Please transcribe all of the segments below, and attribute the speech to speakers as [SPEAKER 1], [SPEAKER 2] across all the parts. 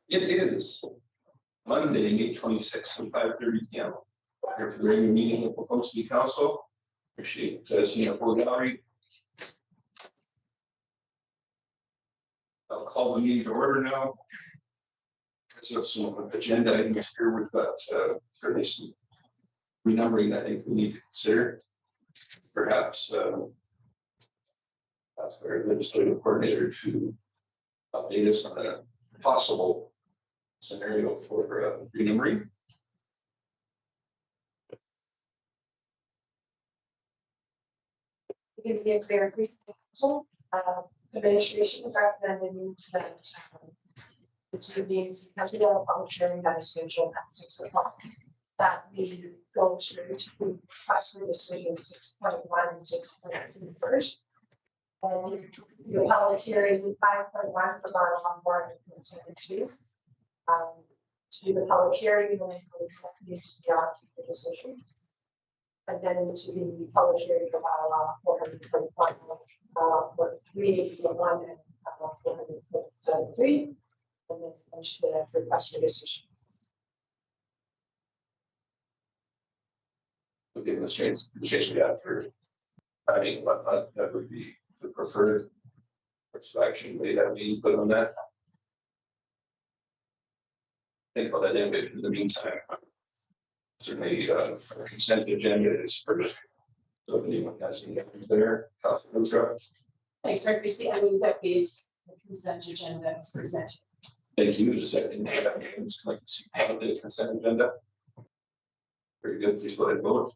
[SPEAKER 1] It is Monday, May 26th, at 5:30 p.m. Here for the regular meeting of Polk City Council. Appreciate seeing you full gallery. I'll call the meeting to order now. So some agenda items here. We've got certainly some renumbering I think we need to consider. Perhaps ask our legislative coordinator to update us on a possible scenario for renumbering.
[SPEAKER 2] Give you a clear proposal. The administration is recommending that it's meetings has to go public hearing that is scheduled at 6 o'clock. That we go to request for decision 6.1 and 6.2 first. And the public hearing 5.1 for bylaw board and consent to the public hearing and then needs to be on the decision. And then to the public hearing for bylaw 425 for 381 and 473. And then to the request for decision.
[SPEAKER 1] We'll give this chance we have for finding what that would be the preferred course of action. May that be put on that. Think about that in the meantime. Certainly, consent agenda is first. So if anyone has any items there,
[SPEAKER 2] Thanks, Rick. I move that the consent agenda is presented.
[SPEAKER 1] Thank you. Just a second. Just like to see the consent agenda. Very good. Please go ahead and vote.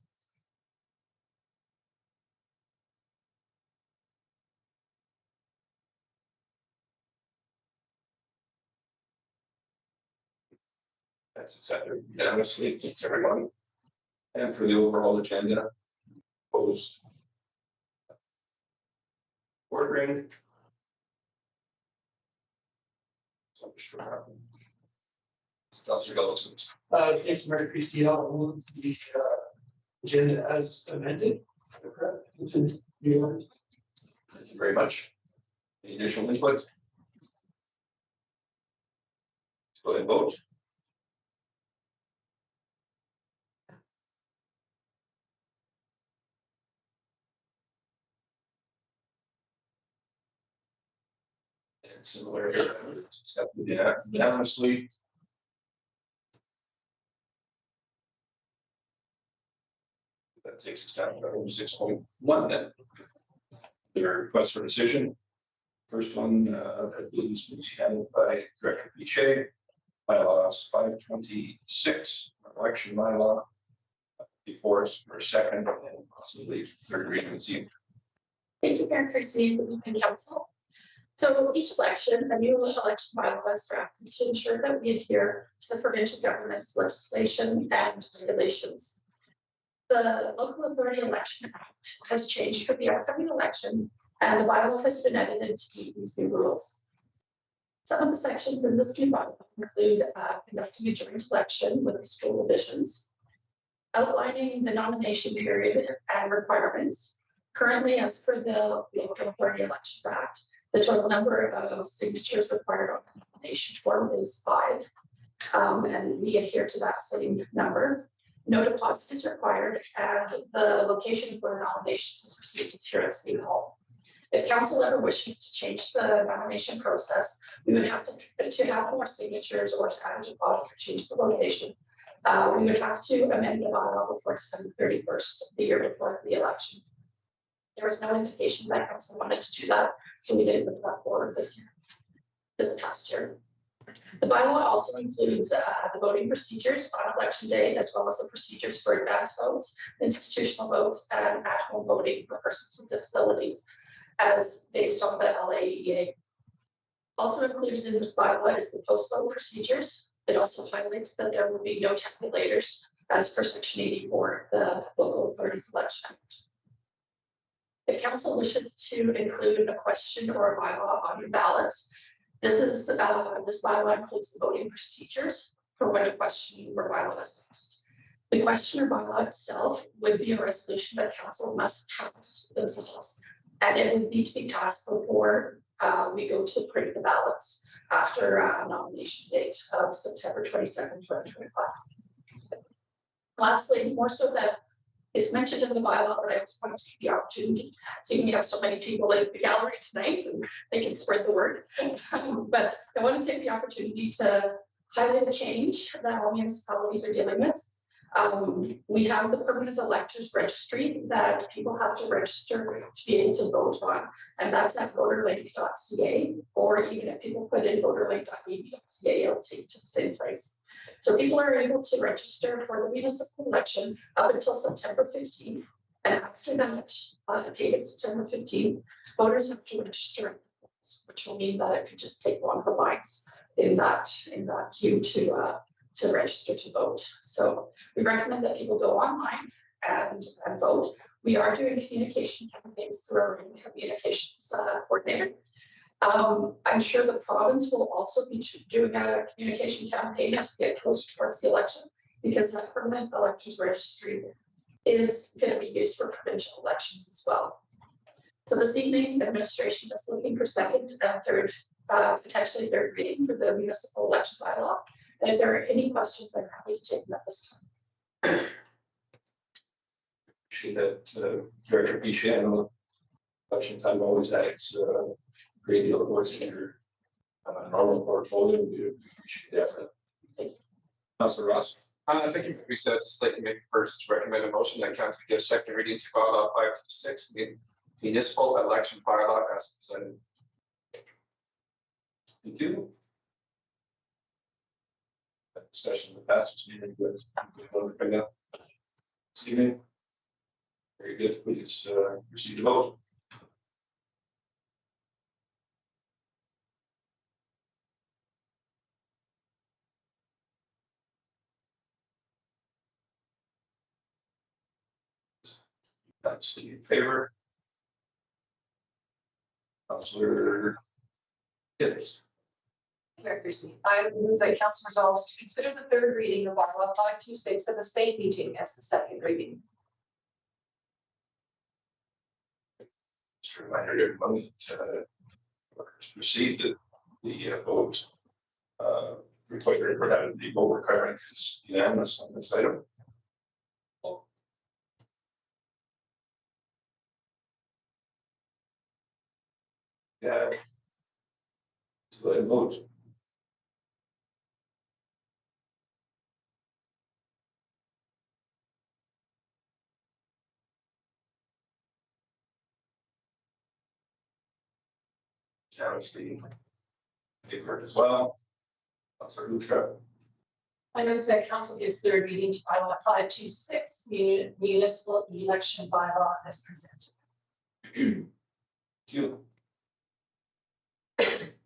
[SPEAKER 1] That's accepted unanimously. Thanks everyone. And for the overall agenda, opposed. Ordering. Councilor Gulson.
[SPEAKER 3] Thank you, Mayor Creasy. I'll move the agenda as amended.
[SPEAKER 1] Thank you very much. Any additional input? Let's go ahead and vote. And similar, accepted unanimously. That takes us down to 6.1 then. The request for decision. First one, I believe is handled by Director Pichet. Bylaws 526, election bylaw. Before us for a second and possibly third reading this evening.
[SPEAKER 4] Thank you, Mayor Creasy, and Council. So each election, a new election bylaw is drafted to ensure that we adhere to the provincial government's legislation and regulations. The Local Authority Election Act has changed for the upcoming election, and the bylaw has been edited to meet these new rules. Some of the sections in this new bylaw include conducting a joint election with the school divisions, outlining the nomination period and requirements. Currently, as per the Local Authority Election Act, the total number of signatures required on the nomination form is 5, and we adhere to that same number. No deposit is required, and the location for nominations is received is here at City Hall. If council ever wishes to change the nomination process, we would have to have more signatures or to add a deposit or change the location. We would have to amend the bylaw before December 31st, the year before the election. There was no indication that council wanted to do that, so we didn't put that forward this past year. The bylaw also includes the voting procedures on election day, as well as the procedures for advance votes, institutional votes, and at-home voting for persons with disabilities, as based on the LAEA. Also included in this bylaw is the post-vote procedures. It also highlights that there will be no tabulators, as per Section 84, the Local Authorities Election Act. If council wishes to include a question or a bylaw on your ballots, this bylaw includes the voting procedures for when a question or bylaw is asked. The question or bylaw itself would be a resolution that council must pass themselves, and it would need to be passed before we go to print the ballots after nomination date of September 22nd, 2025. Lastly, more so that it's mentioned in the bylaw, but I just want to take the opportunity, seeing we have so many people in the gallery tonight and they can spread the word. But I want to take the opportunity to highlight a change that all municipalities are dealing with. We have the permanent electors registry that people have to register to be able to vote on, and that's at voterlink.ca, or even if people put in voterlink.ab.ca, it'll take to the same place. So people are able to register for the municipal election up until September 15th, and after that date of September 15th, voters have to register, which will mean that it could just take longer lines in that queue to register to vote. So we recommend that people go online and vote. We are doing communication campaigns through our communications coordinator. I'm sure the province will also be doing a communication campaign as we get closer towards the election, because that permanent electors registry is going to be used for provincial elections as well. So this evening, administration is looking for second and third, potentially third reading for the municipal election bylaw. And if there are any questions, I'm happy to take them at this time.
[SPEAKER 1] Appreciate that, Director Piché. I know election time always adds a great deal of work in your normal portfolio. We appreciate the effort. Thank you. Councilor Ross.
[SPEAKER 5] Thank you, we said just like to make first recommend a motion that council give second reading to bylaw 526, municipal election bylaw as presented.
[SPEAKER 1] Thank you. That discussion in the past was meeting with bring up this evening. Very good. Please proceed to vote. That's in favor. Councilor Gibbs.
[SPEAKER 6] Mayor Christie, I move that council resolves to consider the third reading of bylaw 526 at the same meeting as the second reading.
[SPEAKER 1] Just a reminder to everyone that proceed to the vote. Required the vote requirement is unanimous on this item. Yeah. To go ahead and vote. Unanimously favored as well. Councilor Luttrell.
[SPEAKER 6] I move that council gives third reading to bylaw 526 municipal election bylaw as presented.
[SPEAKER 1] Thank you.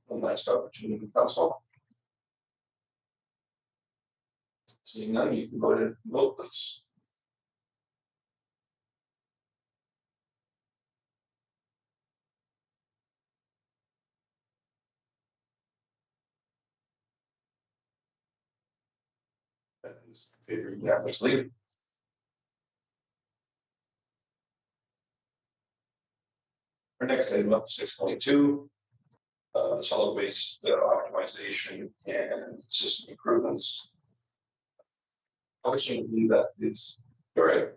[SPEAKER 1] One last opportunity, council. Seeing none, you can go ahead and vote, please. That is favored unanimously. Our next item up 6.2. The solid waste optimization and system improvements. I wish you believe that is all right.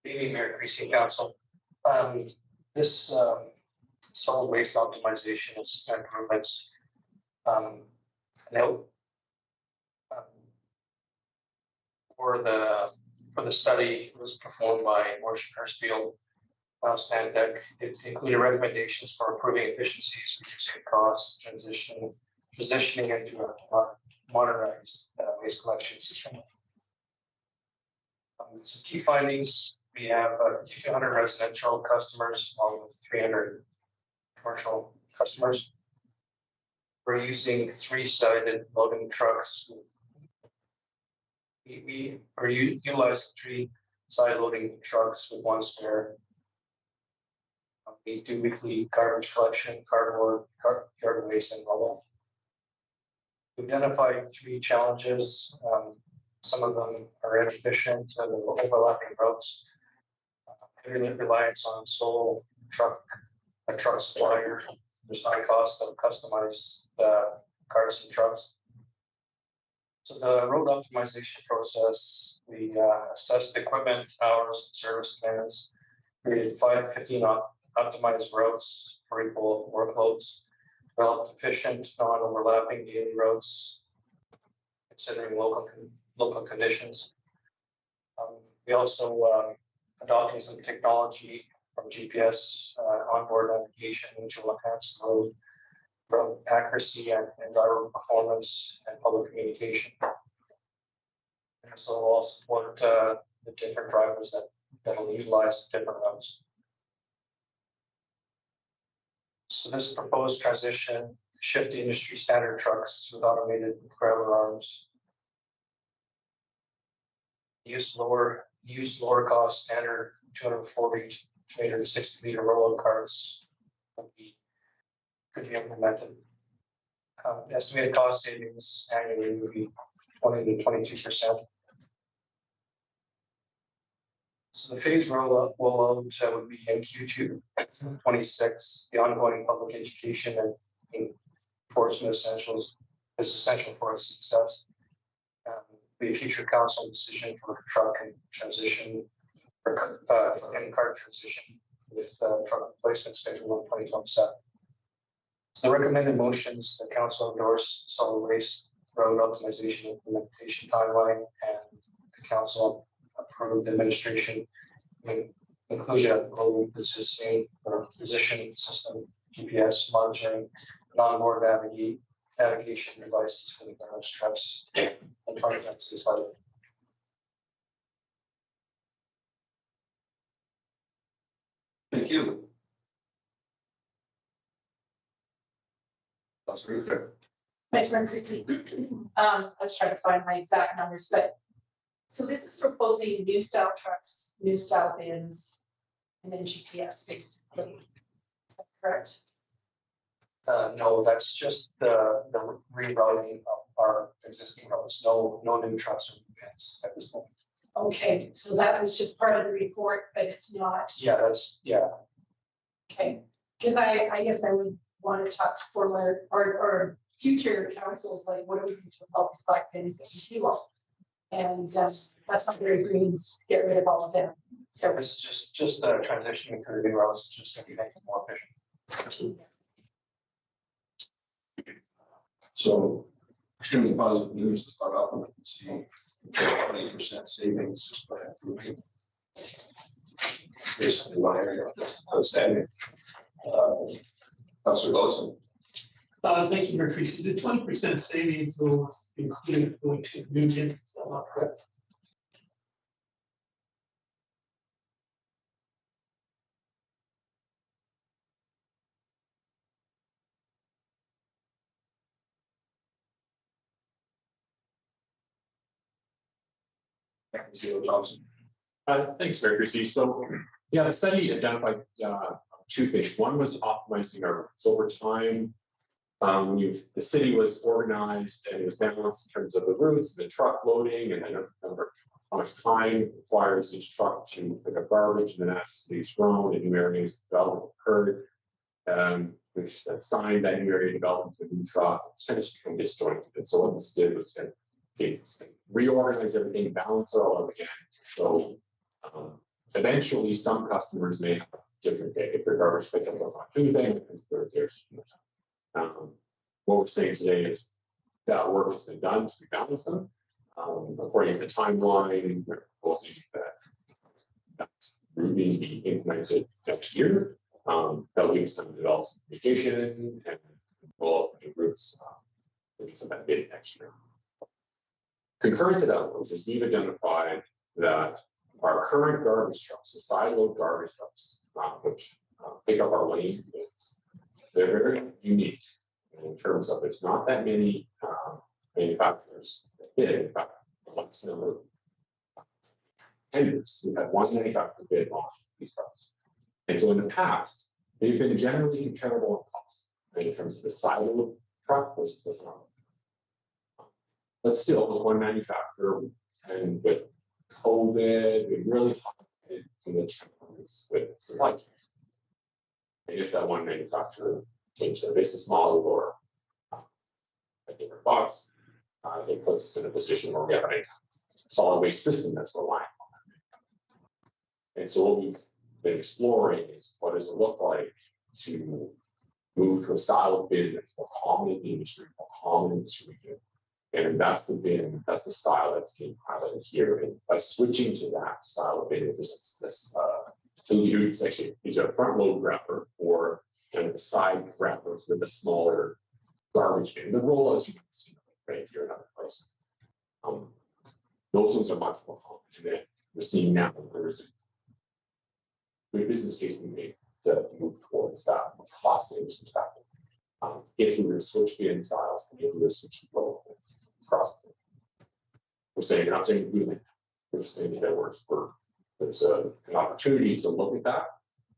[SPEAKER 3] Good evening, Mayor, Christie, Council. This solid waste optimization and system improvements for the study was performed by Morrison Hershfield Stantec. It included recommendations for improving efficiencies, reducing costs, transitioning into a modernized waste collection system. Some key findings: we have 200 residential customers along with 300 commercial customers. We're using 3-sided loading trucks. We are utilizing 3-side loading trucks with 1 spare. We do weekly garbage collection, cardboard, yard waste, and rubble. We identified 3 challenges. Some of them are inefficient, overlapping routes, heavy reliance on sole truck a truck supplier. There's high cost of customized cars and trucks. So the road optimization process, we assessed equipment, hours, and service demands, created 15 optimized routes for equal workloads, developed efficient, non-overlapping daily routes, considering local conditions. We also adopting some technology from GPS onboard navigation, which will enhance road accuracy and driver performance and public communication. And so we'll support the different drivers that will utilize different routes. So this proposed transition shift the industry standard trucks with automated grabber arms. Use lower cost standard 240 meter to 60 meter rollout carts could be implemented. Estimated cost savings annually would be 20 to 22%. So the phase rollout would be in Q2 26. The ongoing public education and enforcement essentials is essential for its success. Be a future council decision for truck and transition or and cart transition with truck replacement schedule in 2027. So the recommended motions, the council endorse solid waste road optimization implementation timeline, and the council approve the administration inclusion of global positioning or position system, GPS monitoring, non-board navigation devices for the garbage trucks and projects as well.
[SPEAKER 1] Thank you. Councilor Ruther.
[SPEAKER 6] Vice Mayor Christie. I was trying to find my exact numbers, but so this is proposing new style trucks, new style bins, and then GPS basically. Is that correct?
[SPEAKER 3] No, that's just the rerouting of our existing roads. No new trucks or vans at this point.
[SPEAKER 6] Okay, so that was just part of the report, but it's not.
[SPEAKER 3] Yeah,
[SPEAKER 6] Okay, because I guess I would want to talk to former or future councils, like what do we do to help us collect things that we do all? And that's not very green, get rid of all of them. So
[SPEAKER 3] this is just transitioning to the new roads, just to make it more efficient.
[SPEAKER 1] So extremely positive news to start off with. We can see 20% savings just by improving basically one area. That's outstanding. Councilor Lawson.
[SPEAKER 7] Thank you, Mayor Tracy. The 20% savings will include going to union. Is that not correct?
[SPEAKER 8] Thanks, Mayor Christie. So, yeah, the study identified two things. One was optimizing our routes over time. The city was organized and it was balanced in terms of the routes, the truck loading, and then how much time it requires each truck to pick up garbage, and then as the city's grown and new areas development occurred, which assigned that new area development to a new truck. It's kind of become disjointed. And so what this did was kind of reorganize everything, balance it all out again. So eventually some customers may have different day if their garbage pickup goes on Tuesday because there's what we're saying today is that work has been done to rebalance them. According to the timeline, we're proposing that route being implemented next year. That leaves them to develop some communication and roll out the routes some benefit next year. Concurrent to that, which is we've identified that our current garbage trucks, the side load garbage trucks, which pick up our lane goods, they're very unique in terms of there's not that many manufacturers that bid. In fact, once in a 10 years, we've had one manufacturer bid on these trucks. And so in the past, they've been generally comparable in cost, right, in terms of the side load truck versus the front. But still, with one manufacturer, and with COVID, we really highlighted some of the challenges with supply chains. if that one manufacturer changed their business model or a different box, it puts us in a position where we have a solid waste system that's reliant on that. And so what we've been exploring is what does it look like to move to a style of bin that's more common in the industry, more common in this region. And that's the bin, that's the style that's being piloted here. And by switching to that style of bin, there's this section, either a front load wrapper or kind of a side wrappers with a smaller garbage bin. The rollouts you can see right here in other places. Those ones are much more common. And then we're seeing now that there is a good business case we made to move towards that cost savings perspective. If we were to switch bin styles, and if we were to switch to roll, across. We're saying, we're not saying do it. We're just saying that there's an opportunity to look at that.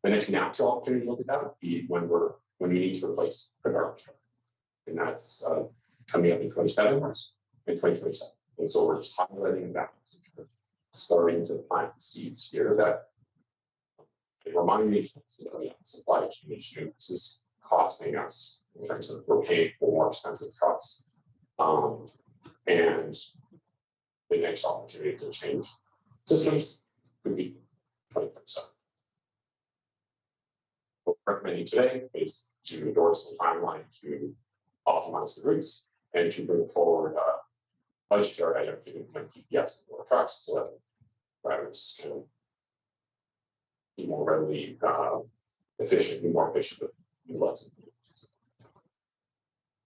[SPEAKER 8] The next natural opportunity to look at that would be when we need to replace the garbage truck. And that's coming up in 27 and 2027. And so we're just highlighting that, starting to plant the seeds here that remind me supply chain issue. This is costing us in terms of we're paying for more expensive trucks. And the next opportunity to change systems could be 20%. What we're recommending today is to endorse the timeline to optimize the routes and to bring forward budgetary item to implement GPS for trucks so that drivers can be more readily efficient, be more efficient with less.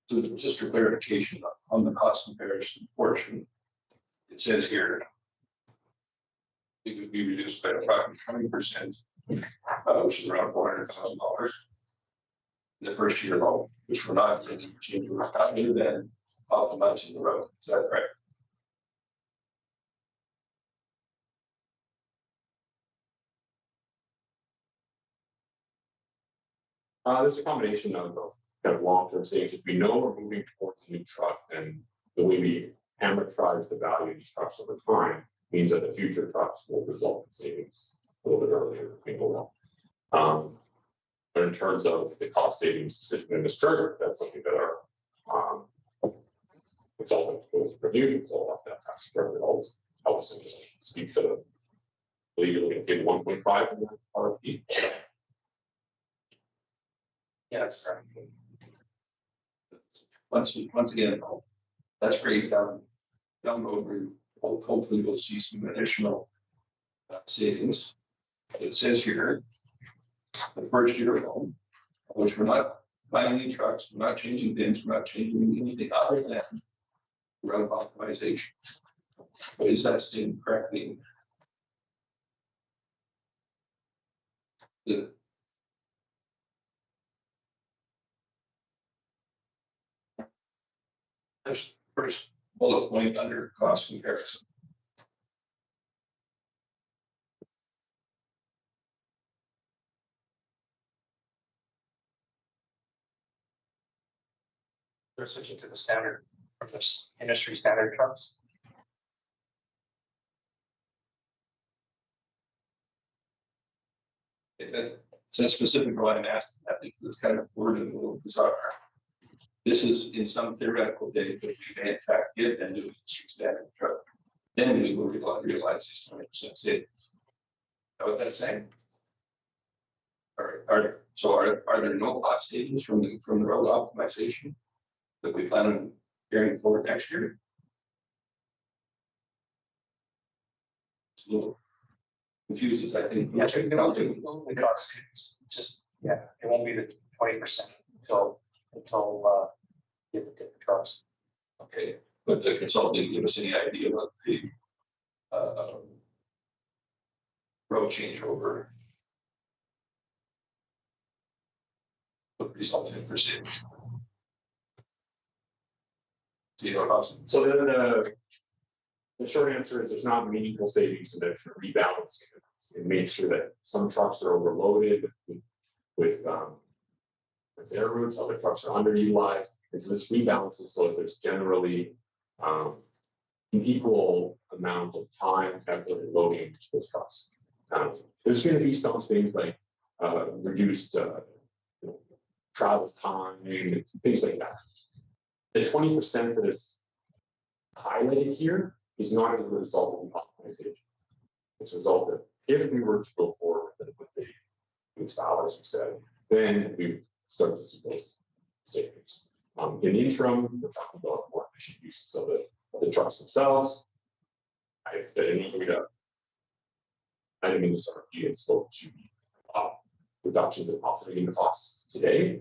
[SPEAKER 1] So just for clarification on the cost comparison portion, it says here it would be reduced by approximately 20%, which is around $400,000 in the first year alone, which we're not going to change. We're not other than optimizing the road. Is that correct?
[SPEAKER 8] There's a combination of kind of long-term savings. If we know we're moving towards a new truck, then the way we amortize the value of these trucks over time means that the future trucks will result in savings a little bit earlier than people know. But in terms of the cost savings specifically in this trigger, that's something that our consultant will review. It's all about that tax credit. Always help us speak to the, I believe you're looking to get 1.5 in the RFP.
[SPEAKER 3] Yeah, that's correct.
[SPEAKER 1] Once again, that's great. Down the road, hopefully we'll see some additional savings. It says here, the first year alone, which we're not buying any trucks, we're not changing bins, we're not changing anything other than route optimization. But is that stated correctly? The first bullet point under cost comparison.
[SPEAKER 3] They're switching to the standard from this industry standard trucks.
[SPEAKER 1] So specific why I'm asking that because it's kind of worded a little bizarre. This is in some theoretical day, but we may in fact get and do industry standard truck. Then we will realize these 20% savings. Is that what that's saying? Are there no cost savings from the road optimization that we plan on carrying forward next year? It's a little confuses, I think.
[SPEAKER 3] Yeah, the cost savings, just, yeah, it won't be the 20% until get the trucks.
[SPEAKER 1] Okay, but the consultant didn't give us any idea what the road changeover would result in for savings.
[SPEAKER 8] So the short answer is there's not meaningful savings in the rebalancing and make sure that some trucks are overloaded with their routes, other trucks are underutilized. And so this rebalances so that there's generally an equal amount of time, effort, and loading into those trucks. There's going to be some things like reduced travel time, things like that. The 20% that is highlighted here is not as a result of the optimization. It's a result of if we were to go forward with the style, as you said, then we start to see those savings. In the interim, we're talking about more efficient uses of the trucks themselves. I've been in data. I didn't mean this RFP and spoke to reductions in operating costs today.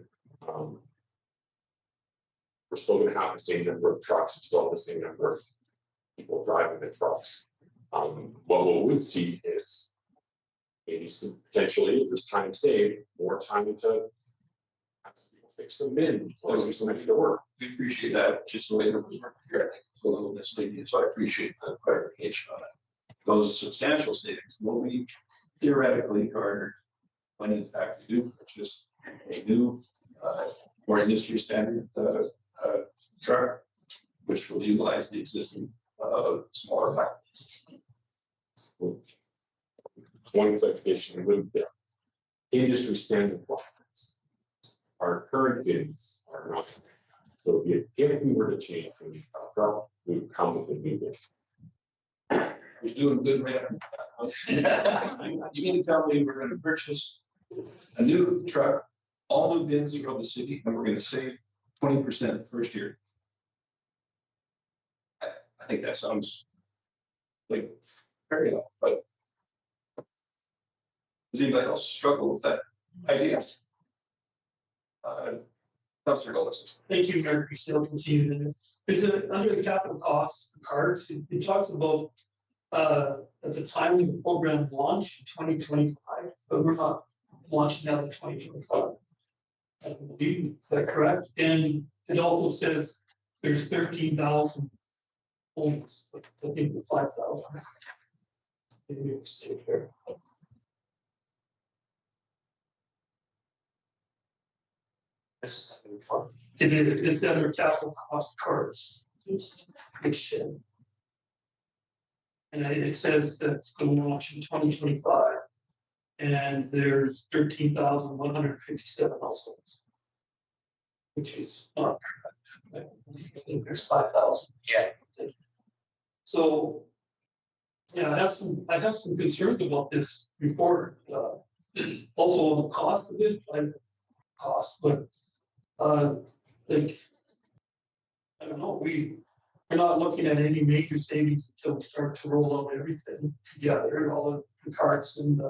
[SPEAKER 8] We're still going to have the same number of trucks, we still have the same number of people driving the trucks. What we would see is maybe potentially, if there's time saved, more time to fix some bins or do some extra work.
[SPEAKER 1] We appreciate that, just the way that we work here, a little misleading, so I appreciate the clarification on it. Those substantial savings will be theoretically garnered when in fact we do purchase a new, more industry standard truck, which will utilize the existing smaller packages.
[SPEAKER 8] One clarification with the industry standard requirements. Our current bids are not. So if we were to change from the truck, we would come with a new bid.
[SPEAKER 1] He's doing good, man. You mean to tell me we're going to purchase a new truck, all new bins throughout the city, and we're going to save 20% the first year? I think that sounds like fair enough, but does anybody else struggle with that idea? Councilor Golis.
[SPEAKER 7] Thank you, Mayor Christie. Continue. Is it under the capital costs cards? It talks about at the time of the program launch in 2025, but we're not launching now in 2025. I believe, is that correct? And it also says there's 13,000 homes, I think the 5,000. Maybe we'll stay here. It's under capital cost cards, which and it says that's going to launch in 2025, and there's 13,157 households, which is not correct. I think there's 5,000.
[SPEAKER 3] Yeah.
[SPEAKER 7] So, yeah, I have some concerns about this report. Also on the cost of it, but like, I don't know, we're not looking at any major savings until we start to roll out everything together, all of the carts and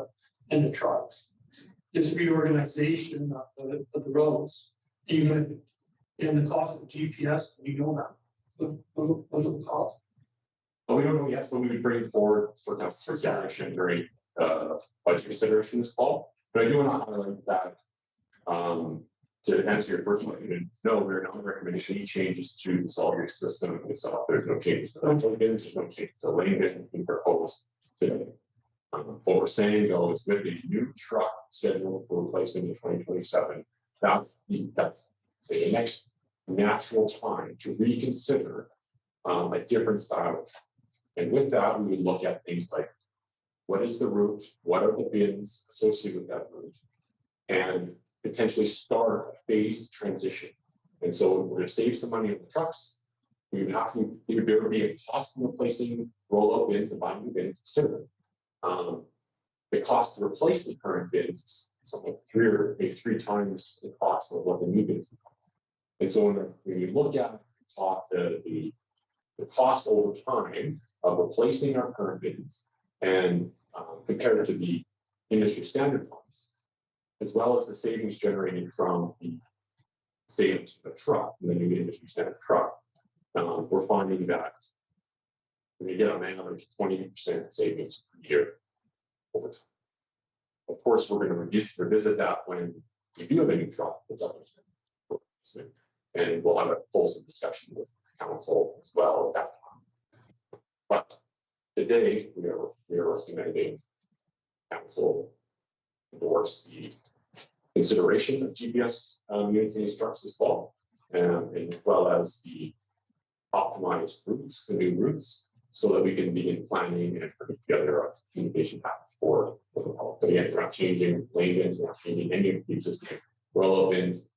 [SPEAKER 7] the trucks. This reorganization of the roads, even in the cost of GPS, we know that. What will the cost?
[SPEAKER 8] Well, we don't know yet, so we would bring it forward for council consideration during budget consideration this fall. But I do want to highlight that to answer your first question, no, we're not recommending any changes to the solid waste system itself. There's no changes to the rental bins, there's no changes to the lane bin being proposed today. What we're saying though is with a new truck scheduled for replacement in 2027, that's say the next natural time to reconsider a different style. And with that, we would look at things like what is the route, what are the bins associated with that route, and potentially start a phased transition. And so we're going to save some money on the trucks. We would have to, it would be a cost of replacing roll-out bins and buying new bins sooner. The cost to replace the current bins is something like three times the cost of what the new bins cost. And so when we look at the cost over time of replacing our current bins and compared to the industry standard ones, as well as the savings generated from the savings of the truck, the new industry standard truck, we're finding that we get on average 20% savings per year over time. Of course, we're going to revisit that when we do have a new truck that's up, and we'll have a fulsome discussion with council as well at that time. But today we are recommending council endorse the consideration of GPS units in these trucks as well, as well as the optimized routes, the new routes, so that we can begin planning and put together a communication package for the public. But again, we're not changing lane bins, we're not changing any of the existing roll-up bins.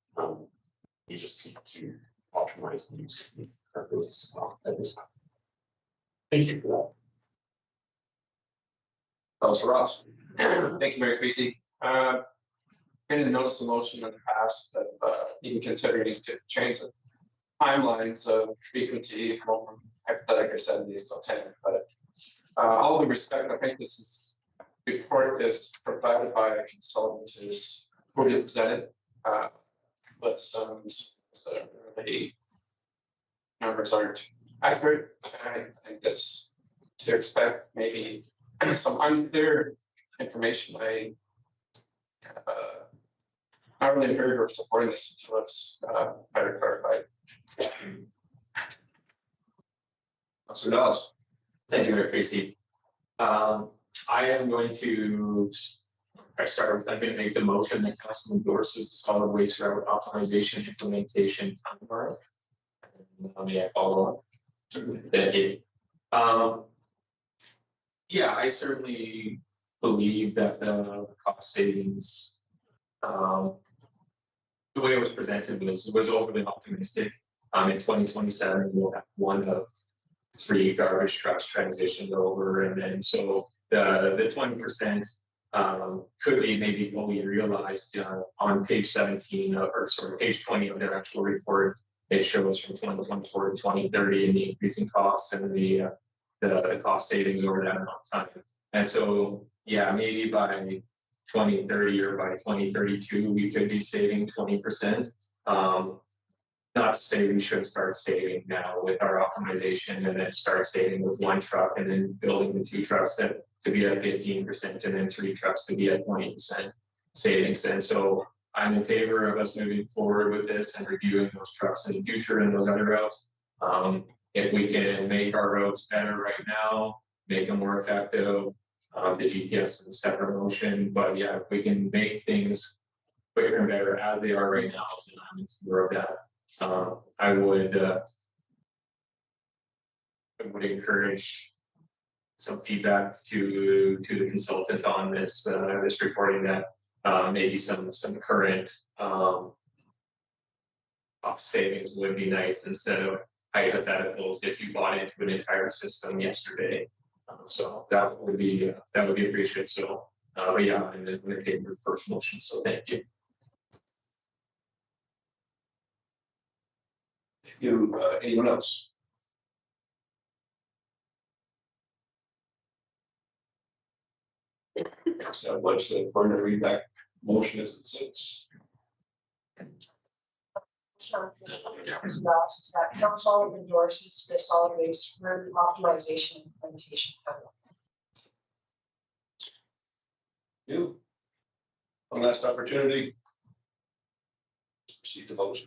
[SPEAKER 8] we just seek to optimize the use of the purpose at this time. Thank you for that.
[SPEAKER 1] Councilor Ross.
[SPEAKER 5] Thank you, Mayor Creasy. Been a notice of motion in the past that even considering to change the timelines of frequency from hypothetically 70s till 10, but all due respect, I think this is a report that's provided by a consultant is fully presented with some that really numbers aren't accurate. I think this to expect maybe some unclear information. I not really in favor of supporting this until it's better clarified.
[SPEAKER 1] Councilor Dawes.
[SPEAKER 8] Thank you, Mayor Creasy. I am going to I'm going to make the motion that council endorses the solid waste route optimization implementation timeline. May I follow up? Thank you. Yeah, I certainly believe that the cost savings, the way it was presented was overly optimistic. In 2027, we'll have one of 3 garbage trucks transitioned over, and then so the 20% could be maybe fully realized on page 17 or sorry, page 20 of their actual report. It shows from 2024 to 2030 and the increasing costs and the cost savings over that amount of time. And so, yeah, maybe by 2030 or by 2032, we could be saving 20%. Not to say we should start saving now with our optimization and then start saving with 1 truck and then building the 2 trucks to be at 15% and then 3 trucks to be at 20% savings. And so I'm in favor of us moving forward with this and reviewing those trucks in the future and those other routes. If we can make our roads better right now, make them more effective, the GPS is a separate motion, but yeah, if we can make things quicker and better as they are right now, then I'm in favor of that. I would encourage some feedback to the consultant on this this reporting that maybe some current cost savings would be nice instead of hypotheticals if you bought into an entire system yesterday. So that would be appreciated. So but yeah, I'm in favor of the first motion. So thank you.
[SPEAKER 1] Thank you. Anyone else? So what's the further feedback motion as it sits?
[SPEAKER 2] That council endorses the solid waste route optimization implementation.
[SPEAKER 1] You. One last opportunity. Proceed to vote.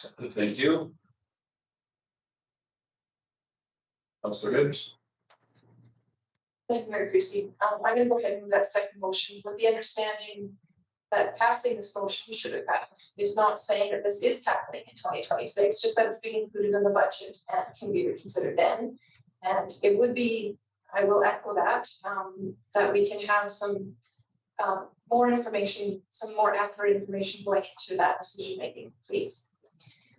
[SPEAKER 1] Thank you. Councilor Hibbs.
[SPEAKER 6] Thank you, Mayor Creasy. I'm going to go ahead and move that second motion with the understanding that passing this motion should have passed is not saying that this is happening in 2026, just that it's being included in the budget and can be reconsidered then. And it would be, I will echo that, that we can have some more information, some more accurate information going into that decision making, please.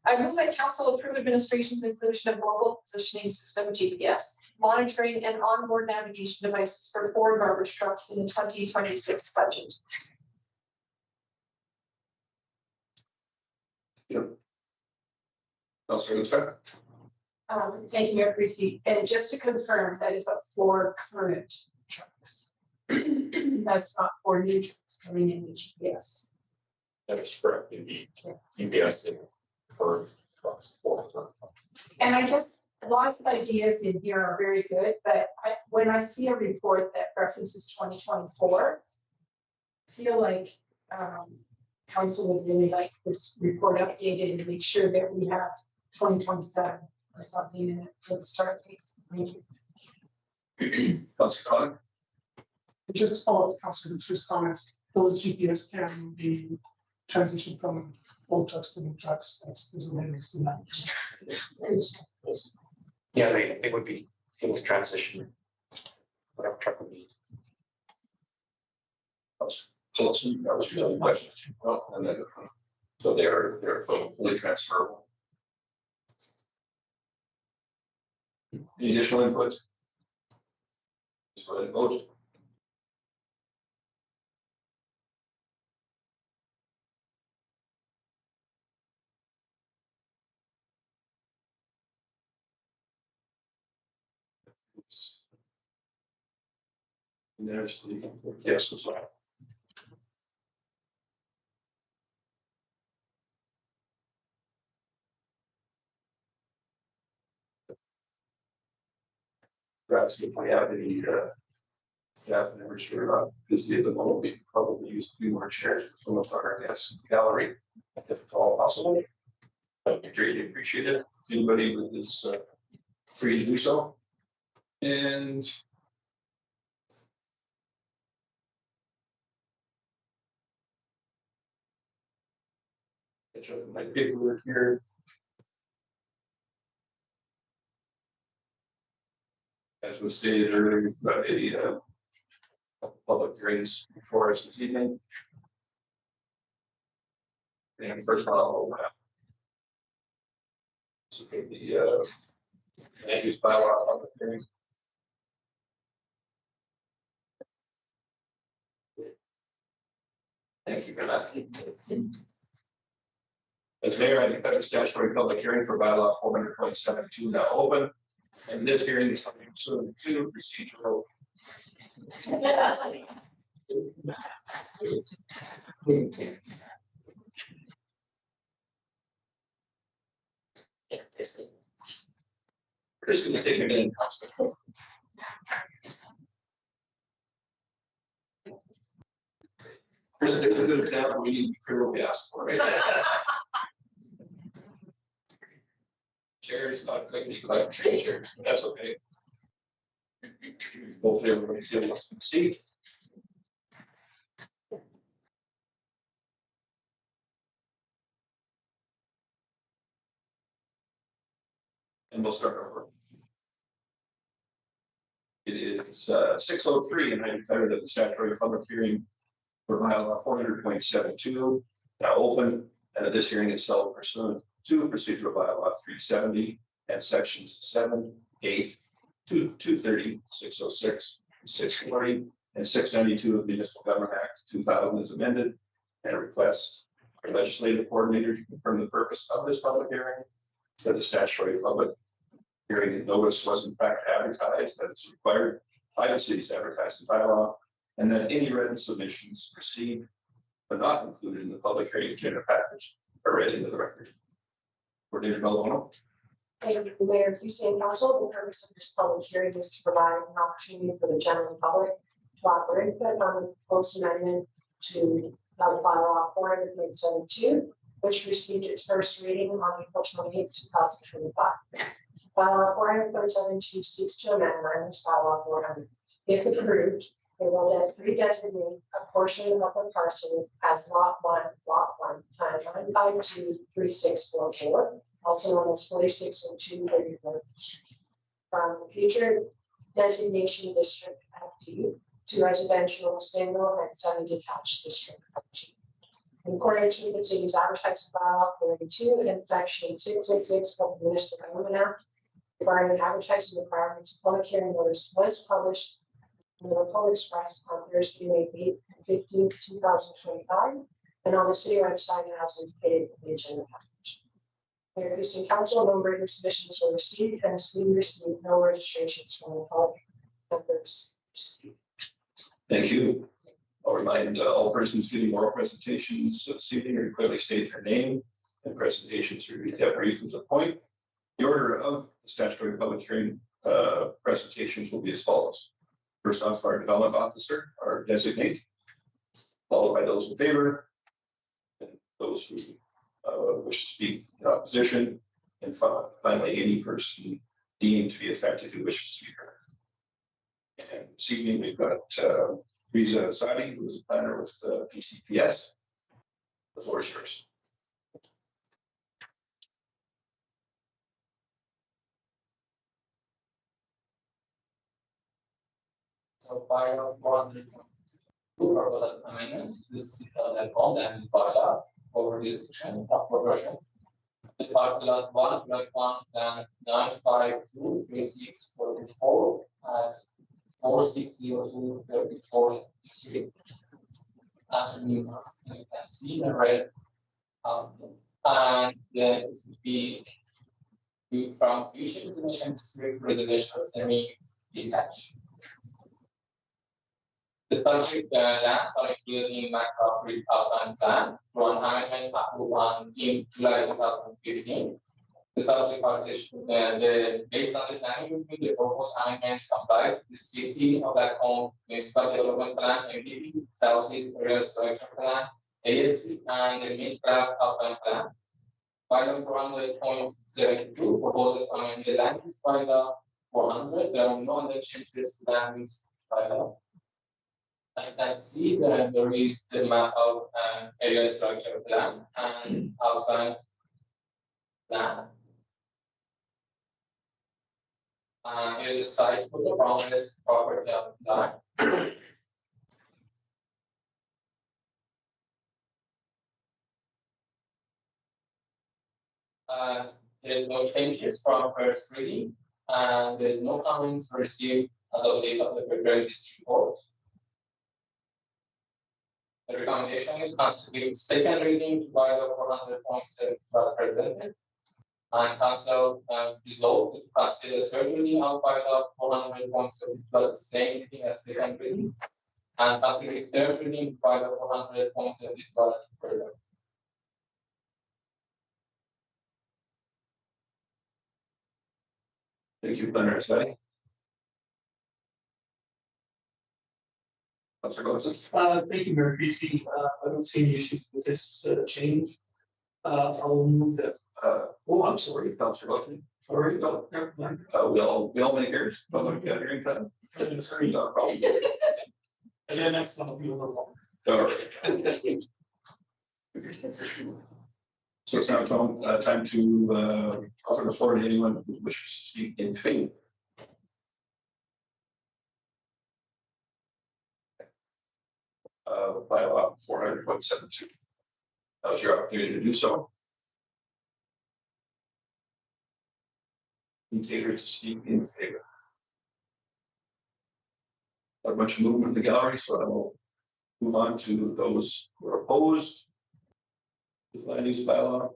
[SPEAKER 6] I move that council approve administration's inclusion of mobile positioning system GPS, monitoring and onboard navigation devices for 4 garbage trucks in the 2026 budget.
[SPEAKER 1] Councilor Luttrell.
[SPEAKER 6] Thank you, Mayor Creasy. And just to confirm, that is up for current trucks. That's not for new trucks coming in with GPS.
[SPEAKER 8] That is correct. Indeed. UPS and current trucks.
[SPEAKER 6] And I guess lots of ideas in here are very good, but when I see a report that references 2024, I feel like council would really like this report updated and make sure that we have 2027 or something in it for the start date. Thank you.
[SPEAKER 1] Councilor Connor.
[SPEAKER 7] Just follow up Councilor Luttrell's comments. Those GPS can be transition from old trucks to new trucks, there's a readiness to that.
[SPEAKER 3] Yeah, they would be able to transition. Whatever truck would be.
[SPEAKER 1] That was your other question. Well, and then, so they're fully transferable. Any additional input? Just go ahead and vote. Unanimously, yes, it's right. Perhaps if we have any staff members who are not busy at the moment, we could probably use a few more chairs for some of our guests in the gallery, if at all possible. That'd be greatly appreciated. If anybody is free to do so. And my paperwork here. As was stated earlier, we've got a public hearings before us this evening. And first of all, so the land use bylaw public hearing. Thank you for that. As mayor, I declare the statutory public hearing for bylaw 400.72 now open. And this hearing is coming soon to procedural. We're just going to take a minute. There's a good example we need to be clear what we asked for, right? Chairs not clicking, click, change chairs. That's okay. Hopefully everybody's able to see. And we'll start over. It is 6:03, and I declare that the statutory public hearing for bylaw 400.72 now open, and that this hearing is held pursuant to procedural bylaw 370 and sections 7, 8, 230, 606, 640, and 692 of the Municipal Government Act 2000 as amended, and request our legislative coordinator to confirm the purpose of this public hearing, that the statutory public hearing notice was in fact advertised, that it's required by the city's advertising bylaw, and that any written submissions received but not included in the public hearing agenda package are read into the record. Coordinator Bellono.
[SPEAKER 2] Thank you, Mayor Busey and Council. The purpose of this public hearing is to provide an opportunity for the general public to offer input on the proposed amendment to bylaw 400.72, which received its first reading on April 28, 2025. Bylaw 400.72 seeks to amend land bylaw 400. If approved, it will then redesignate a portion of the parcel as lot 1, plan 952-364, also known as 4602 from future designation district FD to residential single and semi-detached district FD. In accordance with the city's advertising bylaw 42 and section 666 of the Municipal Government Act, regarding advertising requirements, a public hearing notice was published in the Local Express on Thursday, May 8th and 15th, 2025, and on the city website as indicated in the agenda package. Mayor Busey Council, no written submissions were received, and the city received no registrations from the public members to speak.
[SPEAKER 1] Thank you. I'll remind all persons giving oral presentations this evening to clearly state their name and presentations to read that brief to the point. The order of the statutory public hearing presentations will be as follows. First off, our development officer, our designate, followed by those in favor, and those who wish to speak in opposition, and finally any person deemed to be affected who wishes to be heard. And this evening we've got Riza Sadi, who is a planner with PCPS. The floor is yours.
[SPEAKER 9] So bylaw 400 proposal amendments, this that all and bylaw over discussion of proportion. The part lot 1 plan 9523644 at 460234 street. As you can see the red, and then it would be from Fusion Commission District Residential Semi-Detached. The subject lands are included in my property outline plan, one amendment approved on July 2015. The subject parcel, based on the planning review, the proposed amendment applies to the city of Lacombe Municipal Development Plan, MDP, Southeast Area Structure Plan, ASP, and the mid-draft outline plan. Bylaw 400.72 proposes to amend the land use bylaw 400. There are no other changes to land use bylaw. I see that there is the map of area structure plan and outline plan. Here's a site for the promised property outline. There's no changes from first reading, and there's no comments received as of date of the preparing this report. The recommendation is constitute second reading to bylaw 400.7 was presented, and council resolved to consider third reading of bylaw 400.7 plus the same thing as second reading, and consider third reading to bylaw 400.7 was presented.
[SPEAKER 1] Thank you, Planner Sadi. Councilor Goldson.
[SPEAKER 7] Thank you, Mayor Creasy. I don't see any issues with this change. I'll move that. Oh, I'm sorry.
[SPEAKER 1] Councilor Goldson.
[SPEAKER 7] Sorry, no, never mind.
[SPEAKER 1] We all make yours. Public hearing time.
[SPEAKER 7] Sorry.
[SPEAKER 1] No problem.
[SPEAKER 7] And then next one will be a little longer.
[SPEAKER 1] All right. So it's now time to offer the floor to anyone who wishes to speak in favor. Bylaw 400.72. That was your opportunity to do so. Continue to speak in favor. Not much movement in the gallery, so I will move on to those who are opposed. The land use bylaw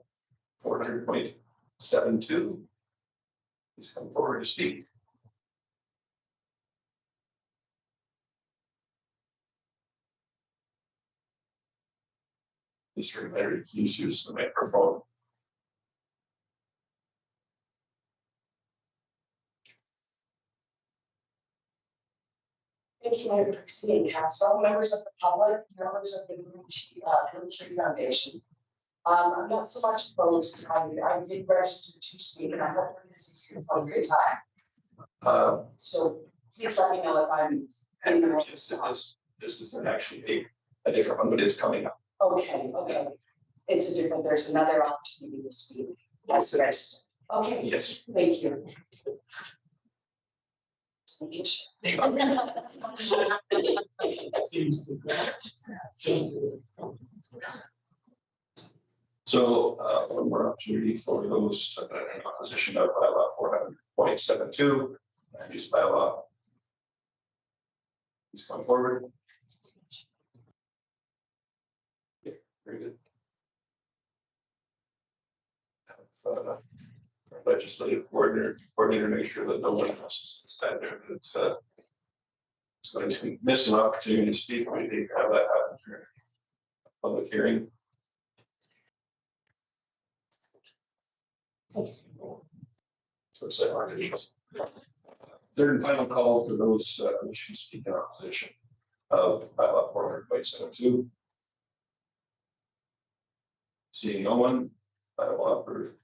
[SPEAKER 1] 400.72. Please come forward to speak. Mr. Mayor, please use the microphone.
[SPEAKER 2] Thank you, Mayor Creasy, Council, members of the public, members of the Green Tree Foundation. I'm not so much opposed. I did register to speak, and I hope this is an appropriate time. So please let me know if I'm.
[SPEAKER 1] This is actually a different one, but it's coming up.
[SPEAKER 2] Okay. It's a different. There's another opportunity to speak. Yes, register. Okay.
[SPEAKER 1] Yes.
[SPEAKER 2] Thank you.
[SPEAKER 1] So one more opportunity for those in opposition of bylaw 400.72 and use bylaw. Please come forward. Yeah, very good. Our legislative coordinator make sure that no one else is standing. It's going to miss an opportunity to speak. We need to have that happen during a public hearing. So it's third and final call for those wishing to speak in opposition of bylaw 400.72. Seeing no one, I will offer.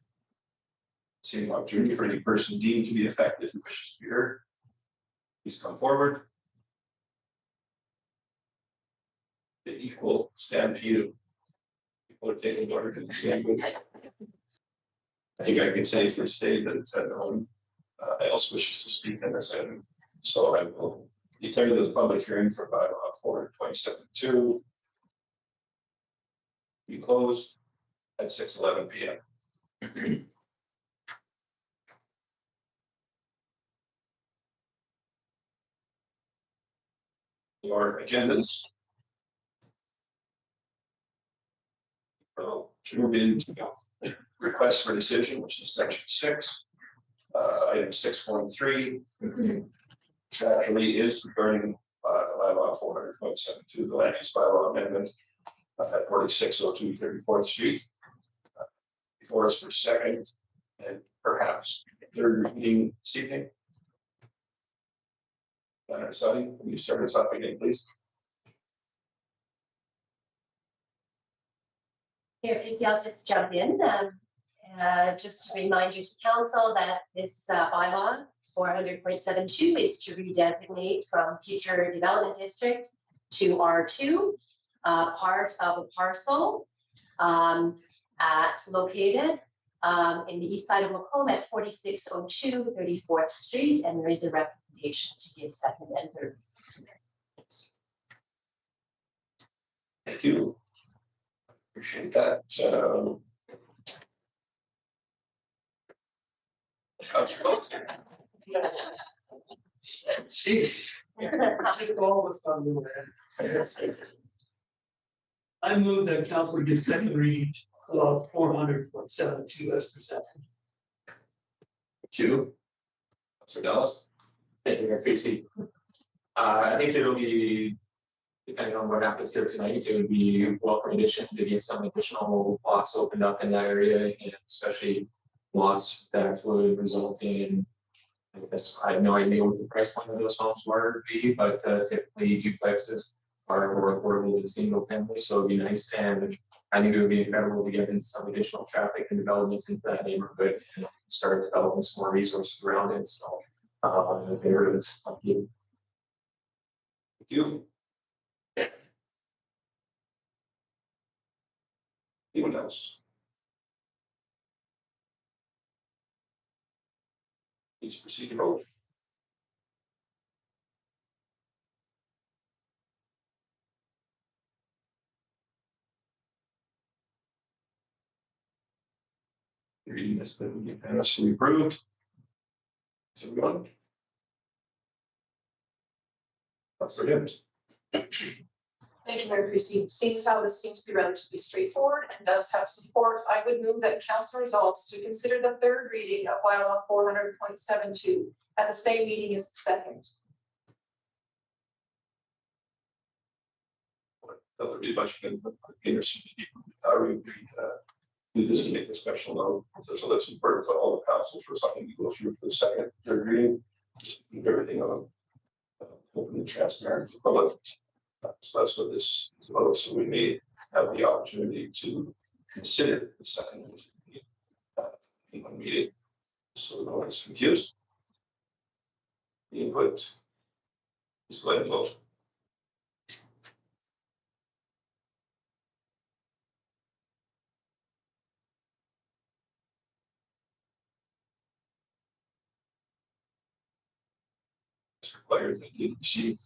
[SPEAKER 1] Seeing an opportunity for any person deemed to be affected who wishes to be heard. Please come forward. The equal stampede of Or taking order to see. I think I can safely state that no one else wishes to speak on this item. So I will declare the public hearing for bylaw 427-2 be closed at 6:11 p.m. Your agendas. Move into request for decision, which is section 6. Item 6.3. Actually is regarding bylaw 400.72, the land use bylaw amendment at 4602 34th Street. Before us for second and perhaps third reading this evening. Sadi, can you start us off again, please?
[SPEAKER 10] Here, Casey, I'll just jump in. Just to remind you to council that this bylaw 400.72 is to redesignate from future development district to R2, part of a parcel located in the east side of Macomb at 4602 34th Street, and there is a recommendation to give second and third.
[SPEAKER 1] Thank you. Appreciate that.
[SPEAKER 7] I move that council give second reading of 400.72 as presented.
[SPEAKER 1] Two. Councilor Dallas.
[SPEAKER 8] Thank you, Mayor Creasy. I think it'll be, depending on what happens here tonight, it would be a welcome addition to get some additional lots opened up in that area, and especially lots that would result in, I guess, I have no idea what the price point of those homes were be, but typically duplexes are more affordable than single family, so it'd be nice, and I think it would be incredible to get in some additional traffic and development into that neighborhood and start developing some more resources around it. So I'm in favor of this. Thank you.
[SPEAKER 1] Thank you. Anyone else? Please proceed to vote. Reading has been unanimously approved. So we on. Councilor Hibbs.
[SPEAKER 6] Thank you, Mayor Creasy. Seems how this seems to be relatively straightforward and does have support, I would move that council resolves to consider the third reading of bylaw 400.72 at the same meeting as the second.
[SPEAKER 1] That'll be much do this and make a special note. So that's important to all the councils for something to go through for the second, third reading. Just keep everything on open and transparent for the public. So that's what this is about. So we may have the opportunity to consider the second in one meeting. So no one's confused. The input. Please go ahead and vote. Required that they receive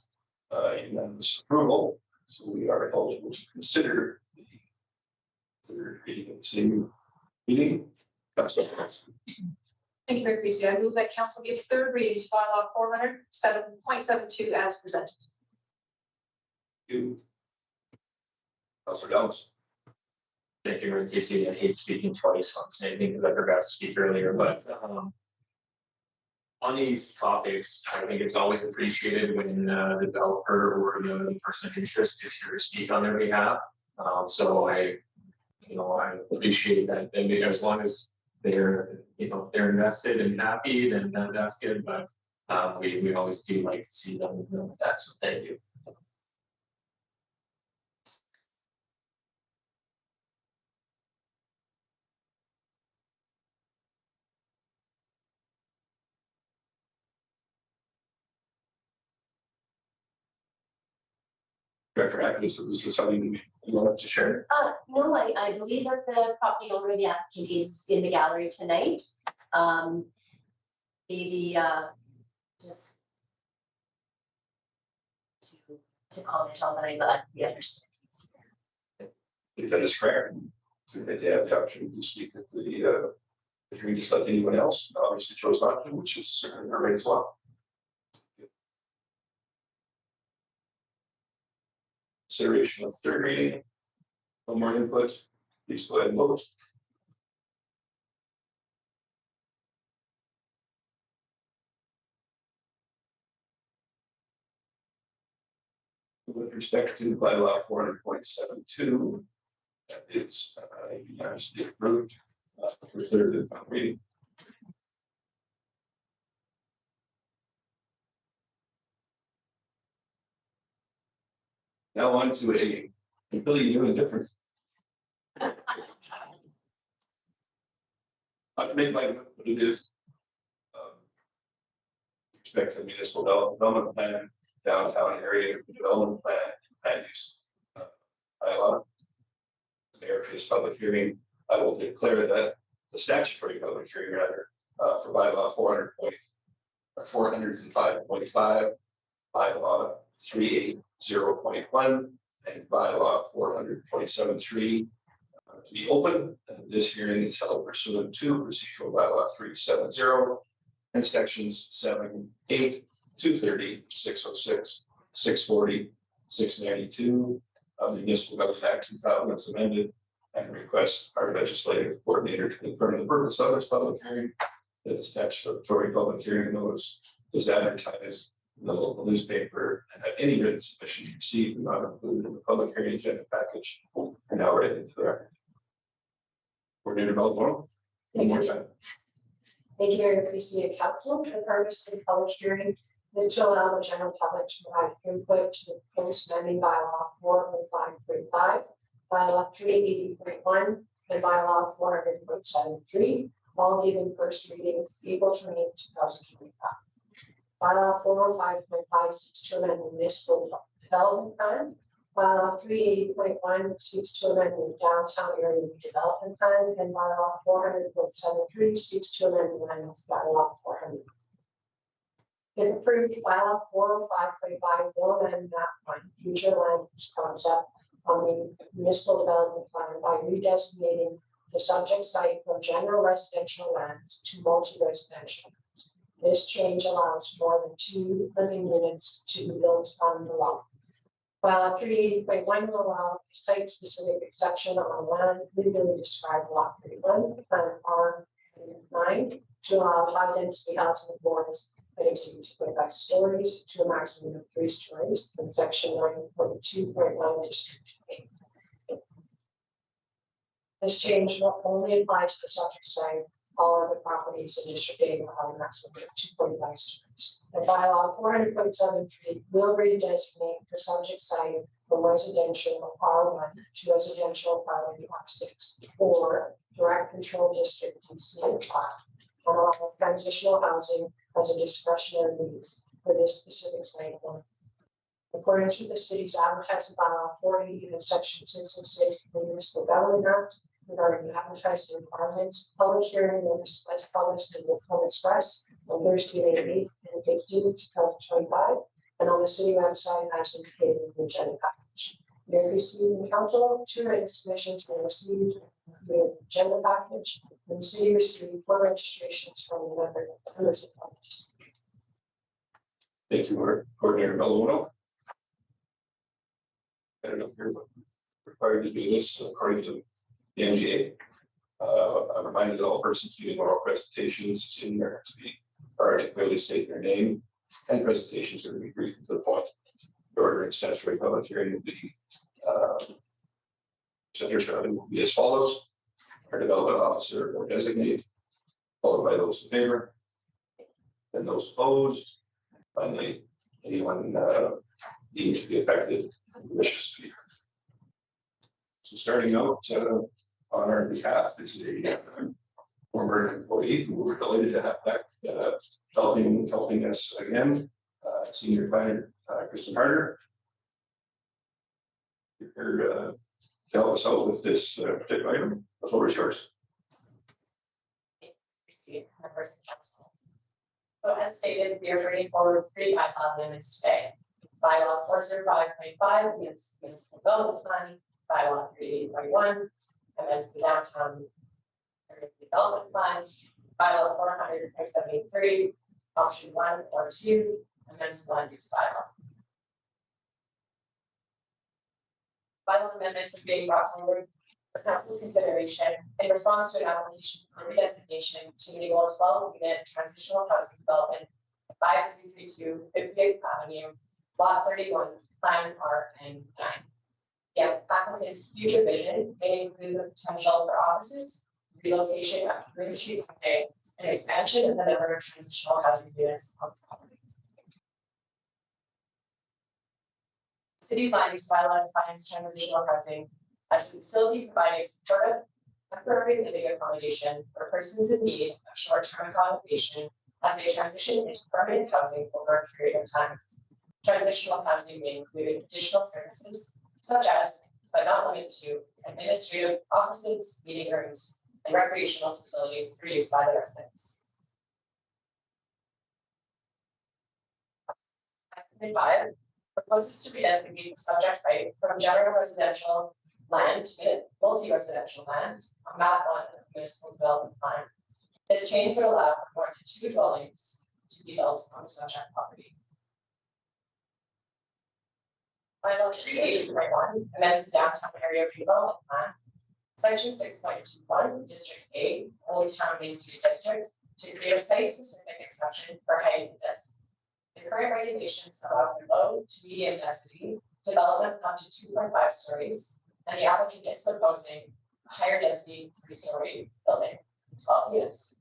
[SPEAKER 1] unanimous approval, so we are eligible to consider the third reading of the same meeting.
[SPEAKER 6] Thank you, Mayor Creasy. I move that council gives third reading to bylaw 407.72 as presented.
[SPEAKER 1] You, Councilor Dallas.
[SPEAKER 8] Thank you, Mayor Casey. I hate speaking twice on the same thing because I forgot to speak earlier, but on these topics, I think it's always appreciated when the developer or the person of interest is here to speak on their behalf. So I appreciate that. And as long as they're invested and happy, then that's good. But we always do like to see them do that. So thank you.
[SPEAKER 1] Director Atkins, was there something you wanted to share?
[SPEAKER 10] No, I believe that the property owner, the applicant, is in the gallery tonight. Maybe just to comment on the understandings.
[SPEAKER 1] If that is correct, if they have the opportunity to speak at the hearing, just like anyone else, obviously chose not to, which is certainly their right as well. Consideration of third reading. No more input. Please go ahead and vote. With respect to bylaw 400.72, that is unanimously approved for third and final reading. Now on to a completely new and different. I'll make my what it is. Respect to municipal development plan, downtown area development plan, and use bylaw. Mayor, for this public hearing, I will declare that the statutory public hearing rather for bylaw 405.5, bylaw 380.1, and bylaw 400.73 to be open. And this hearing is held pursuant to procedural bylaw 370 and sections 7, 8, 230, 606, 640, 692 of the Municipal Government Act 2000 as amended, and request our legislative coordinator to confirm the purpose of this public hearing. That the statutory public hearing notice is advertised in the local newspaper, and that any written submission received and not included in the public hearing agenda package are now read into the record. Coordinator Melville.
[SPEAKER 2] Thank you. Thank you, Mayor Creasy and Council. The purpose of the public hearing is to allow the general public to provide input to the proposed amending bylaw 405.5, bylaw 380.1, and bylaw 400.73, all given first readings April 28, 2025. Bylaw 405.5 seeks to amend the municipal development plan. Bylaw 380.1 seeks to amend the downtown area redevelopment plan, and bylaw 400.73 seeks to amend the land use bylaw 400. If approved, bylaw 405.5 will amend map one future land use concept on the municipal development plan by redesignating the subject site from general residential lands to multi-residential. This change allows more than 2 living units to be built on the lot. Bylaw 380.1 will allow site-specific exception on land legally described lot 31, plan R9, to allow high-density housing boards that exceed 2.5 stories to a maximum of 3 stories in section 9.2.1 district 8. This change will only apply to the subject site. All other properties in district 8 will have a maximum of 2.5 stories. The bylaw 400.73 will redesignate the subject site from residential R1 to residential R6 or direct control district DC5 and allow transitional housing as a discretionary use for this specific site. According to the city's advertising bylaw 480 and section 606 of the Municipal Government Act regarding the advertising requirements, public hearing notice was published in the Home Express on Thursday, May 8th and 15th, 2025, and on the city website as indicated in the agenda package. Mayor Creasy and Council, 2 written submissions were received in the agenda package, and the city received 4 registrations from the members of Congress.
[SPEAKER 1] Thank you, Coordinator Melville. I don't know if you're required to do this according to the NGA. I'm reminded that all persons giving oral presentations in there to be are to clearly state their name, and presentations are to be brief and to the point. The order in statutory public hearing will be will be as follows: our development officer or designate, followed by those in favor, then those opposed. Finally, anyone deemed to be affected and wishes to be heard. So starting out on our behalf is a former employee who we're delighted to have back helping us again, Senior Planner Kristen Harder. Here, tell us out with this particular item. The floor is yours.
[SPEAKER 2] Members of council. So as stated, we are bringing forward 3 bylaw amendments today. Bylaw 405.5 amends the municipal development plan. Bylaw 380.1 amends the downtown area development plan. Bylaw 400.73 option 1 or 2 amends the land use bylaw. Bylaw amendments are being brought forward for council's consideration in response to an application for redesignation to enable a 12-unit transitional housing development at 5332 58th Avenue, Lot 31, Plan R and 9. The applicant's future vision may include the potential for offices, relocation of Green Street Cafe, and expansion of the number of transitional housing units on the property. City's land use bylaw defines transitional housing as a facility providing supportive, temporary living accommodation for persons in need of short-term accommodation as they transition into permanent housing over a period of time. Transitional housing may include additional services such as, but not limited to, administrative offices, meeting rooms, and recreational facilities for use by the residents. 5 proposes to redesignate the subject site from general residential land to multi-residential land on map 1 of the municipal development plan. This change would allow for more than 2 dwellings to be built on the subject property. Bylaw 380.1 amends the downtown area redevelopment plan, section 6.21, District A, Old Town Main Street District, to create a site-specific exception for height and density. The current regulations allow for low to medium density development up to 2.5 stories, and the applicant is proposing a higher density 3-story building, 12 units.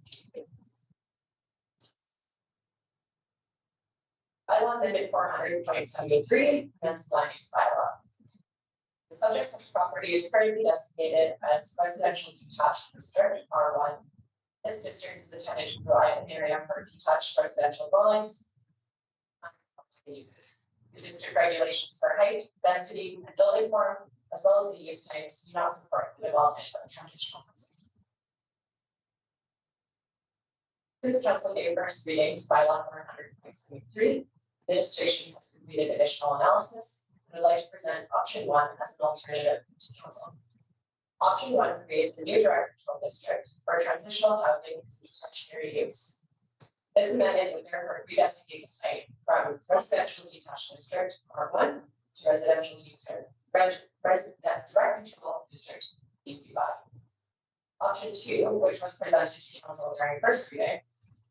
[SPEAKER 2] Bylaw amendment 400.73 amends the land use bylaw. The subject of property is currently designated as residential detached district R1. This district is intended to provide an area for detached residential dwellings. Uses. The district regulations for height, density, and building form, as well as the use types, do not support the development of transitional housing. Since council gave first reading to bylaw 400.73, the administration has completed additional analysis and would like to present option 1 as an alternative to council. Option 1 creates a new direct control district where transitional housing is discretionary use. This amendment would therefore redesignate the site from residential detached district R1 to residential district direct control district DC5. Option 2, which was presented to council during first reading,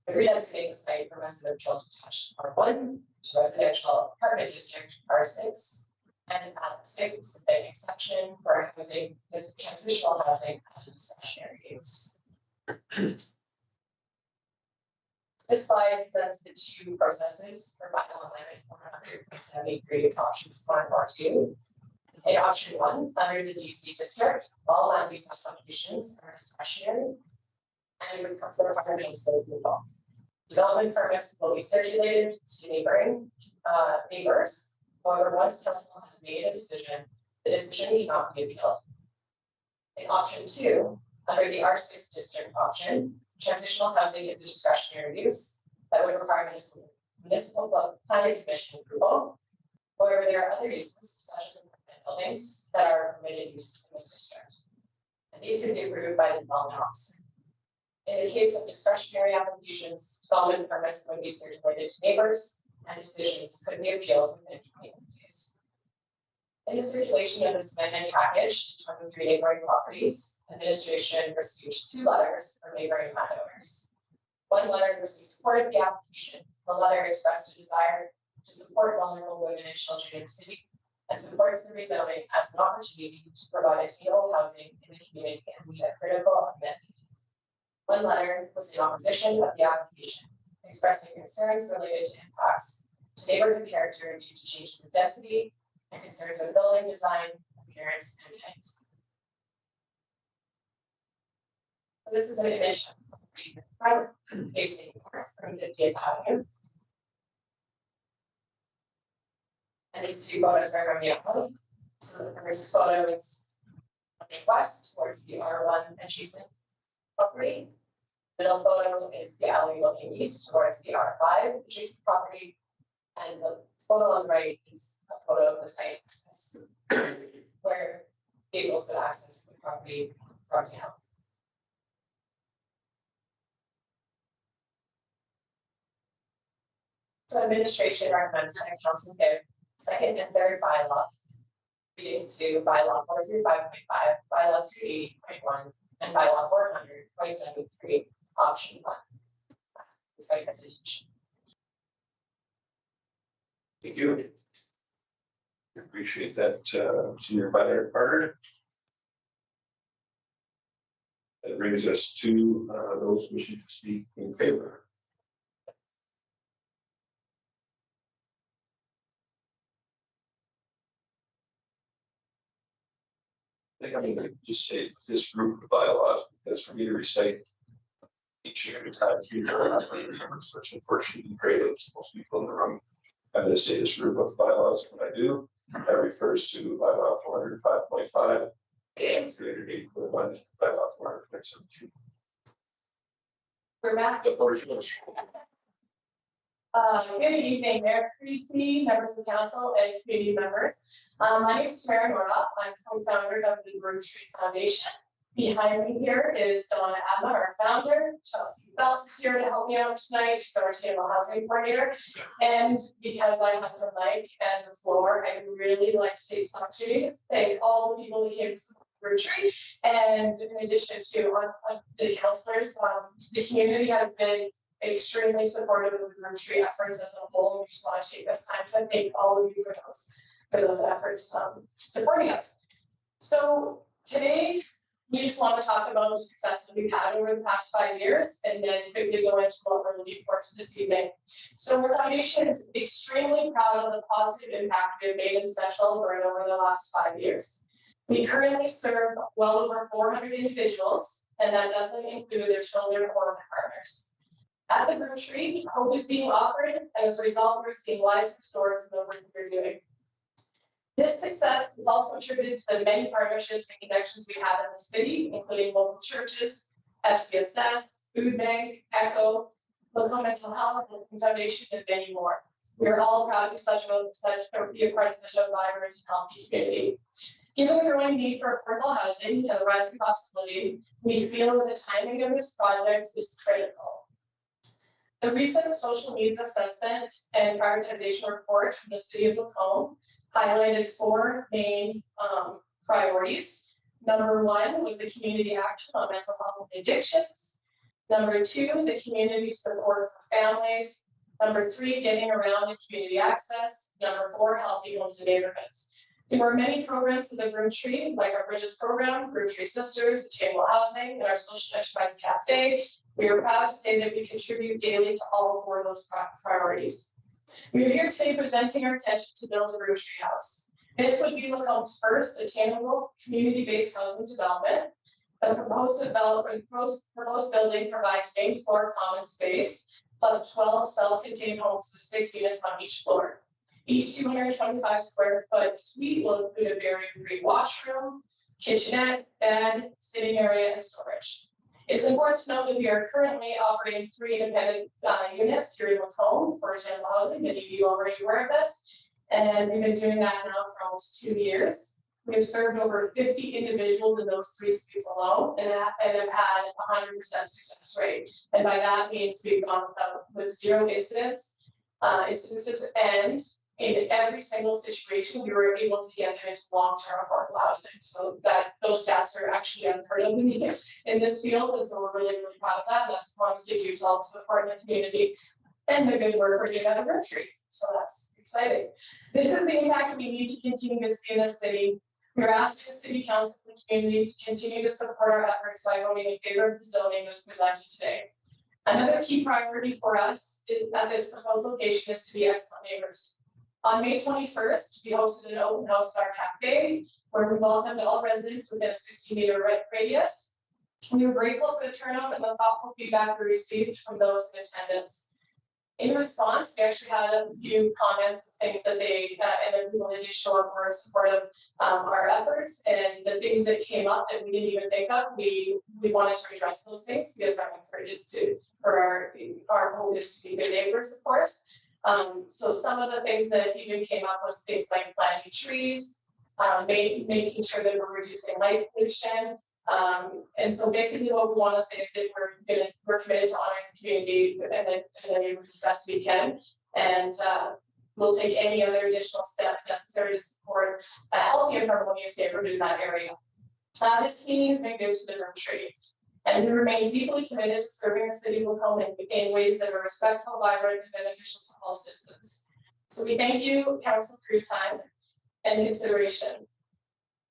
[SPEAKER 2] would redesignate the site from residential detached R1 to residential apartment district R6 and add a site-specific exception for housing as transitional housing as a discretionary use. This slide presents the 2 processes for bylaw amendment 400.73 options 1 or 2. In option 1, under the DC district, all land use applications are discretionary and would come from requirements of approval. Development permits will be circulated to neighboring neighbors. However, once council has made a decision, the decision cannot be appealed. In option 2, under the R6 district option, transitional housing is a discretionary use that would require municipal planning commission approval. However, there are other uses, such as apartment buildings, that are permitted use in this district. And these can be approved by the development officer. In the case of discretionary applications, development permits would be circulated to neighbors, and decisions could be appealed within 21 days. In the circulation of this amendment package to 23 neighboring properties, administration received 2 letters from neighboring landowners. One letter was in support of the application. The letter expressed a desire to support vulnerable women and children in the city and supports the rezoning as an opportunity to provide attainable housing in the community and meet a critical unmet need. One letter was in opposition of the application, expressing concerns related to impacts to neighborhood character due to changes in density and concerns of building design, appearance, and height. So this is an image of the front facing north from 50th Avenue. And these 2 photos are from the alley. So the first photo is looking west towards the R1 adjacent property. Middle photo is the alley looking east towards the R5 adjacent property. And the photo on the right is a photo of the site access where vehicles would access the property from town. So administration recommends that council give second and third bylaw reading to bylaw 405.5, bylaw 38.1, and bylaw 400.73, option 1. This by decision.
[SPEAKER 1] Thank you. Appreciate that, Senior Vice Carter. That brings us to those wishing to speak in favor. I think I'm going to just say this group of bylaws, because for me to recite each and every time which unfortunately great, most people in the room. I'm going to say this group of bylaws. When I do, that refers to bylaw 405.5 and 308.1, bylaw 400.72.
[SPEAKER 2] We're back.
[SPEAKER 1] The floor is yours.
[SPEAKER 4] Good evening, Mayor Creasy, members of the council, and community members. My name is Tamara Noroff. I'm co-founder of the Broom Street Foundation. Behind me here is Donna Abba, our founder. Chelsea Belt is here to help me out tonight. She's our attainable housing coordinator. And because I have the mic and the floor, I really like to take this opportunity to thank all the people who came to support the Broom Street. And in addition to the councilors, the community has been extremely supportive of the Broom Street efforts as a whole. We just want to take this time to thank all of you for those efforts supporting us. So today, we just want to talk about the success that we've had over the past 5 years, and then quickly go into what we're looking forward to this evening. So our foundation is extremely proud of the positive impact we have made in Central Alberta over the last 5 years. We currently serve well over 400 individuals, and that doesn't include their children or their partners. At the Broom Street, hope is being offered, and as a result, we're seeing lives restored from the work we're doing. This success is also attributed to the many partnerships and connections we have in the city, including local churches, FCSS, Food Bank, ECHO, Local Mental Health Foundation, and many more. We are all proud to be a part of such a vibrant and healthy community. Given the growing need for affordable housing and the rising cost of living, we feel that the timing of this project is critical. The recent social needs assessment and prioritization report from the City of Lacombe highlighted 4 main priorities. Number 1 was the community action on mental health and addictions. Number 2, the community support for families. Number 3, getting around and community access. Number 4, healthy homes and neighborhoods. There were many programs in the Broom Street, like our Bridges program, Broom Street Sisters, Attainable Housing, and our Social Enterprise Cafe. We are proud to say that we contribute daily to all 4 of those priorities. We are here today presenting our intention to build a Broom Street house. This would be Lacombe's first attainable community-based housing development. The proposed building provides main floor common space, plus 12 self-contained homes with 6 units on each floor. Each 225 square foot suite will include a barrier-free washroom, kitchenette, bed, sitting area, and storage. It's important to note that we are currently operating 3 independent units here in Lacombe for attainable housing. Many of you already aware of this, and we've been doing that now for almost 2 years. We've served over 50 individuals in those 3 suites alone, and have had 100% success rate. And by that means we've gone with 0 incidences, and in every single situation, we were able to get them into long-term affordable housing. So that those stats are actually unheard of in this field, and so we're really, really proud of that. That's mostly due to all the support in the community and the good work we're doing at the Broom Street. So that's exciting. This is the impact we need to continue to see in the city. We're asking the City Council and the community to continue to support our efforts by voting in favor of the zoning that's presented today. Another key priority for us at this proposed location is to be excellent neighbors. On May 21st, we hosted an open house at our cafe where we welcomed all residents within a 60-meter radius. We were grateful for the turnout and the thoughtful feedback we received from those in attendance. In response, we actually had a few comments, things that they, and then people did show up were supportive of our efforts, and the things that came up that we didn't even think of, we wanted to address those things because our effort is to, or our hope is to be good neighbors, of course. So some of the things that even came up was things like planting trees, making sure that we're reducing light pollution. And so basically what we want to say is that we're committed to honoring the community and the neighbors as best we can. And we'll take any other additional steps necessary to support a healthy and harmonious neighborhood in that area. This meeting has been good to the room tree. And we remain deeply committed to serving the city of Lacombe in ways that are respectful, vibrant, and beneficial to all citizens. So we thank you, Council, for your time and consideration.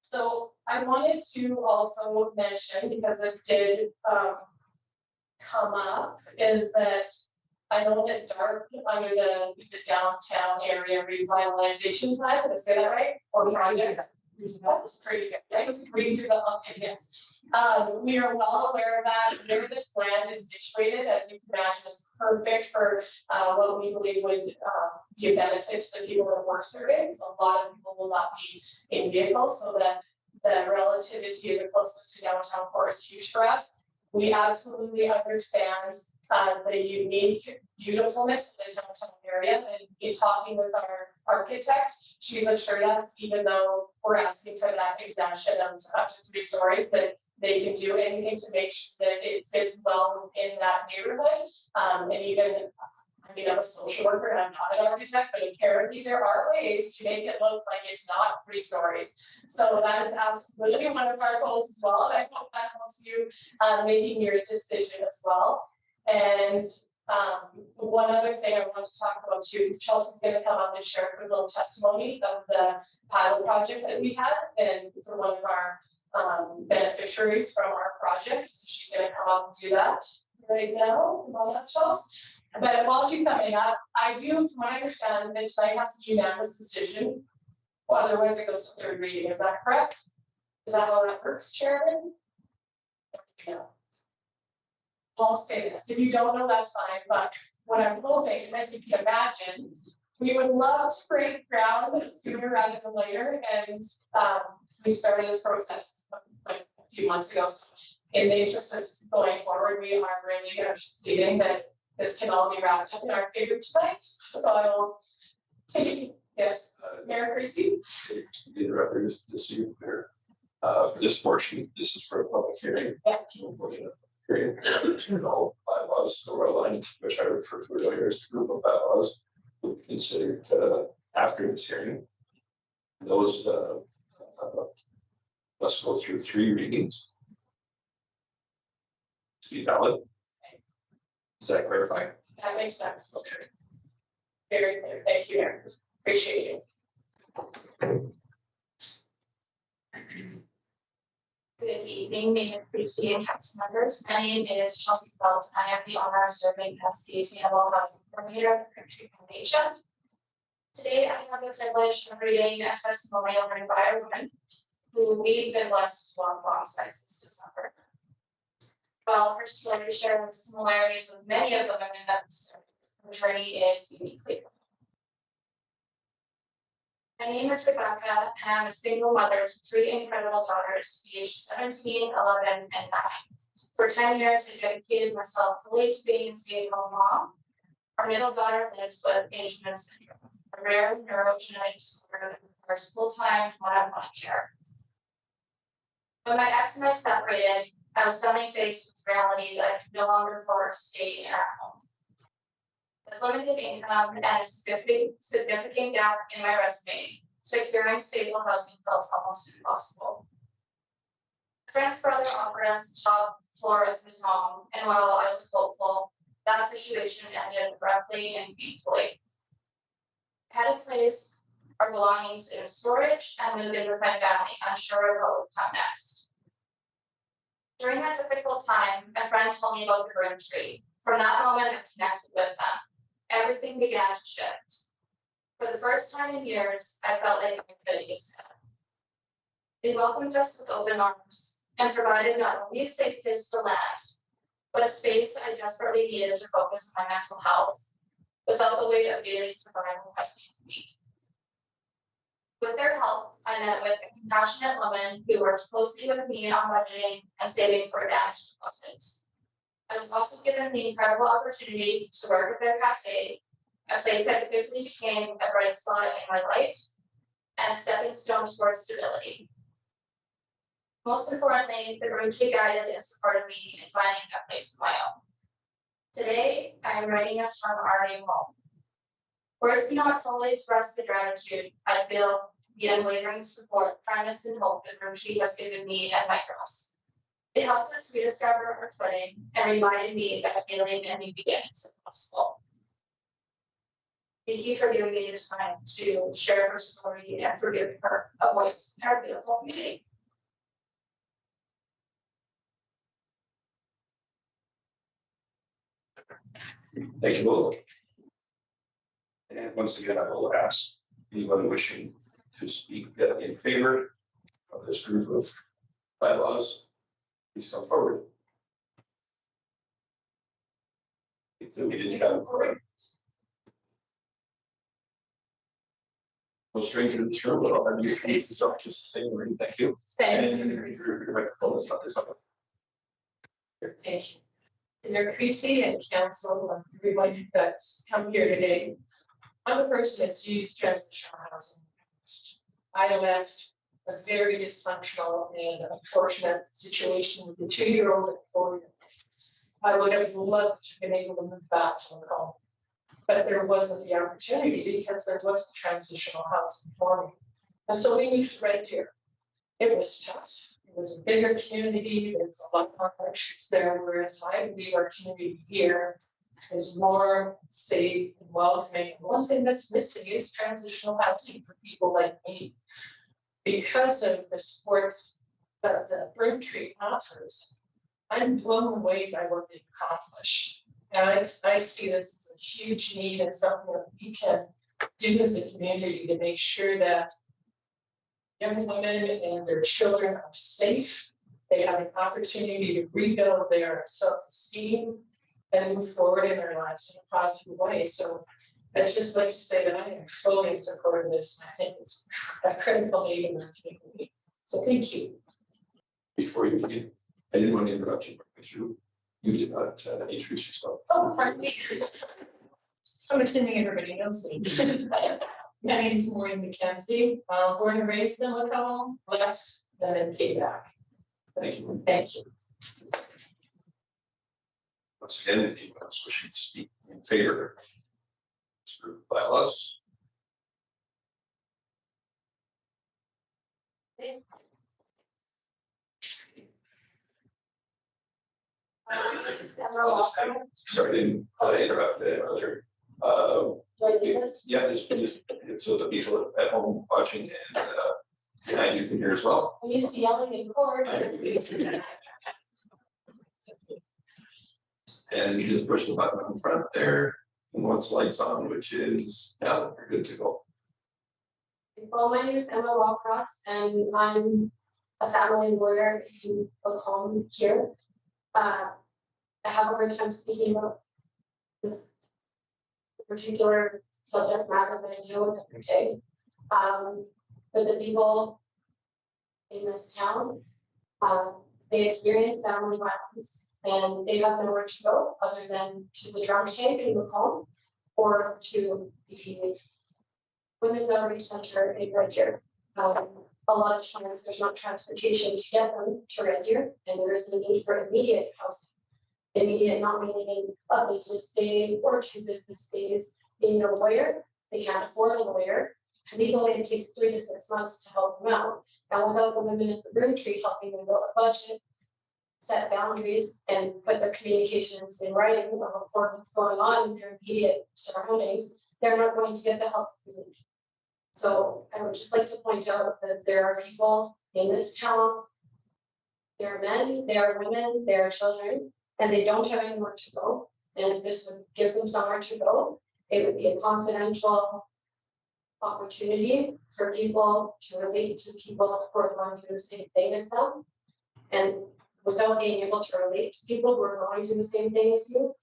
[SPEAKER 4] So I wanted to also mention, because this did come up, is that I know that DARP under the downtown area revitalization plan, did I say that right? Or project? That was pretty good. That was pretty good. Okay, yes. We are well aware of that. Where this land is situated, as you can imagine, is perfect for what we believe would give benefit to the people that we're serving. So a lot of people will not be in vehicles, so that the relativity of the closest to downtown core is huge for us. We absolutely understand the unique beautifulness of the downtown area, and in talking with our architect, she's assured us, even though we're asking for that exemption of up to 3 stories, that they can do anything to make sure that it fits well within that neighborhood. And even, I mean, I'm a social worker and I'm not an architect, but apparently there are ways to make it look like it's not 3 stories. So that is absolutely one of our goals as well. And I hope that helps you making your decision as well. And one other thing I want to talk about too is Chelsea's going to come up and share a quick little testimony of the pilot project that we had, and for one of our beneficiaries from our project. So she's going to come up and do that right now. Come on up, Chelsea. But while she's coming up, I do, from what I understand, that tonight has to be a unanimous decision. Well, otherwise it goes to 3rd reading. Is that correct? Is that how that works, Chairman? Yeah. I'll say this. If you don't know, that's fine. But what I'm hoping, as you can imagine, we would love to break ground sooner rather than later. And we started this process like a few months ago. So in the interest of going forward, we are really understanding that this can all be wrapped up in our favor tonight. So I will take it. Yes, Mayor Christie.
[SPEAKER 1] The record is this year there. For this portion, this is for a public hearing.
[SPEAKER 4] Yeah.
[SPEAKER 1] All bylaws or aligned, which I refer to earlier as the group of bylaws, will be considered after this hearing. Those must go through 3 readings to be valid. Does that clarify?
[SPEAKER 4] That makes sense.
[SPEAKER 1] Okay.
[SPEAKER 4] Very clear. Thank you, Mayor. Appreciate you.
[SPEAKER 2] Good evening, Mayor Christie and council members. My name is Chelsea Belt. I have the honor of serving as the Attainable Housing Coordinator of the Country Foundation. Today, I have the privilege of reading a testimonial written by a woman who we've been blessed to walk alongside since December. While her story shares similarities with many of the women that we serve, her journey is uniquely. My name is Rebecca, and I'm a single mother to 3 incredible daughters, aged 17, 11, and 9. For 10 years, I dedicated myself fully to being a stay-at-home mom. Our middle daughter lives with Angelman syndrome, a rare neurogenetic disorder that requires full-time one-on-one care. When my ex and I separated, I was suddenly faced with reality that I could no longer afford to stay in our home. With limited income and a significant gap in my resume, securing stable housing felt almost impossible. A friend's brother offered us the top floor of his home, and while I was hopeful, that situation ended abruptly and painfully. I had to place our belongings in storage and moved in with my family, unsure of what would come next. During that difficult time, a friend told me about the Room Tree. From that moment, I connected with them. Everything began to shift. For the first time in years, I felt like I could accept. They welcomed us with open arms and provided not only a safe place to land, but a space I desperately needed to focus on my mental health.
[SPEAKER 4] without the weight of daily survival pressing to me. With their help, I met with a compassionate woman who worked closely with me on budgeting and saving for damaged deposits. I was also given the incredible opportunity to work at their cafe, a place that quickly became a bright spot in my life and a stepping stone towards stability. Most importantly, the Braintree guided and supported me in finding a place of my own. Today, I am writing us from our new home. Words cannot fully express the gratitude I feel, the unwavering support, kindness, and hope that Braintree has given me and my girls. It helped us rediscover our footing and reminded me that healing and new beginnings are possible. Thank you for giving me the time to share her story and for giving her a voice in our beautiful community.
[SPEAKER 1] Thank you both. And once again, I will ask anyone wishing to speak in favor of this group of bylaws, please come forward. So we didn't have no stranger in this room, but I'll have you introduce yourself just to say word. Thank you.
[SPEAKER 4] Thank
[SPEAKER 1] And your microphone is not this up.
[SPEAKER 6] Thank you. Mayor Creasy and council, and everybody that's come here today. I'm a person that's used transitional housing. I left a very dysfunctional and unfortunate situation with a 2-year-old and a 4-year-old. I would have loved to have been able to move back to Macomb, but there wasn't the opportunity because there wasn't transitional housing for me. And so we moved right here. It was tough. It was a bigger community. There's a lot more friendships there, whereas I believe our community here is more safe and welcoming. One thing that's missing is transitional housing for people like me. Because of the supports that the Braintree offers, I'm blown away by what they've accomplished. And I see this as a huge need and something that we can do as a community to make sure that young women and their children are safe. They have an opportunity to rebuild their self-esteem and move forward in their lives in a positive way. So I'd just like to say that I am fully in support of this. And I think it's a critical need in our community. So thank you.
[SPEAKER 1] Before you forget, I didn't want to interrupt you, but you did not introduce yourself.
[SPEAKER 6] Oh, pardon me. I'm assuming everybody knows me. My name is Maureen McKenzie, born and raised in Macomb, left, and then came back.
[SPEAKER 1] Thank you.
[SPEAKER 6] Thank you.
[SPEAKER 1] Once again, anyone else wishing to speak in favor of this group of bylaws? Sorry to interrupt earlier. Yeah, just so the people at home watching and behind you can hear as well.
[SPEAKER 6] I'm used to yelling in court.
[SPEAKER 1] And you just push the button in front there, and once lights on, which is now you're good to go.
[SPEAKER 2] Well, my name is Emma Wallcroft, and I'm a family lawyer in Macomb here. I have a hard time speaking about this particular subject matter that I deal with every day. But the people in this town, they experience family violence, and they have nowhere to go other than to the drunk tank in Macomb or to the Women's Outreach Center in Red Deer. A lot of times there's not transportation to get them to Red Deer, and there is a need for immediate housing. Immediate, not meaning a business day or 2 business days. They need a lawyer, they can't afford a lawyer. Legally, it takes 3 to 6 months to help them out. And without the women at the Braintree helping them build a budget, set boundaries, and put their communications in writing about what's going on in their immediate surroundings, they're not going to get the help they need. So I would just like to point out that there are people in this town, there are men, there are women, there are children, and they don't have anywhere to go. And this would give them somewhere to go. It would be a confidential opportunity for people to relate to people who are going through the same thing as them. And without being able to relate to people who are going through the same thing as you,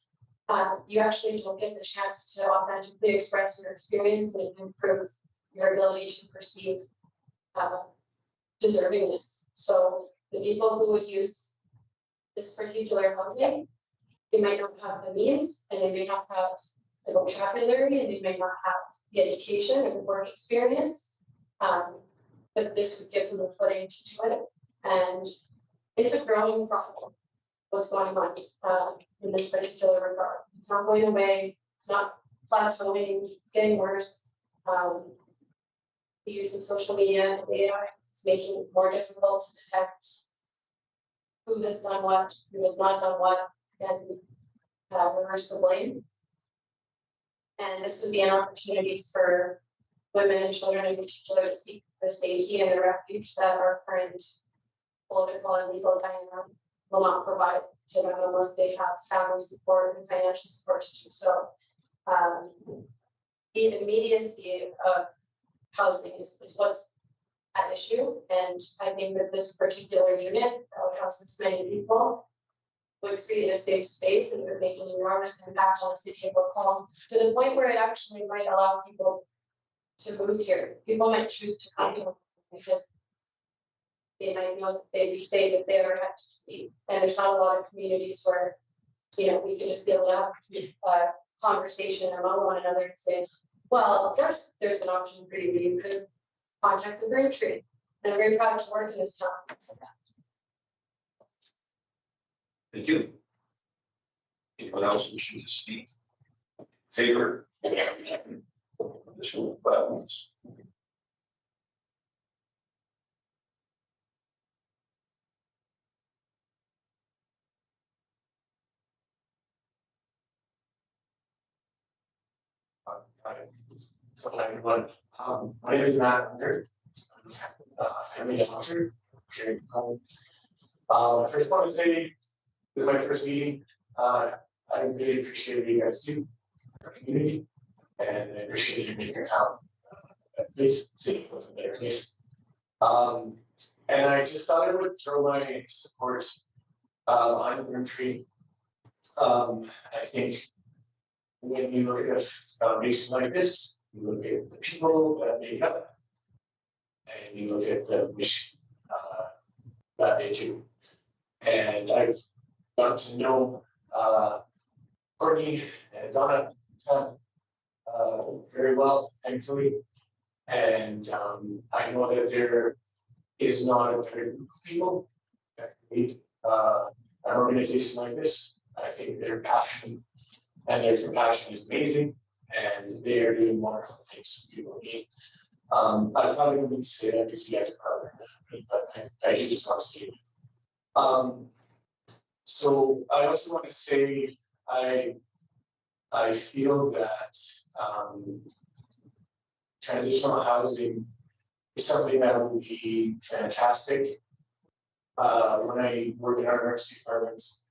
[SPEAKER 2] you actually don't get the chance to authentically express your experience and improve your ability to perceive deservingness. So the people who would use this particular housing, they might not have the means, and they may not have the vocabulary, and they may not have the education or the work experience. But this would give them the footing to do it. And it's a growing problem, what's going on in this particular regard. It's not going away, it's not plateauing, it's getting worse. The use of social media and AI is making it more difficult to detect who has done what, who has not done what, and reverse the blame. And this would be an opportunity for women and children in particular to seek the safety and the refuge that our current political and legal dynamic will not provide to them unless they have family support and financial support to do so. The immediacy of housing is what's at issue, and I think that this particular unit that would house this many people would create a safe space and would make an enormous impact on the city of Lacombe to the point where it actually might allow people to move here. People might choose to come here because they might know that they'd be safe if they ever had to sleep. And there's not a lot of communities where, we can just be able to have a conversation among one another and say, well, of course, there's an option for you. You could contact the Braintree. And I'm very proud to work in this town.
[SPEAKER 1] Thank you. Anyone else wishing to speak? Favor? This one, violence.
[SPEAKER 11] So everyone, my name is Matt Hunter, family doctor here in Collins. I first want to say this is my first meeting. I really appreciate you guys too, our community, and I appreciate you making your town a place safe with a better place. And I just thought I would throw my support behind the Braintree. I think when you look at a foundation like this, you look at the people that make it up, and you look at the mission that they do. And I've got to know Courtney and Donna very well, thankfully. And I know that there is not a better group of people that lead an organization like this. I think their passion and their compassion is amazing, and they are doing wonderful things for people in need. I probably wouldn't need to say that because you guys are probably different, but I do just want to say it. So I also want to say I feel that transitional housing is something that would be fantastic. When I work in our nurse departments,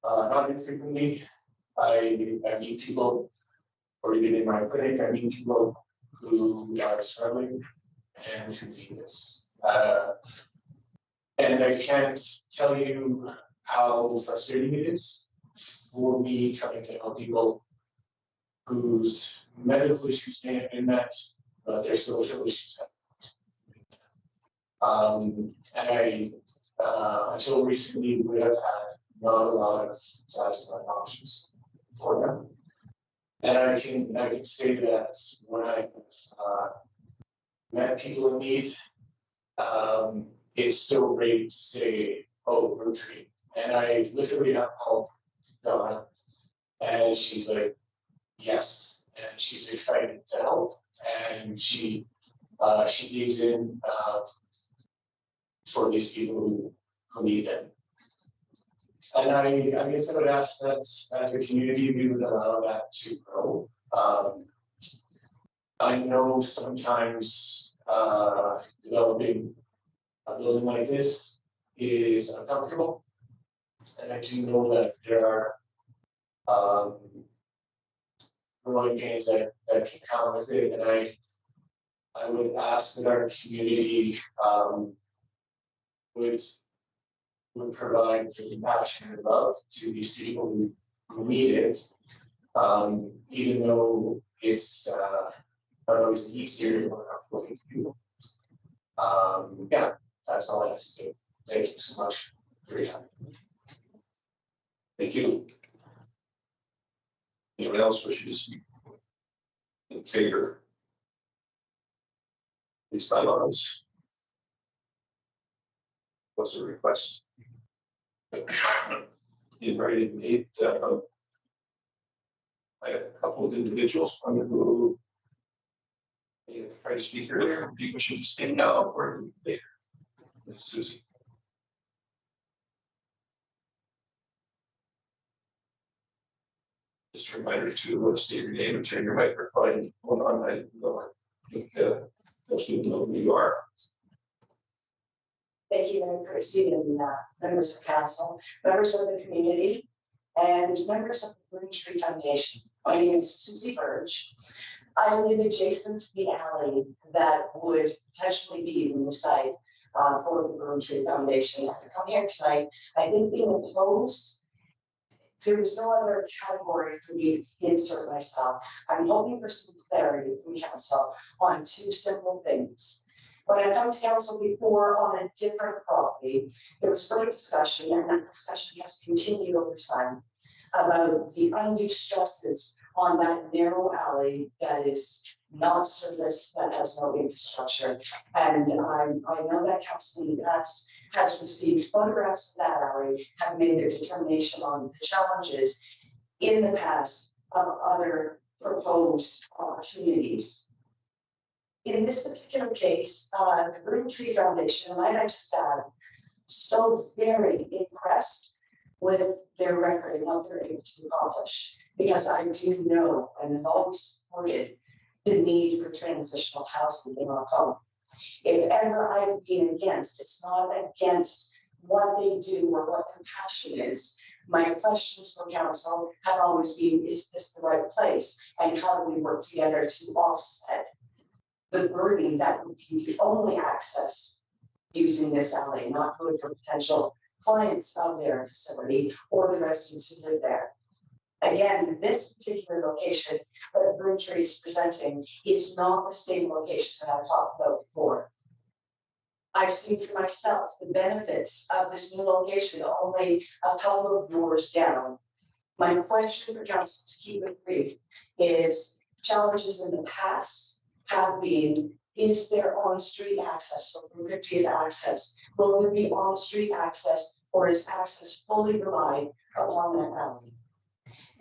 [SPEAKER 11] not infrequently, I meet people, or even in my clinic, I meet people who are struggling and who need this. And I can't tell you how frustrating it is for me trying to help people whose medical issues may have been met, but their social issues have. And I, until recently, would have had not a lot of satisfying options for them. And I can say that when I met people in need, it's so great to say, oh, Braintree. And I literally have called Donna, and she's like, yes, and she's excited to help, and she digs in for these people who need them. And I guess I would ask that as a community, we would allow that to grow. I know sometimes developing a building like this is uncomfortable. And I do know that there are growing pains that can come with it. And I would ask that our community would provide the compassion and love to these people need it. Even though it's not always easier or comfortable thing to do. Yeah, that's all I have to say. Thank you so much for your time.
[SPEAKER 1] Thank you. Anyone else wishes to speak in favor of these bylaws? What's the request? Invited me, I had a couple of individuals on the who tried to speak earlier. Do you wish to speak now or later? It's Susie. Just a reminder to state your name and turn your microphone on. I think most people know who you are.
[SPEAKER 12] Thank you, Mayor Christie, and members of council, members of the community, and members of the Green Tree Foundation. My name is Susie Burge. I live adjacent to the alley that would potentially be the new site for the Green Tree Foundation. I come here tonight, I think being opposed, there was no other category for me to insert myself. I'm hoping for some clarity from council on two simple things. When I come to council before on a different property, there was great discussion, and that discussion has continued over time about the undue stresses on that narrow alley that is not serviced, that has no infrastructure. And I know that council in the past has received photographs of that alley, have made their determination on the challenges in the past of other proposed opportunities. In this particular case, the Green Tree Foundation, might I just add, so very impressed with their record and what they're able to accomplish, because I do know and have always supported the need for transitional housing in our home. If ever I've been against, it's not against what they do or what their passion is. My questions for council have always been, is this the right place? And how do we work together to offset the burden that would be the only access using this alley, not good for potential clients of their facility or the residents who live there. Again, this particular location that Green Tree is presenting is not the same location that I've talked about before. I've seen for myself the benefits of this new location only a couple of doors down. My question for council, to keep it brief, is challenges in the past have been, is there on-street access? So from 50th access, will there be on-street access, or is access fully relied upon that alley?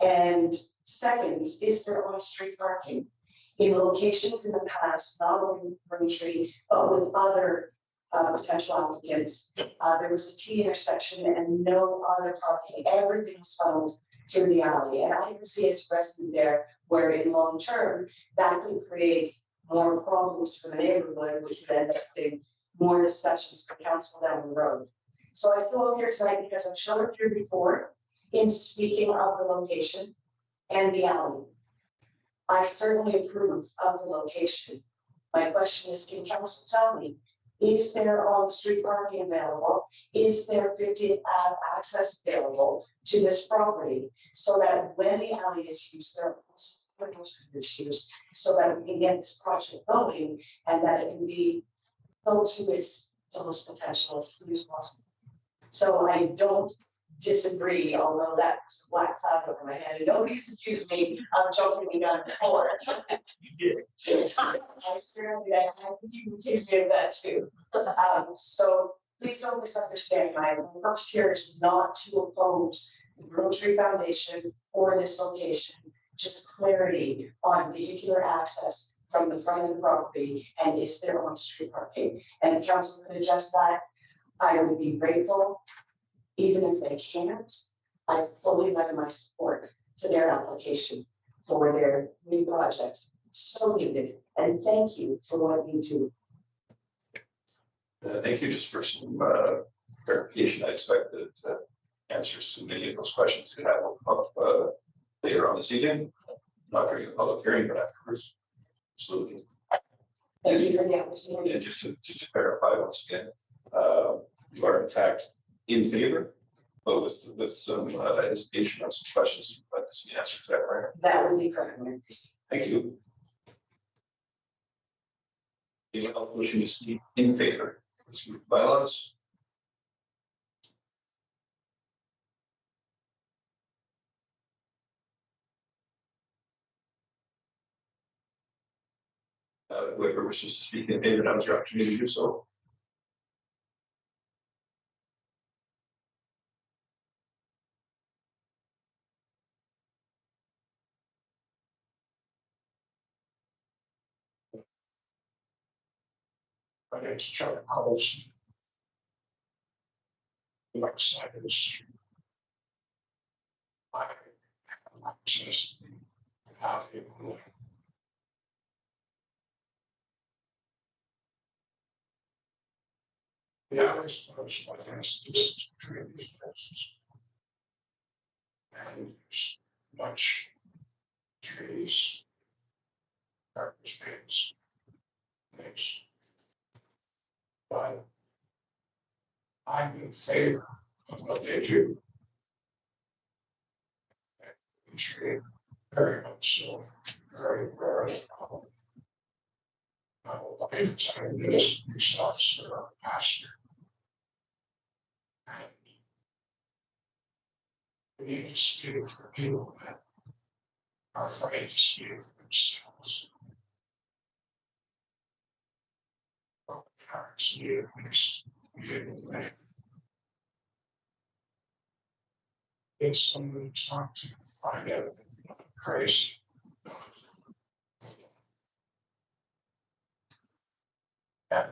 [SPEAKER 12] And second, is there on-street parking? In locations in the past, not only Green Tree, but with other potential applicants, there was a T intersection and no other parking. Everything was funneled through the alley. And I can see as a resident there, where in long term, that could create more problems for the neighborhood, which would end up being more discussions for council down the road. So I feel here tonight because I've shown up here before in speaking of the location and the alley. I certainly approve of the location. My question is, can council tell me, is there on-street parking available? Is there 50th Ave access available to this property so that when the alley is used, there are also issues so that we can get this project going and that it can be built to its fullest potential as soon as possible. So I don't disagree, although that was a black cloud over my head and nobody's accused me of jumping the gun before. You did. I certainly, I think you accused me of that too. So please don't misunderstand. My purpose here is not to oppose the Green Tree Foundation or this location. Just clarity on vehicular access from the front of the property and is there on-street parking? And if council could adjust that, I would be grateful. Even if they can't, I fully lend my support to their application for their new project. So needed, and thank you for what you do.
[SPEAKER 1] Thank you. Just for some clarification, I expect that answers to many of those questions could have up later on this evening, not during the public hearing, but afterwards. Absolutely.
[SPEAKER 12] Thank you for the opportunity.
[SPEAKER 1] And just to clarify once again, you are in fact in favor But with some hesitation on some questions, you'd like to see answers to that, right?
[SPEAKER 12] That would be correct, Mayor Christie.
[SPEAKER 1] Thank you. Anyone else wishing to speak in favor of this group of bylaws? Whoever wishes to speak in favor, that was your opportunity to do so.
[SPEAKER 11] My name's Charlie Carlson. Like side of the street. I have access to have it. The hours of my last distance between these places. And there's much trees, garbage bins, things. But I'm in favor of what they do. And very much so, very, very. My whole life is I this police officer or pastor. And we need to speak for people that are afraid to speak for themselves. Parents need a place to live. Get someone to talk to, find out that they're not crazy. And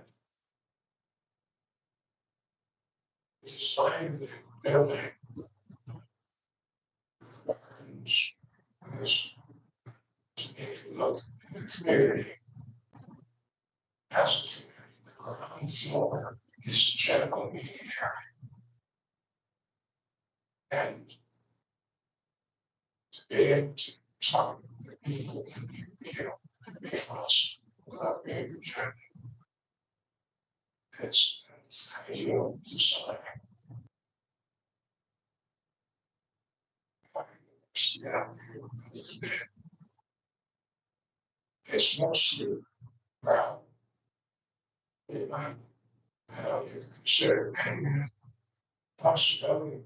[SPEAKER 11] design the building. Gardens, this, if you look in the community, as a community, the ground floor is general meeting area. And to be able to talk to the people and be able to be lost without being rejected. It's ideal design. Yeah, it's mostly brown. It might consider possibility of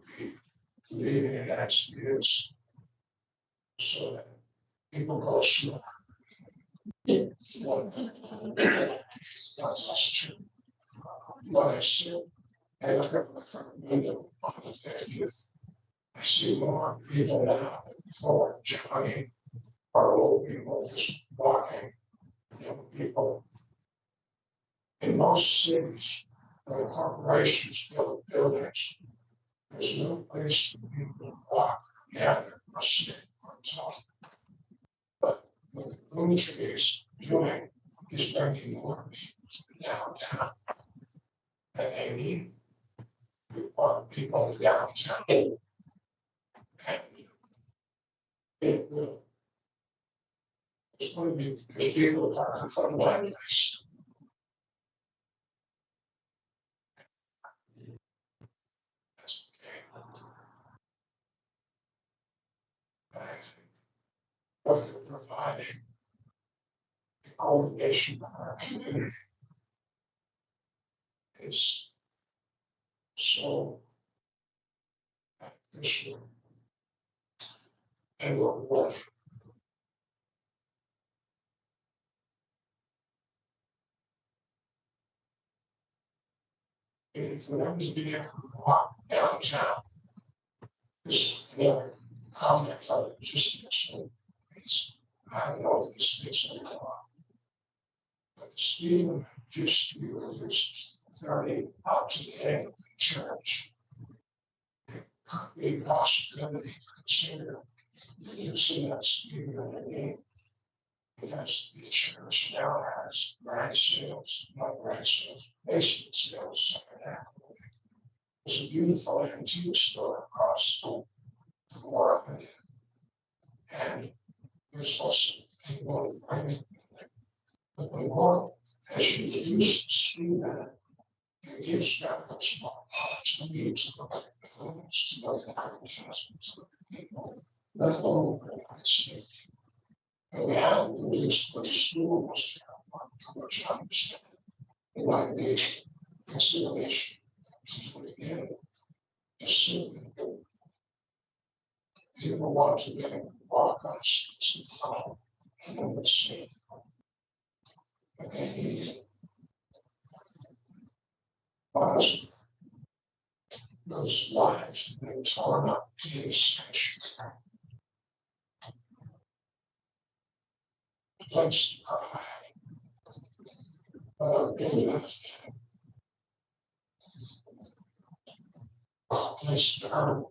[SPEAKER 11] leaving it as it is so that people go slow. That's true. What I see, and I look at the window on the 30th. I see more people now than before jogging, or old people just walking, young people. In most cities, when corporations build buildings, there's no place for people to walk, gather, or sit or talk. But what the Lumetri is doing is bringing more people downtown. And they need people downtown. And it will. There's going to be people parking from one place. That's okay. I think what they're providing, the coordination of our community, is so beneficial. And will work. If we're going to be able to walk downtown, this another comment on logistics. It's, I don't know if this fits in law, but the speed limit used to be reduced 30 out to the Anglican Church. It could be a possibility to consider reducing that speed limit because the church now has grand sales, not grand sales, basement sales. There's a beautiful antique store across from Oregon. And there's also people bringing the world as you reduce the speed limit, it gives them a small parts of the needs of the And we have these for the schools, which I understand. It might be consideration. Again, assuming people want to get walk on streets of town, and then it's safe. But they need us. Those lives have been torn up to the statutes. Place to cry. Place to hurt.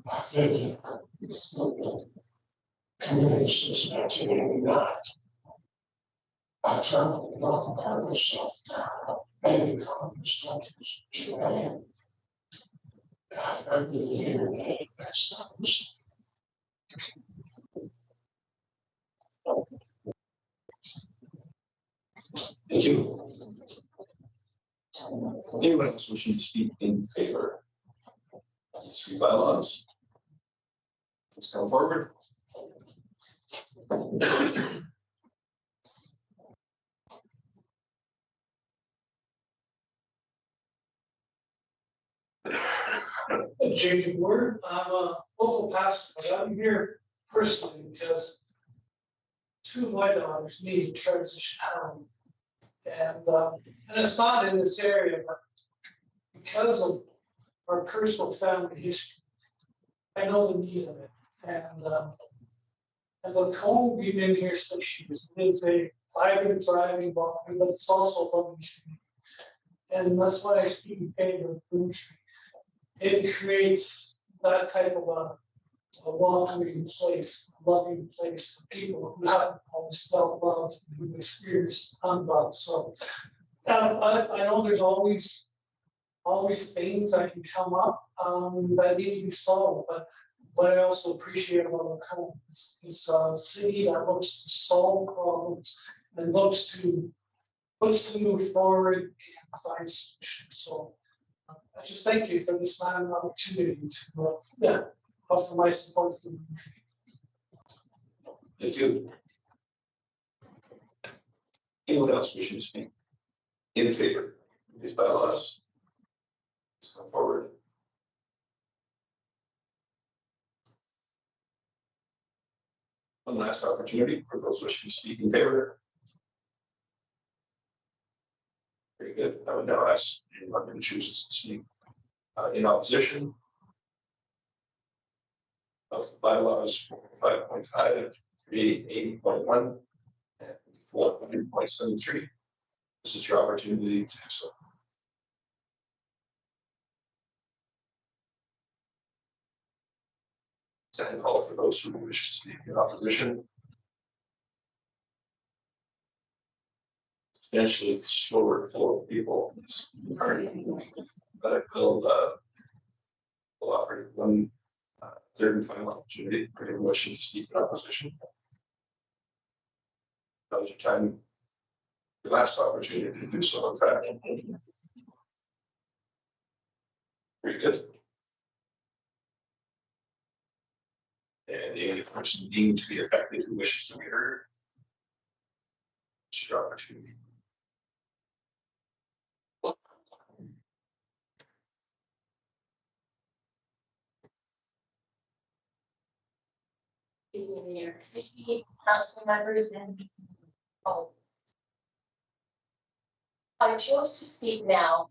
[SPEAKER 11] I've lived in communities since 1989. I traveled the northern part of South Carolina, many communist countries, Japan. I really hear that sounds.
[SPEAKER 1] Thank you. Anyone else wishing to speak in favor of these three bylaws? Let's come forward.
[SPEAKER 7] J.D. Ward, I'm a local pastor, but I'm here personally because two of my daughters need to transition home. And it's not in this area, but because of our personal family history, I know the need of it. And Lacombe, we've been here 6 years. It is a vibrant, thriving Balkan, but it's also a loving community. And that's why I speak in favor of Broom Tree. It creates that type of a welcoming place, a loving place for people who haven't always felt loved, who experienced unloved. So I know there's always things that can come up that need to be solved, but what I also appreciate about Lacombe is it's a city that looks to solve problems and looks to move forward and find solutions. So I just thank you for this time and opportunity to offer my support to the movie.
[SPEAKER 1] Thank you. Anyone else wishing to speak in favor of these bylaws? Let's come forward. One last opportunity for those wishing to speak in favor. Very good. I would now ask anyone who chooses to speak in opposition of the bylaws 5.5, 380.1, and 400.73. This is your opportunity to do so. Second call for those who wish to speak in opposition. Substantially slower flow of people in this party, but I will offer one third and final opportunity for anyone wishing to speak in opposition. That was your time, your last opportunity to do so, in fact. Very good. And any person deemed to be affected who wishes to be heard, it's your opportunity.
[SPEAKER 2] Mayor, I speak council members and I chose to speak now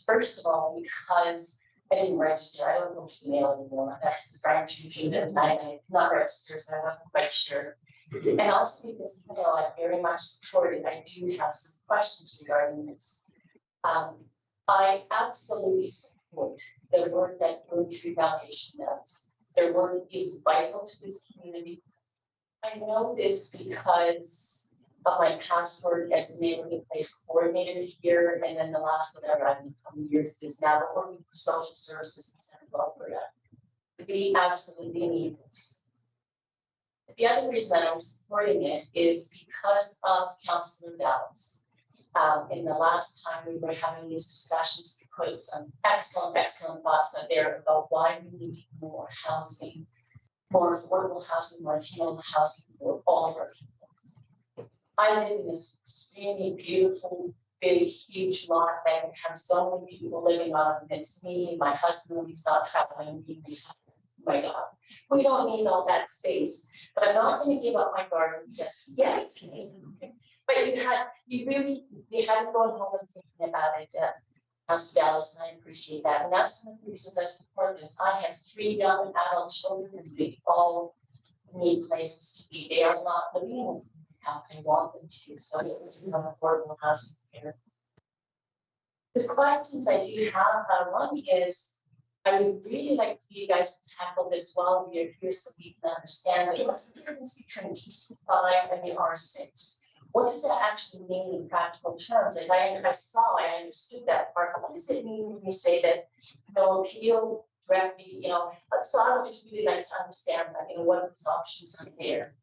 [SPEAKER 2] first of all because I didn't register. I don't go to the mail anymore. That's the French usually that I did not register, so I wasn't quite sure. And also because I very much support it. I do have some questions regarding this. I absolutely support the work that Broom Tree Foundation does. Their work is vital to this community. I know this because of my past work as a neighborhood place coordinator here, and then the last whatever I've been years is now working for social services in Central Alberta. We absolutely need this. The other reason I'm supporting it is because of Councillor Dallas.
[SPEAKER 12] In the last time we were having these discussions, we put some excellent thoughts out there about why we need more housing, more affordable housing, more attainable housing for all of our people. I live in this extremely beautiful, big, huge lot that have so many people living on. It's me, my husband, we stop traveling, my God. We don't need all that space, but I'm not going to give up my garden just yet. But we had to go home and thinking about it, Councilor Dallas, and I appreciate that. And that's one of the reasons I support this. I have 3 young adult children, and we all need places to be. They are not living how they want them to, so we have affordable housing here. The questions I do have, one is, I would really like for you guys to tackle this while we are here so we can understand what's the difference between TC5 and the R6. What does that actually mean in practical terms? If I understood that part, but what does it mean when we say that no appeal directly, so I would just really like to understand that, what those options are there.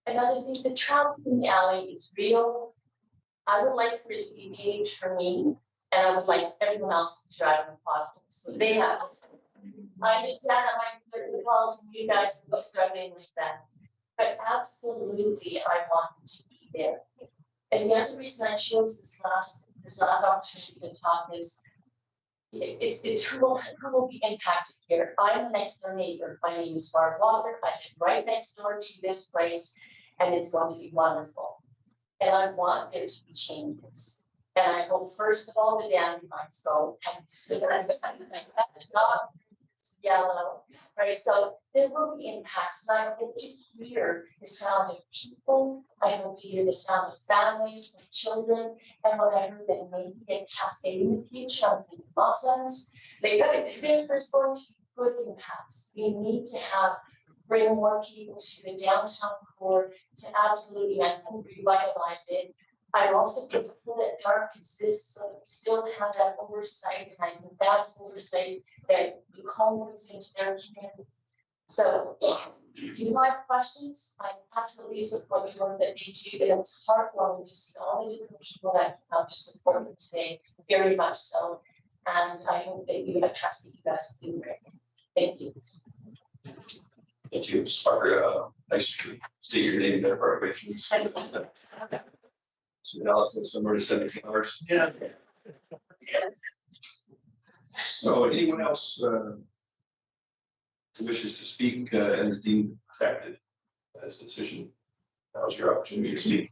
[SPEAKER 12] Another thing, the traffic in the alley is real. I would like for it to be paved for me, and I would like everyone else to drive in potholes. So they have, I understand that my certain calls from you guys will be struggling with that. But absolutely, I want it to be there. And the other reason I chose this last opportunity to talk is it's who will be impacted here. I'm the next door neighbor. My name is Barb Walker. I live right next door to this place, and it's going to be wonderful. And I want there to be changes. And I hope first of all the dandelions go and that is not yellow, right? So there will be impacts, and I hope to hear the sound of people. I hope to hear the sound of families, of children, and when I heard that maybe a cafe in the future, I'm thinking muffins. There's going to be good impacts. We need to bring more people to the downtown core to absolutely, I think, revitalize it. I'm also grateful that DARP exists, so we still have that oversight, and I think that's oversight that the puts into their community. So, if you have questions, I absolutely support the work that they do, and it's heartwarming to see all the different people that come to support them today, very much so. And I hope that I trust that you guys will do great. Thank you.
[SPEAKER 1] Thank you, Ms. Parker. Nice to state your name there, Barbara. So Allison, somewhere to 17 hours.
[SPEAKER 7] Yeah.
[SPEAKER 1] So anyone else who wishes to speak and is deemed affected by this decision, now's your opportunity to speak.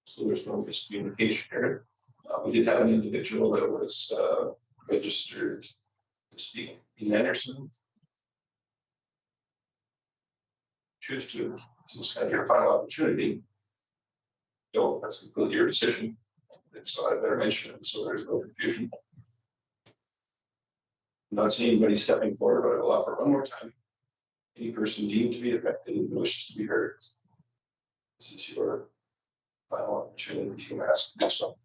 [SPEAKER 1] So there's no miscommunication here. We did have an individual that was registered to speak in Anderson. Choose to, this is kind of your final opportunity. No, that's completely your decision. And so I better mention it so there's no confusion. I'm not seeing anybody stepping forward, but I will offer one more time. Any person deemed to be affected and wishes to be heard. This is your final opportunity to ask yourself.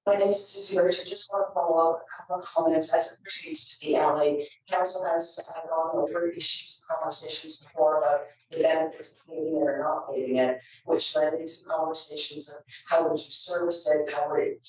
[SPEAKER 12] My name is Susie Birch. I just want to follow up a couple of comments as it pertains to the alley. Council has gone over issues, conversations before about the benefits of paving it or not paving it, which led into conversations of how would you service it, how would it,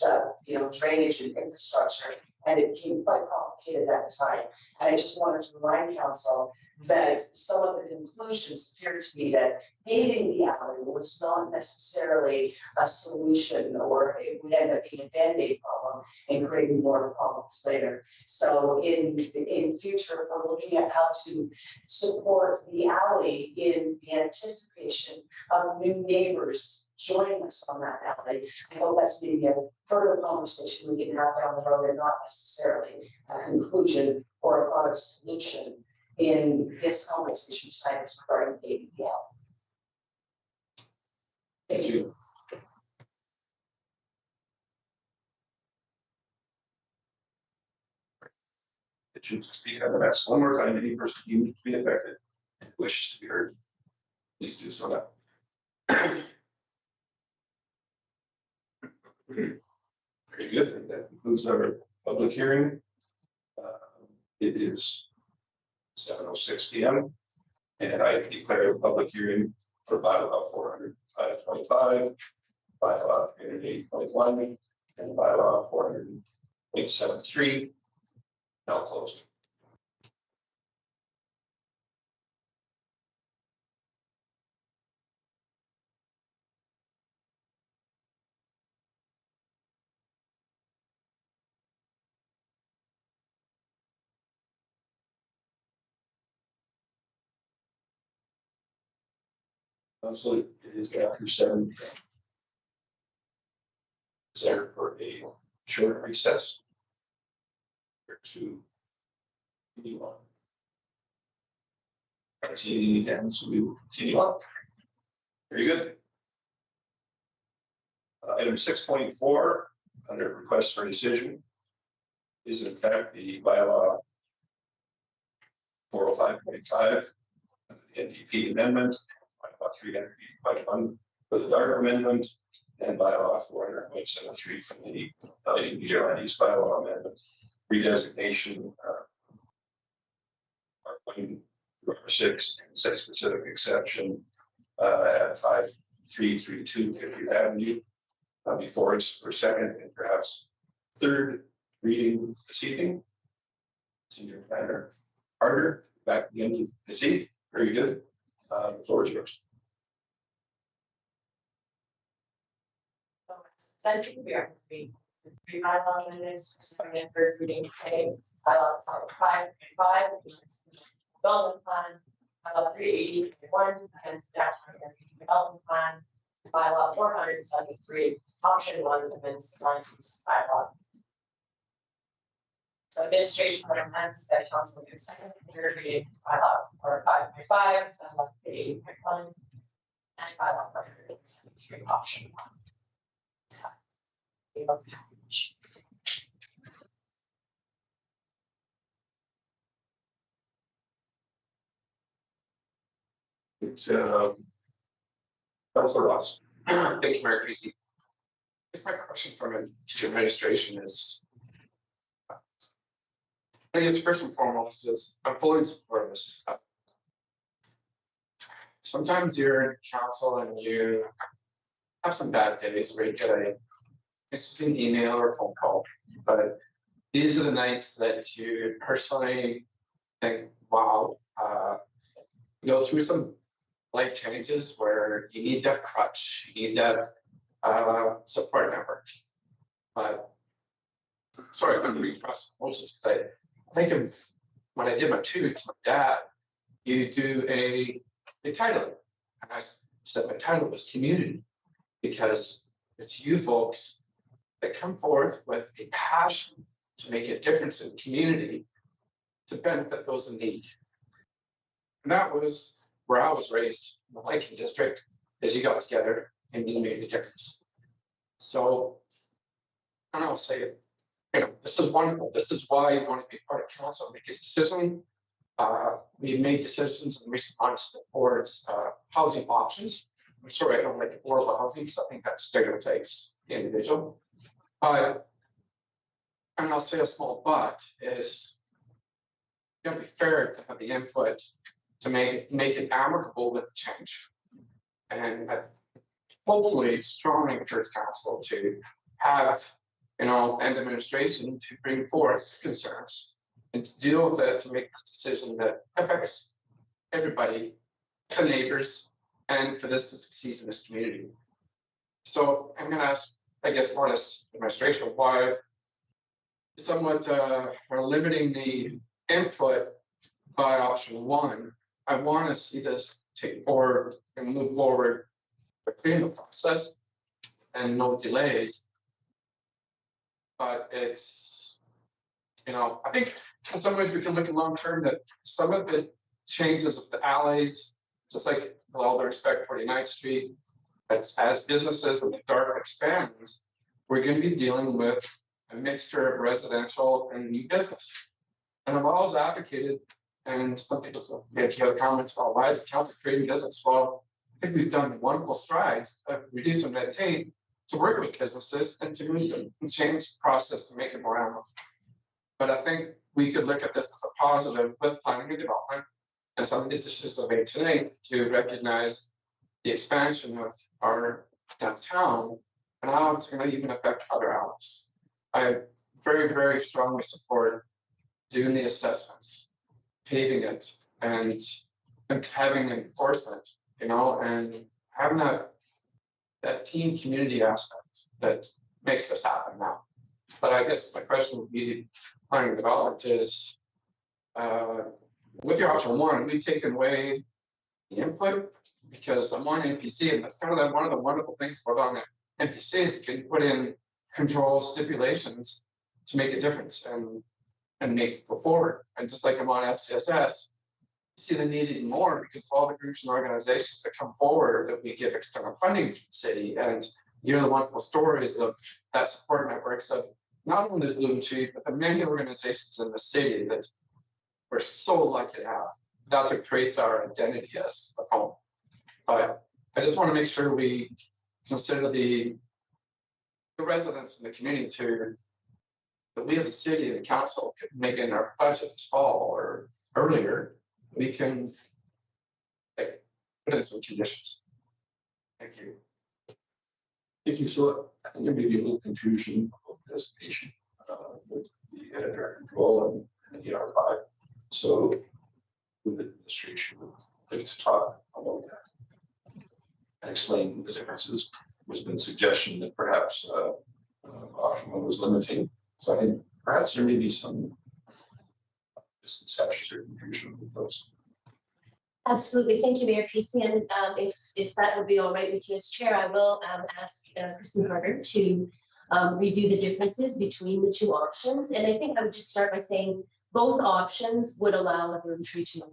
[SPEAKER 12] drainage and infrastructure, and it became quite complicated at the time. And I just wanted to remind council that some of the conclusions appear to be that paving the alley was not necessarily a solution, or it would end up being a Band-Aid problem and creating more problems later. So in future, if we're looking at how to support the alley in the anticipation of new neighbors joining us on that alley, I hope that's maybe a further conversation we can have down the road and not necessarily a conclusion or a thought of solution in this conversation tonight regarding ABL.
[SPEAKER 1] Thank you. The choose to speak on the mask one more time. Any person deemed to be affected wishes to be heard, please do so now. Very good. That concludes our public hearing. It is 7:06 p.m. and I declare a public hearing for bylaw 405.5, bylaw 308.1, and bylaw 400.73 now closed. So it is after 7. Is there for a short recess? To anyone. See, and so we will continue on. Very good. Item 6.4 under request for decision is in fact the bylaw 405.5 NDP amendment, bylaw 300.1 for the Dark amendment, and bylaw 400.73 from the New Zealand East bylaw amendment redesignation. R6 and site specific exception at 5332 50th Avenue before us for second and perhaps third reading this evening. Senior Planner Harder, back again to the seat. Very good. The floor is yours.
[SPEAKER 2] Essentially, we are three bylaw amendments for second and third reading today. Bylaw 5.5, development plan, bylaw 380.1, and statutory development plan, bylaw 473, option 1, amendments land use bylaw. So administration recommends that council do second and third reading bylaw 5.5, bylaw 380.1, and bylaw 473, option 1.
[SPEAKER 1] It's Councilor Ross.
[SPEAKER 5] Thank you, Mayor Creasy. I guess my question from administration is, I guess first and foremost is I'm fully in support of this. Sometimes you're in council and you have some bad days where you get it's just an email or a phone call, but these are the nights that you personally think, wow, you go through some life changes where you need that crutch, you need that support network. But sorry, I'm going to read across emotions because I think of when I did my tribute to my dad, you do a title, and I said my title was community because it's you folks that come forth with a passion to make a difference in the community to benefit those in need. And that was where I was raised in the Lincoln district, as you got together and you made a difference. So, and I'll say, this is wonderful. This is why you want to be part of council and make a decision. We've made decisions in recent months towards housing options. I'm sorry, I don't like affordable housing because I think that stereotypes the individual. But, and I'll say a small but, is you gotta be fair to have the input to make it amicable with change. And I've hopefully strongly encourage council to have, and administration to bring forth concerns and to deal with it, to make a decision that affects everybody, the neighbors, and for this to succeed in this community. So I'm gonna ask, I guess, more or less administration, why somewhat are limiting the input by option 1. I want to see this take forward and move forward within the process and no delays. But it's, I think in some ways we can look at long term that some of the changes of the alleys, just like with all the respect 49th Street, as businesses and the Dark expands, we're going to be dealing with a mixture of residential and new business. And I've always advocated And some people make other comments about why is the council creating business? Well, I think we've done wonderful strides of reducing red tape to work with businesses and to move them and change the process to make it more animal. But I think we could look at this as a positive with planning and development and some of the decisions made today to recognize the expansion of our downtown and how it's going to even affect other outlets. I very, very strongly support doing the assessments, paving it, and having enforcement, you know, and having that team community aspect that makes this happen now. But I guess my question would be to planning and development is, with your option one, we've taken away the input because I'm on NPC, and that's kind of one of the wonderful things about on NPC is you can put in control stipulations to make a difference and make it go forward. And just like I'm on FCSS, you see the need even more because of all the groups and organizations that come forward that we give external funding to the city. And you know the wonderful stories of that support networks of not only the Bloom Tree, but the many organizations in the city that we're so lucky to have. That's what creates our identity as a home. But I just want to make sure we consider the residents in the community too, that we as a city and council could make in our budget this fall or earlier, we can put in some conditions. Thank you.
[SPEAKER 1] Thank you. So I think there may be a little confusion of designation with the direct control and the R5. So with the administration, I'd like to talk about that and explain the differences. There's been suggestion that perhaps option one was limiting. So I think perhaps there may be some misconceptions or confusion with those.
[SPEAKER 10] Absolutely. Thank you, Mayor Creasy. And if that would be all right with you as chair, I will ask Kristen Carter to review the differences between the two options. And I think I would just start by saying both options would allow a Bloom Tree to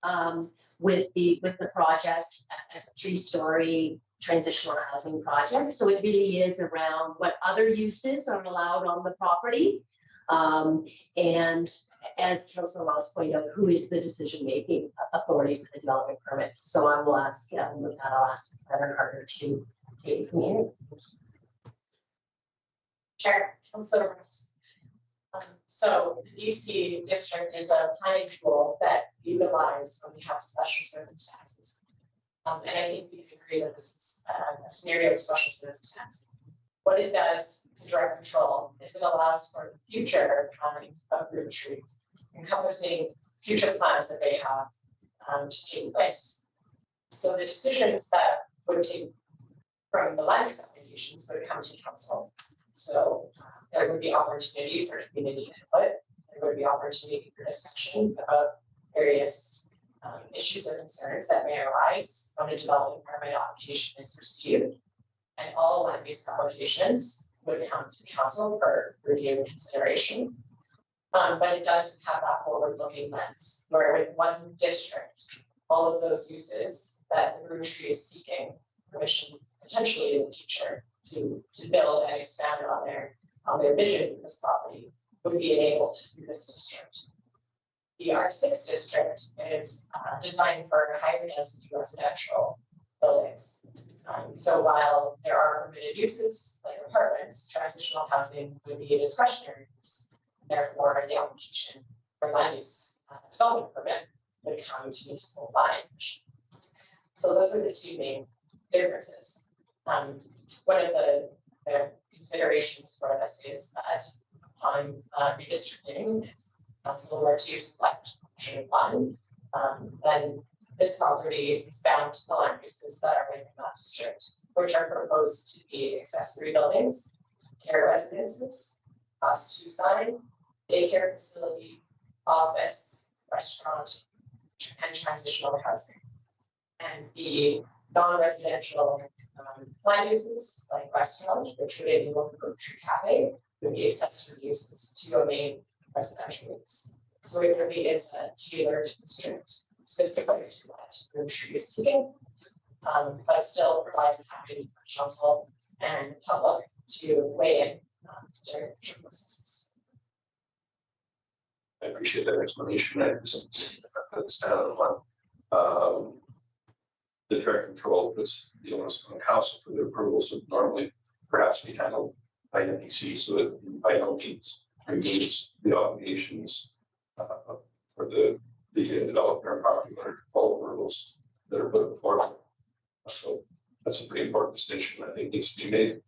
[SPEAKER 10] move with the project as a 3-story transitional housing project. So it really is around what other uses are allowed on the property. And as Councilor Ross pointed out, who is the decision-making authority for the development permits? So I will ask, with that, I'll ask Heather Carter to take it from here.
[SPEAKER 2] Chair, Councilor Ross. So the DC district is a planning tool that we utilize when we have special circumstances. And I think we can agree that this is a scenario of special circumstances. What it does to direct control is it allows for the future planning of Bloom Tree, encompassing future plans that they have to take place. So the decisions that would take from the land use applications would come to council. So there would be opportunity for community input. There would be opportunity for discussion about various issues or concerns that may arise when a development permit application is received. And all land use applications would come to council for review and consideration. But it does have that forward-looking lens, where with one district, all of those uses that the Bloom Tree is seeking permission potentially in the future to build and expand on their vision for this property would be enabled through this district. The R6 district is designed for higher density residential buildings. So while there are permitted uses like apartments, transitional housing would be a discretionary use. Therefore, the application for land use development permit would come to municipal planning. So those are the two main differences. One of the considerations for this is that on redistricting, council were to select option one, then this property is bound to the land uses that are within that district, which are proposed to be accessory buildings, care residences, class 2 sign, daycare facility, office, restaurant, and transitional housing. And the non-residential land uses like restaurant, which would enable Bloom Tree Cafe, would be accessory uses to a main residential use. So it really is a tailored district specifically to what Bloom Tree is seeking, but still provides the opportunity for council and public to weigh in during future processes.
[SPEAKER 1] I appreciate that explanation. That's kind of the one. The direct control puts the onus on the council for the approvals that normally perhaps be handled by NPC, so it by no means removes the obligations for the developer and property owner to follow the rules that are put before them. So that's a pretty important distinction I think needs to be made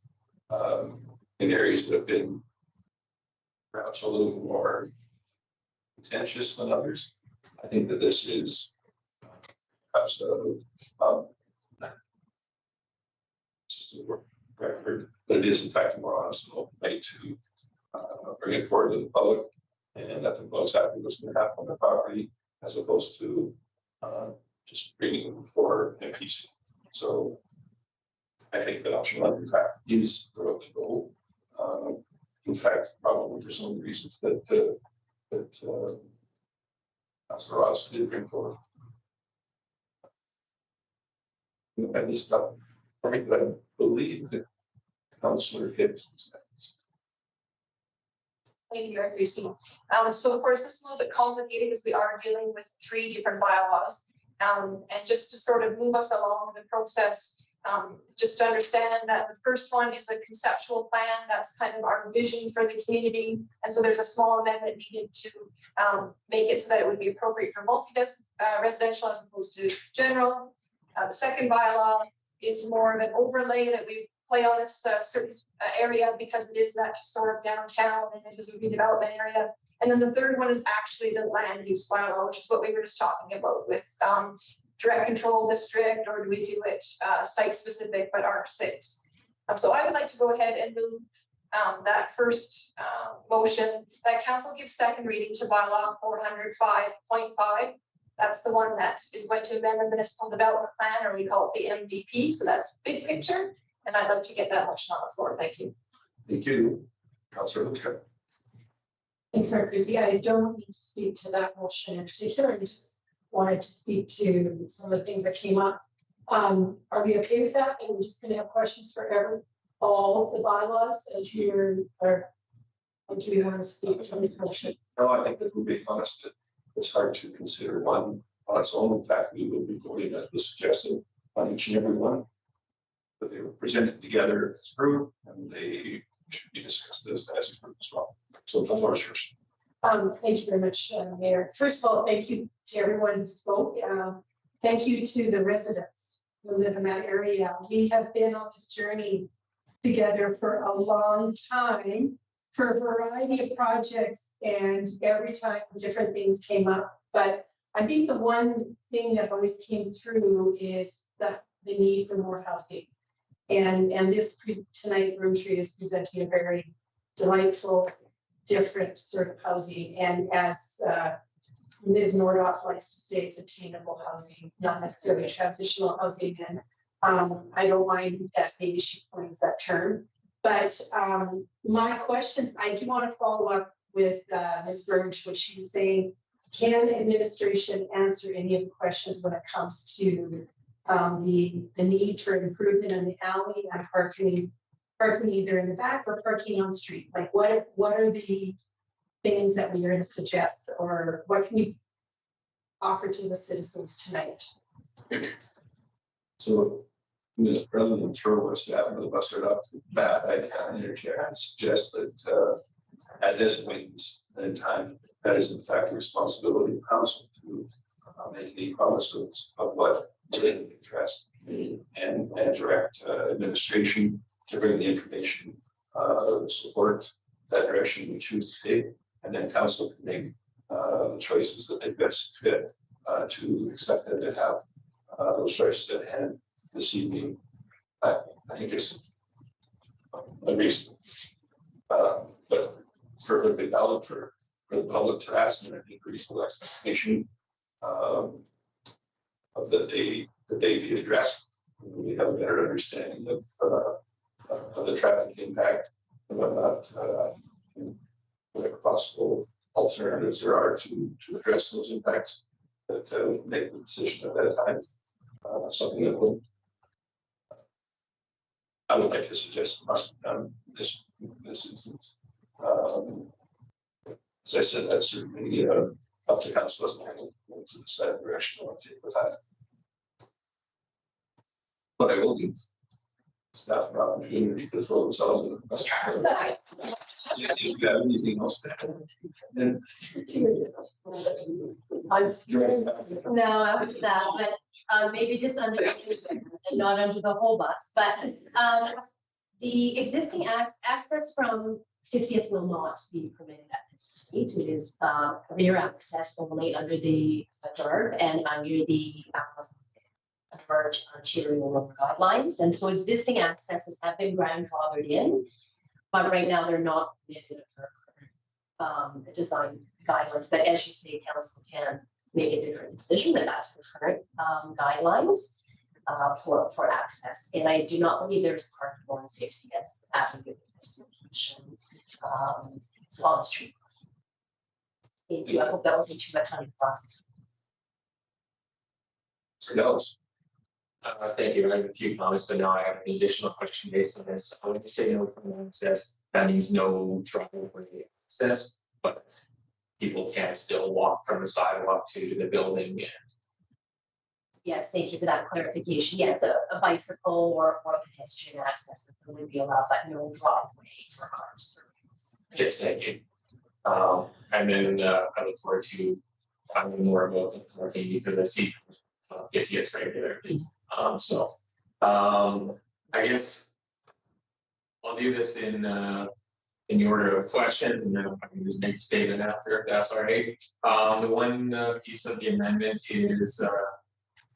[SPEAKER 1] in areas that have been perhaps a little more contentious than others. I think that this is perhaps record, but it is in fact a more honest and open way to bring it forward to the public and let them know exactly what's going to happen on their property, as opposed to just bringing them for NPC. So I think that option one, in fact, is the road to go. In fact, probably for some reasons that Councilor Ross did bring forward. At least for me, but I believe that Councilor Hibbs was next.
[SPEAKER 4] Thank you, Mayor Creasy. So of course, this is a little bit complicated because we are dealing with 3 different bylaws. And just to sort of move us along the process, just to understand that the first one is a conceptual plan. That's kind of our vision for the community. And so there's a small amendment needed to make it so that it would be appropriate for multi-residential as opposed to general. The second bylaw is more of an overlay that we play on this certain area because it is that historic downtown and it is a redevelopment area. And then the third one is actually the land use bylaw, which is what we were just talking about with direct control district, or do we do it site specific but R6? So I would like to go ahead and move that first motion that council gives second reading to bylaw 405.5. That's the one that is going to amend the municipal development plan, or we call it the MVP. So that's big picture. And I'd like to get that motion on the floor. Thank you.
[SPEAKER 1] Thank you, Councilor Luttrell.
[SPEAKER 6] Thanks, Mayor Creasy. I don't need to speak to that motion in particular. I just wanted to speak to some of the things that came up. Are we okay with that? And we're just going to have questions for all the bylaws as you're, or do we want to speak to this motion?
[SPEAKER 1] No, I think that we'll be honest that it's hard to consider one on its own. In fact, we will be voting as was suggested on each and every one. But they were presented together as a group and they should be discussed as a group as well. So the floor is yours.
[SPEAKER 6] Thank you very much, Mayor. First of all, thank you to everyone who spoke. Thank you to the residents who live in that area. We have been on this journey together for a long time for a variety of projects, and every time different things came up. But I think the one thing that always came through is that the need for more housing. And this tonight, Broomtree is presenting a very delightful, different sort of housing. And as Ms. Nordoff likes to say, it's attainable housing, not necessarily transitional housing. And I don't mind that maybe she coins that term. But my questions, I do want to follow up with Ms. Burge, what she was saying. Can administration answer any of the questions when it comes to the need for improvement in the alley and parking either in the back or parking on street? Like what are the things that we are going to suggest, or what can we offer to the citizens tonight?
[SPEAKER 1] So rather than throw us out of the bus right off the bat, I interject and suggest that at this point in time, that is in fact the responsibility of council to make any promises of what they interest and direct administration to bring the information, support that direction we choose to take, and then council can make the choices that they best fit to expect them to have those choices at hand this evening. I think it's unreasonable, but perfectly valid for the public to ask, and I think reasonable expectation of that they be addressed. We have a better understanding of the traffic impact and whatnot, whatever possible alternatives there are to address those impacts, that make the decision at that time. Something that I would like to suggest must be done in this instance. as I said, that's certainly up to council as well, to decide the direction I want to take with that. But I will be staff an opportunity to throw themselves in the bus. If you have anything else to add, then
[SPEAKER 10] I'm scared. No, after that, but maybe just under, and not under the whole bus, but the existing access from 50th will not be permitted at this site. It is rear access only under the DERB and under the arterial guidelines. And so existing accesses have been grandfathered in, but right now they're not permitted under design guidelines. But as you say, council can make a different decision, but that's for current guidelines for access. And I do not believe there's parking on 50th Avenue in this location. It's on the street. Thank you. I hope that wasn't too much on your class.
[SPEAKER 8] Thank you. I have a few comments, but now I have an additional question based on this. When you say no front access, that means no driveway access, but people can still walk from the sidewalk to the building.
[SPEAKER 10] Yes, thank you for that clarification. Yes, a bicycle or pedestrian access would be allowed, but no driveway for cars.
[SPEAKER 8] Okay, thank you. And then I look forward to finding more about the parking because I see 50th right there. I guess I'll do this in the order of questions, and then I can just make a statement after, if that's all right. The one piece of the amendment is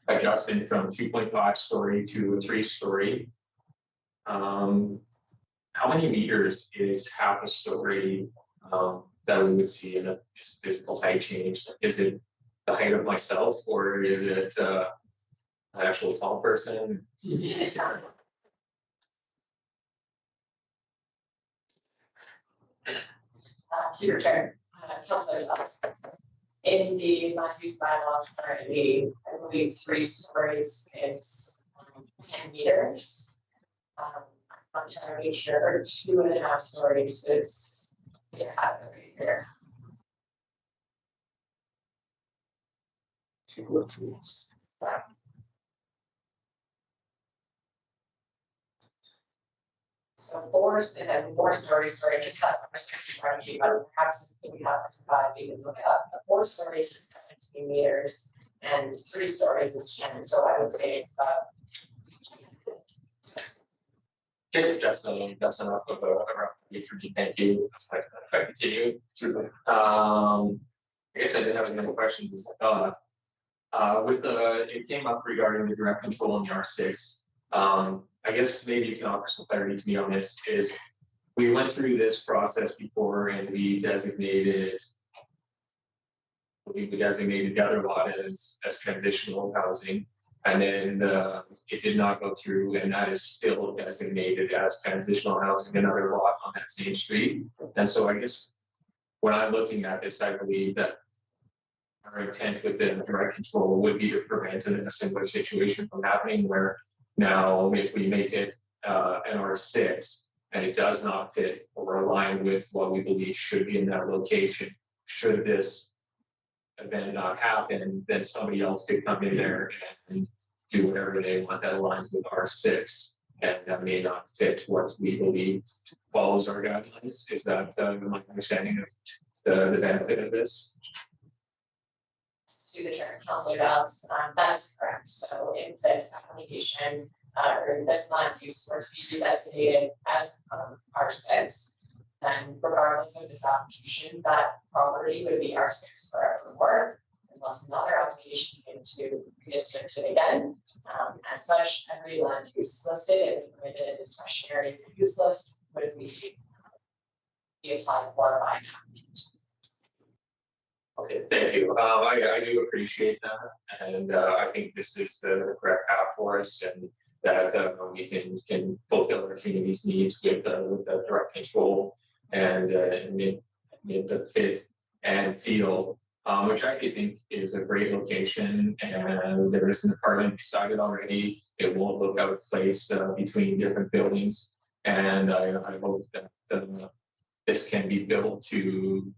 [SPEAKER 8] adjustment from 2.5 story to a 3-story. How many meters is half a story that we would see in a physical height change? Is it the height of myself, or is it an actual tall person?
[SPEAKER 2] To your turn, Councilor Dobbs. In the land use bylaw currently, I believe 3 stories is 10 meters. I'm not entirely sure, 2.5 stories is, yeah, over here. 2 feet. So 4, it has 4 stories, sorry, I just had number 65 feet, but perhaps we have to provide, you can look it up. 4 stories is 17 meters and 3 stories is 10, so I would say it's about.
[SPEAKER 8] Okay, that's enough of a rough idea for me. Thank you. If I continue. I guess I didn't have as many questions as I thought. It came up regarding the direct control in the R6. I guess maybe you can offer some clarity to me on this. Is we went through this process before and we designated the other lot as transitional housing, and then it did not go through, and that is still designated as transitional housing, another lot on that same street. And so I guess when I'm looking at this, I believe that our intent within direct control would be to prevent a similar situation from happening, where now if we make it an R6 and it does not fit or align with what we believe should be in that location, should this event not happen, then somebody else could come in there and do whatever they want that aligns with R6, and that may not fit what we believe follows our guidelines. Is that my understanding of the benefit of this?
[SPEAKER 2] To the chair, Councilor Dobbs, that's correct. So in this application, or this land use were to be designated as R6, then regardless of this application, that property would be R6 forevermore, unless another application came to redistrict it again. As such, every land use listed is permitted in the discretionary use list would be applied for by an applicant.
[SPEAKER 8] Okay, thank you. I do appreciate that, and I think this is the correct path for us, and that we can fulfill our community's needs with the direct control and make the fit and feel, which I think is a great location. And there is an apartment beside it already. It won't look out of place between different buildings, and I hope that this can be built to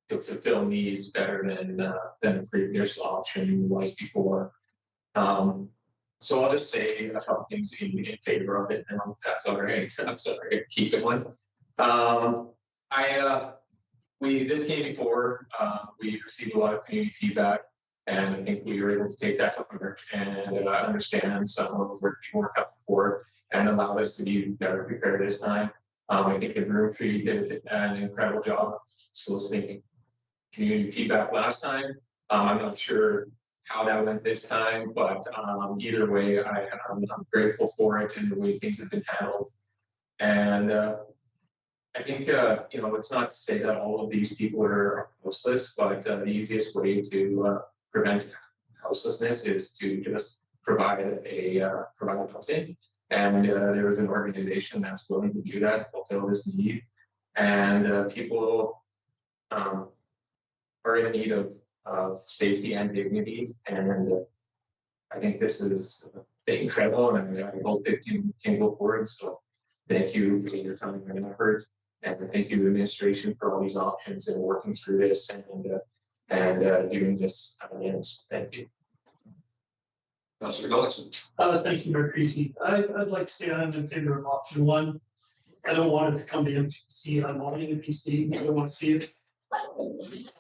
[SPEAKER 8] to fulfill needs better than the previous option was before. So I'll just say a couple things in favor of it, and if that's all right. I'm sorry, keep it one. This came before, we received a lot of community feedback, and I think we were able to take that to heart and understand some of where people were coming forward and allow us to be better prepared this time. I think the Room Tree did an incredible job of soliciting community feedback last time. I'm not sure how that went this time, but either way, I'm grateful for it and the way things have been handled. And I think, it's not to say that all of these people are houseless, but the easiest way to prevent houselessness is to just provide housing. And there is an organization that's willing to do that, fulfill this need. And people are in need of safety and dignity. And I think this is incredible, and I hope it can go forward. So thank you for your time and effort. And thank you, administration, for all these options and working through this and doing this. Thank you.
[SPEAKER 1] Councillor Gullikson.
[SPEAKER 7] Thank you, Mayor Creasy. I'd like to say I'm in favor of option one. I don't want it to come to MPC. I'm wanting MPC. I don't want to see it.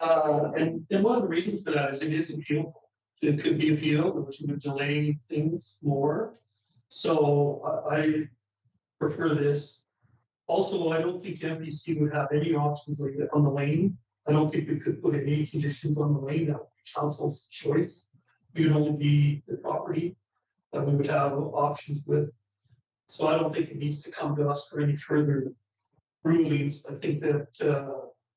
[SPEAKER 7] And one of the reasons for that is it is appealable. It could be appealed, which would delay things more. So I prefer this. Also, I don't think MPC would have any options like that on the lane. I don't think we could put any conditions on the lane. That would be council's choice. We would only be the property that we would have options with. So I don't think it needs to come to us for any further rulings. I think that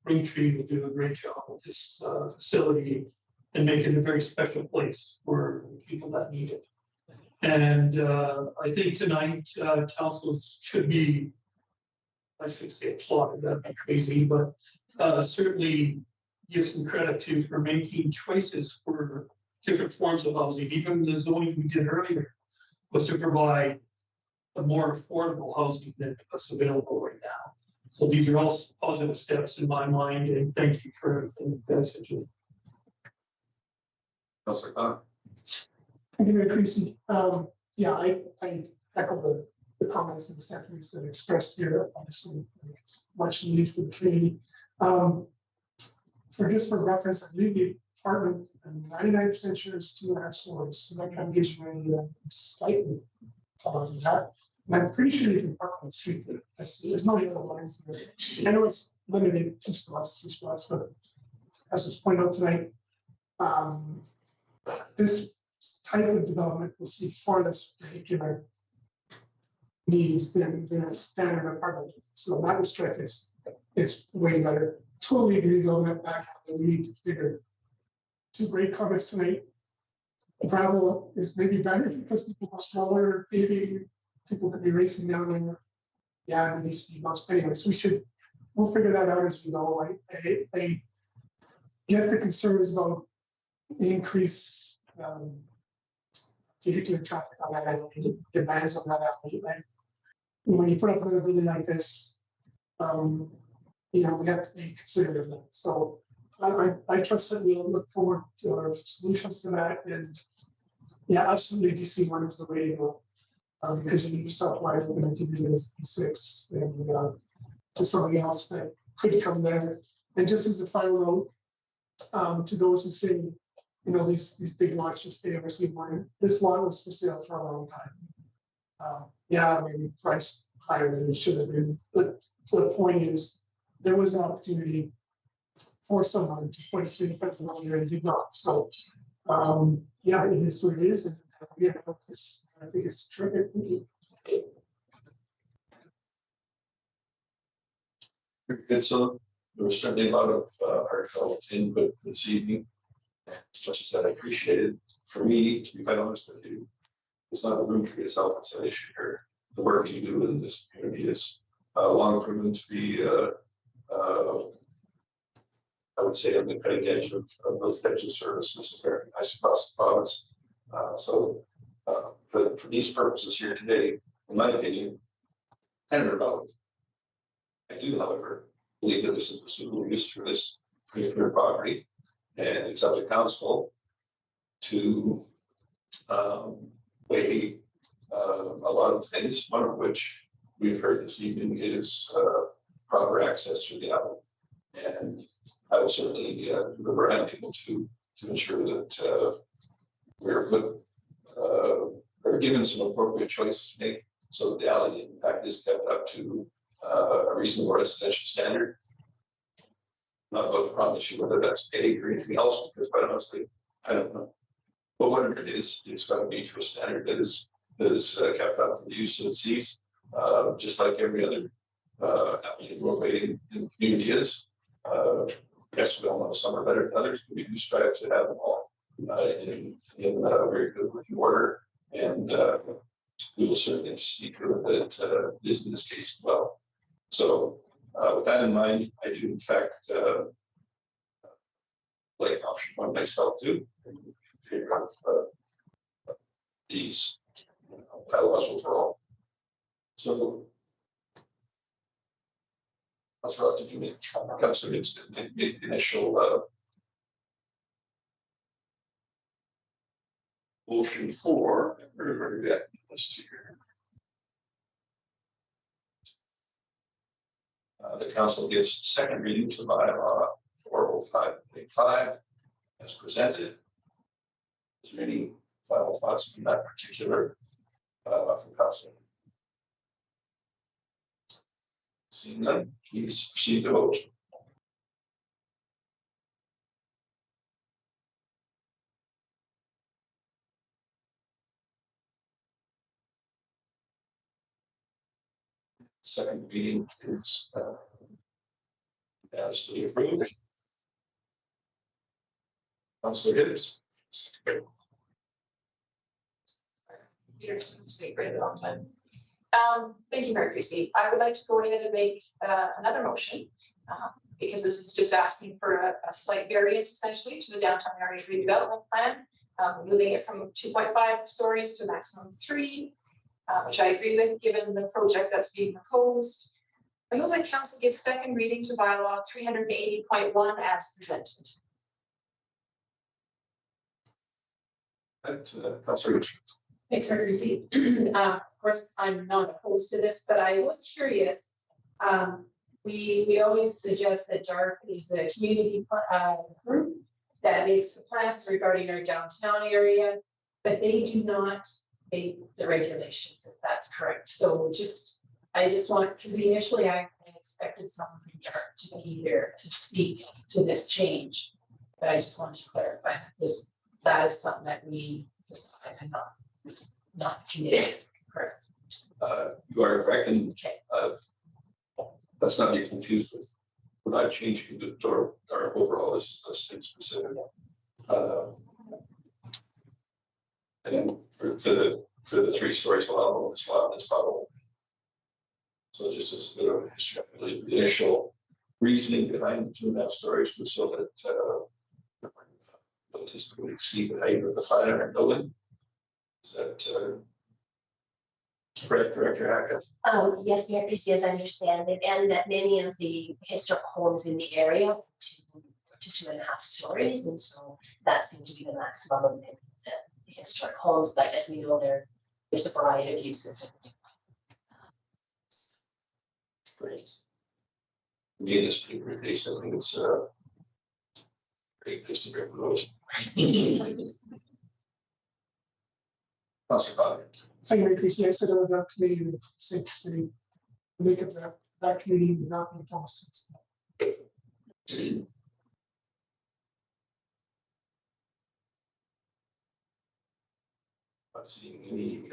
[SPEAKER 7] Room Tree will do a great job with this facility and make it a very special place for people that need it. And I think tonight councils should be, I should say applauded, that'd be crazy, but certainly give some credit to for making choices for different forms of housing. Even the zoning we did earlier was to provide a more affordable housing than what's available right now. So these are all positive steps in my mind, and thank you for everything you guys are doing.
[SPEAKER 1] Councillor Khan.
[SPEAKER 13] Thank you, Mayor Creasy. Yeah, I echo the comments and the sentiments that are expressed here. Obviously, it's much needed for the community. For reference, I believe the apartment, I'm 99% sure it's 2.5 stories. So that kind of gives you a slightly taller than that. And I'm pretty sure you can park on the street there. There's no other lines there. I know it's limited to 2 spots, 3 spots, but as was pointed out tonight, this type of development will see far less vehicular needs than a standard apartment. So in that respect, it's way better. Totally agree on that back. We need to figure. 2 great comments tonight. Gravel is maybe better because people are slower, maybe people could be racing down there. Yeah, and these speed bumps. Anyways, we'll figure that out as we go. I get the concerns about the increase vehicular traffic on that island, the demands on that island. When you put up another building like this, we have to be considerate of that. So I trust that we'll look forward to our solutions to that. And yeah, absolutely, DC1 is the way to go. Because you need yourself wise, we're going to do this P6 and to something else that could come there. And just as a final note, to those who say, these big lots just stay over C1, this lot was for sale for a long time. Yeah, maybe priced higher than it should have been. But the point is, there was an opportunity for someone to put a significant value and did not. So, yeah, it is what it is. And I think it's terrific.
[SPEAKER 1] Very good. So there was certainly a lot of heartfelt input this evening. As much as that I appreciate it. For me, to be quite honest with you, it's not a Room Tree itself that's an issue here. The work you do in this community is long proven to be, I would say, on the cutting edge of those types of services very nice across the province. So for these purposes here today, in my opinion, and irrelevant. I do, however, believe that this is a suitable use for this for property. And it's up to council to weigh a lot of things, one of which we've heard this evening is proper access through the alley. And I will certainly do whatever I'm able to ensure that we're given some appropriate choices to make, so that the alley in fact is kept up to a reasonable residential standard. Not about to promise you whether that's paid or anything else, because quite honestly, I don't know. But whatever it is, it's got to be to a standard that is kept up for the use of the seas, just like every other applicant roadway in the community is. Yes, we all know some are better than others, but we do strive to have them all in very good working order, and we will certainly see to it that is in this case as well. So with that in mind, I do in fact like option one myself too, in favor of these bylaws overall. So that's for us to do. Councilor Gibbs made the initial motion for. Where did that list here? The council gives second reading to bylaw 405.5 as presented. Is there any final thoughts on that particular from council? Seeing none, please proceed to vote. Second reading is as to approved. Councilor Gibbs.
[SPEAKER 4] Thank you, Mayor Creasy. I would like to go ahead and make another motion because this is just asking for a slight variance essentially to the downtown area redevelopment plan, moving it from 2.5 stories to a maximum of 3, which I agree with given the project that's being proposed. I move that council gives second reading to bylaw 380.1 as presented.
[SPEAKER 1] Councilor Richard.
[SPEAKER 6] Thanks, Mayor Creasy. Of course, I'm not opposed to this, but I was curious. We always suggest that DART is a community group that makes the plans regarding our downtown area, but they do not make the regulations, if that's correct. So I just want, because initially I expected someone from DART to be here to speak to this change, but I just wanted to clarify that is something that we decide and not committed, correct?
[SPEAKER 1] You are correct, and let's not be confused with, we're not changing our overall, this is state specific. And for the 3 stories allowable, this level. So just as a bit of a history, I believe the initial reasoning behind the 2.5 stories was so that buildings would exceed the height of the 500 building. Is that correct, Director Hackett?
[SPEAKER 10] Yes, Mayor Creasy, as I understand it, and that many of the historic homes in the area to 2.5 stories, and so that seemed to be the maximum of the historic homes. But as we know, there's a variety of uses.
[SPEAKER 1] Great. Me, this particular case, I think it's a great place to propose. Councilor Fowler.
[SPEAKER 13] Second, Mayor Creasy, I sit on that committee with Safe City. The makeup of that committee would not be opposed to this.
[SPEAKER 1] Not seeing any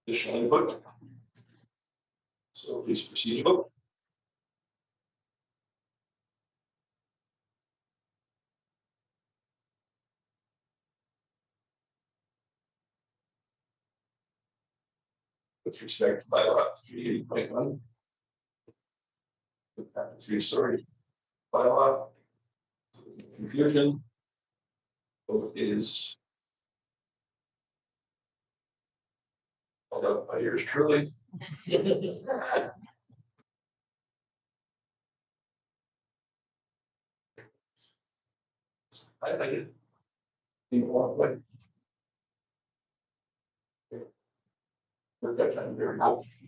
[SPEAKER 1] additional input. So please proceed to vote. With respect to bylaw 380.1, the 3-story bylaw, confusion. Vote is called up by yours truly. highlighted. You want like. We're good, I'm very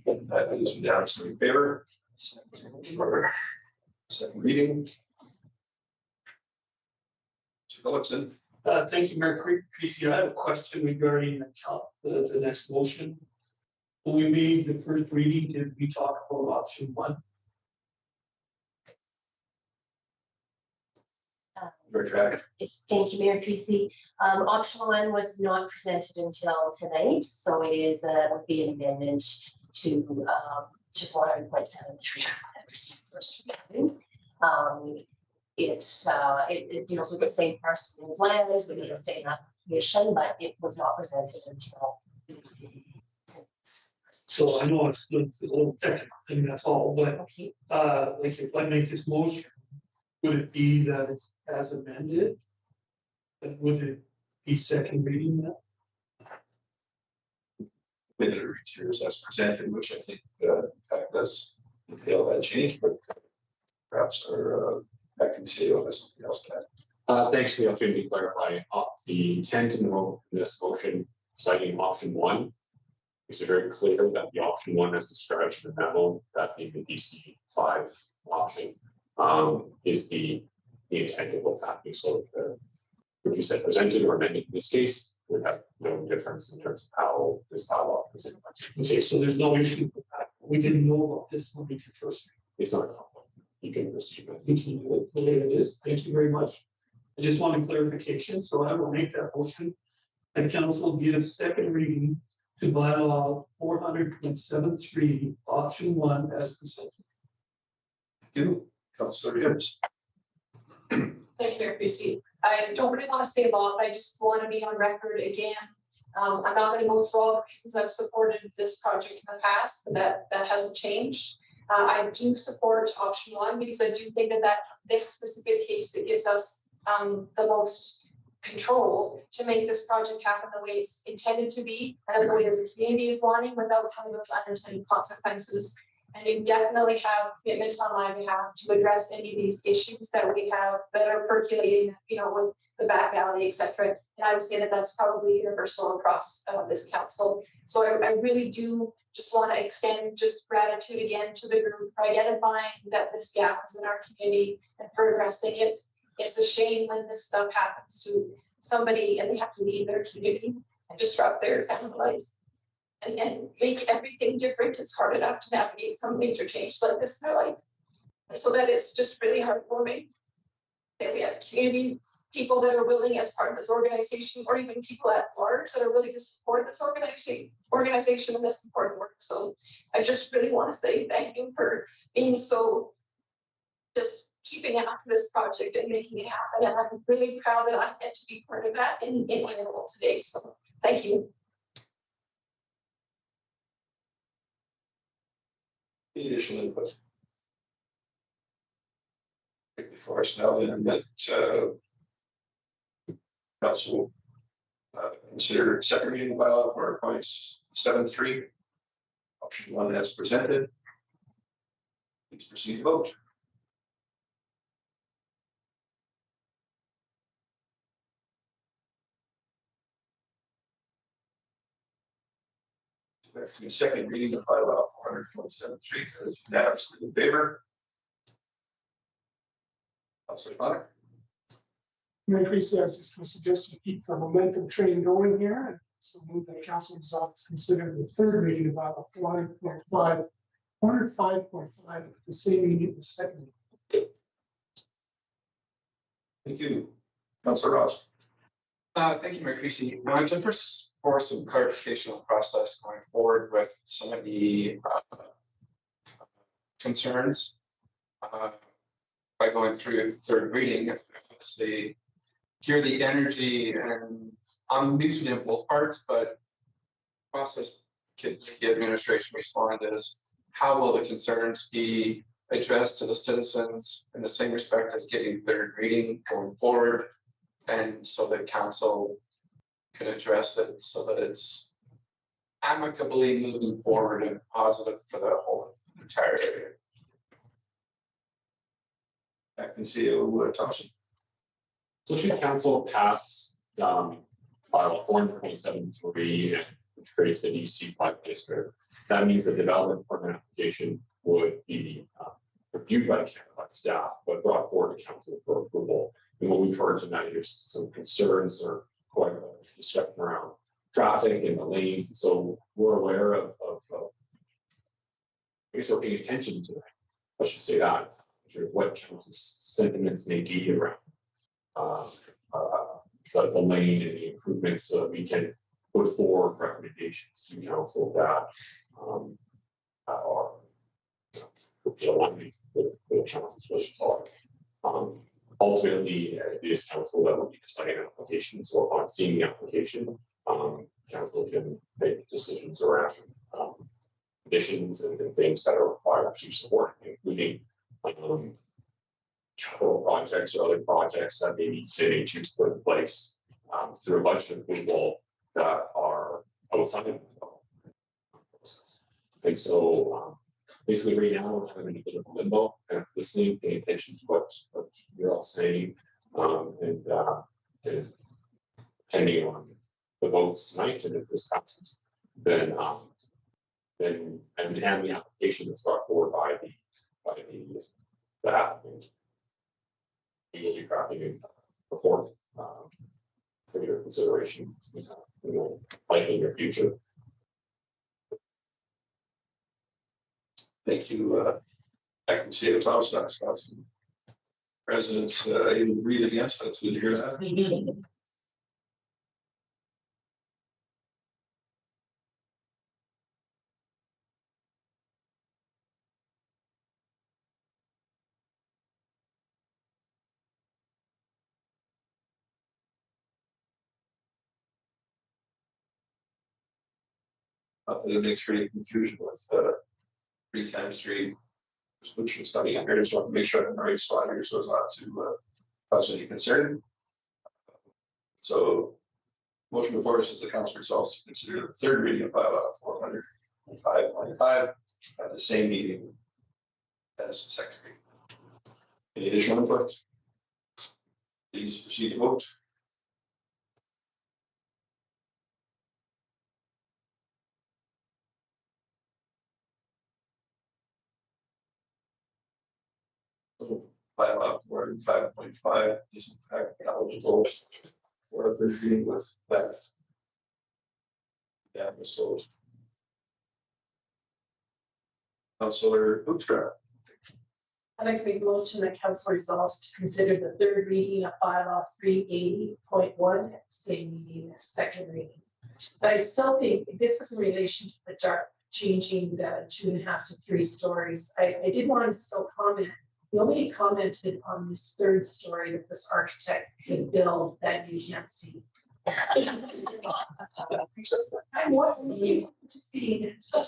[SPEAKER 1] good. That is unanimously in favor. For second reading. Mr. Phillipson.
[SPEAKER 7] Thank you, Mayor Creasy. I have a question regarding the next motion. When we made the first reading, did we talk about option one?
[SPEAKER 10] Thank you, Mayor Creasy. Option one was not presented until tonight, so it is would be an amendment to 400.73. It deals with the same parcel and lands, we need a state application, but it was not presented until.
[SPEAKER 7] So I know it's a little technical thing, that's all, but
[SPEAKER 10] Okay.
[SPEAKER 7] like if I make this motion, would it be that it's as amended? And would it be second reading that?
[SPEAKER 1] With the materials as presented, which I think in fact does entail that change, but perhaps our acting CEO has something else to add.
[SPEAKER 8] Thanks for the opportunity to clarify. The intent in this motion, citing option one, is very clear that the option one as described in the memo, that being the DC 5 option, is the intent of what's happening. So if you said presented or amended in this case, would have no difference in terms of how this bylaw is implemented.
[SPEAKER 7] Okay, so there's no issue with that. We didn't know about this when we did first.
[SPEAKER 8] It's not a conflict. You can proceed with it.
[SPEAKER 7] We can do it the way it is. Thank you very much. I just wanted clarification, so I will make that motion. And council give second reading to bylaw 400.73, option one as presented.
[SPEAKER 1] Thank you, Councilor Hibbs.
[SPEAKER 4] Thank you, Mayor Creasy. I don't really want to say a lot, but I just want to be on record again. I'm not going to go through all the reasons I've supported this project in the past, but that hasn't changed. I do support option one because I do think that this specific case, it gives us the most control to make this project happen the way it's intended to be and the way that the community is wanting without some of those unintended consequences. And we definitely have commitment on my behalf to address any of these issues that we have that are percolating, with the Back Valley, et cetera. And I would say that that's probably universal across this council. So I really do just want to extend just gratitude again to the group for identifying that this gap is in our community and for addressing it. It's a shame when this stuff happens to somebody and they have to leave their community and disrupt their family life. And make everything different. It's hard enough to navigate some major changes like this in their life. So that is just really heartwarming. And we have community people that are willing as part of this organization, or even people at large that are willing to support this organization and this important work. So I just really want to say thank you for being so just keeping after this project and making it happen. And I'm really proud that I get to be part of that in my role today. So thank you.
[SPEAKER 1] Any additional input? Before us now, then that council consider second reading of bylaw 400.73, option one as presented. Please proceed to vote. The second reading of bylaw 400.73 is unanimously in favor. Councilor Connor.
[SPEAKER 13] Mayor Creasy, I was just going to suggest we keep the momentum train going here, and so move that council resolve to consider the third reading of bylaw 400.5, 405.5 at the same meeting, the second.
[SPEAKER 1] Thank you, Councilor Ross.
[SPEAKER 5] Thank you, Mayor Creasy. Now, I'm looking for some clarification on the process going forward with some of the concerns by going through third reading. Obviously, hear the energy, and I'm mutually in both parts, but process could the administration respond is how will the concerns be addressed to the citizens in the same respect as getting third reading going forward, and so that council can address it so that it's amicably moving forward and positive for the whole entire area.
[SPEAKER 1] Acting CEO Thompson.
[SPEAKER 8] So should council pass bylaw 400.73 and creates the DC 5 district, that means the development permit application would be reviewed by staff, but brought forward to council for approval. And what we've heard tonight is some concerns or quite a discussion around traffic and the lanes. So we're aware of I guess we're paying attention to that. I should say that, what council's sentiments may be around the lane and the improvements, so that we can put forward recommendations to council that are aligned with the council's wishes are. Ultimately, it is council that will be deciding applications, so upon seeing the application, council can make decisions around conditions and things that are required to support, including capital projects or other projects that maybe city choose to put in place through a budget approval that are outside of the process. And so basically right now we're kind of in a bit of a limbo and listening, paying attention to what you're all saying, and depending on the votes tonight, and if this passes, then and the application that's brought forward by the applicant, we will be crafting a report for your consideration, likely in your future.
[SPEAKER 1] Thank you. I can see it. Thomas, not Wisconsin. Residents, you breathe against us. Good to hear that. Not that it makes any confusion with 3 times 3 solution study. Here, I just want to make sure I'm in the right spot here so as not to cause any concern. So, motion before us is the council resolves to consider the third reading of bylaw 405.5 at the same meeting as the second reading. Any additional input? Please proceed to vote. Bylaw 405.5 is in fact eligible for a third reading with that. Yeah, so Councilor Hoekstra.
[SPEAKER 6] I'd like to make a motion that council resolves to consider the third reading of bylaw 380.1 at the same meeting as second reading. But I still think this is in relation to the dark changing the 2.5 to 3 stories. I did want to still comment. Nobody commented on this third story that this architect could build that you can't see. I'm watching you to see. Sorry.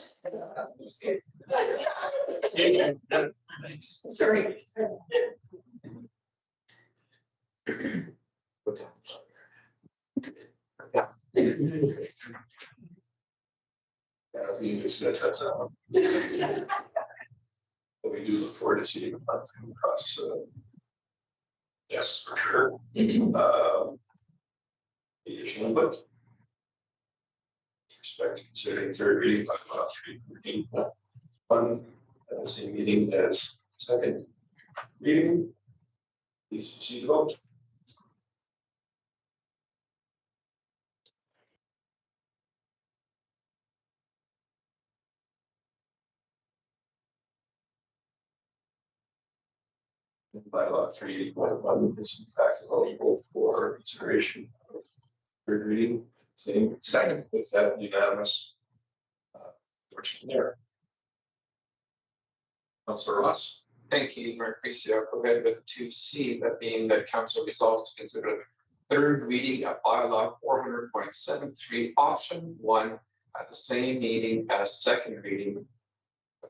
[SPEAKER 1] Yeah. You just touch on. But we do look forward to seeing them across. Yes, for sure. Additional input. Respect to considering third reading by bylaw 3.1 at the same meeting as second reading. Please proceed to vote. Bylaw 3.1 is in fact eligible for consideration. Third reading, same second with that unanimous. There. Councilor Ross.
[SPEAKER 5] Thank you, Mayor Creasy. I'll go ahead with 2C, that being that council resolves to consider third reading of bylaw 400.73 option 1 at the same meeting as second reading.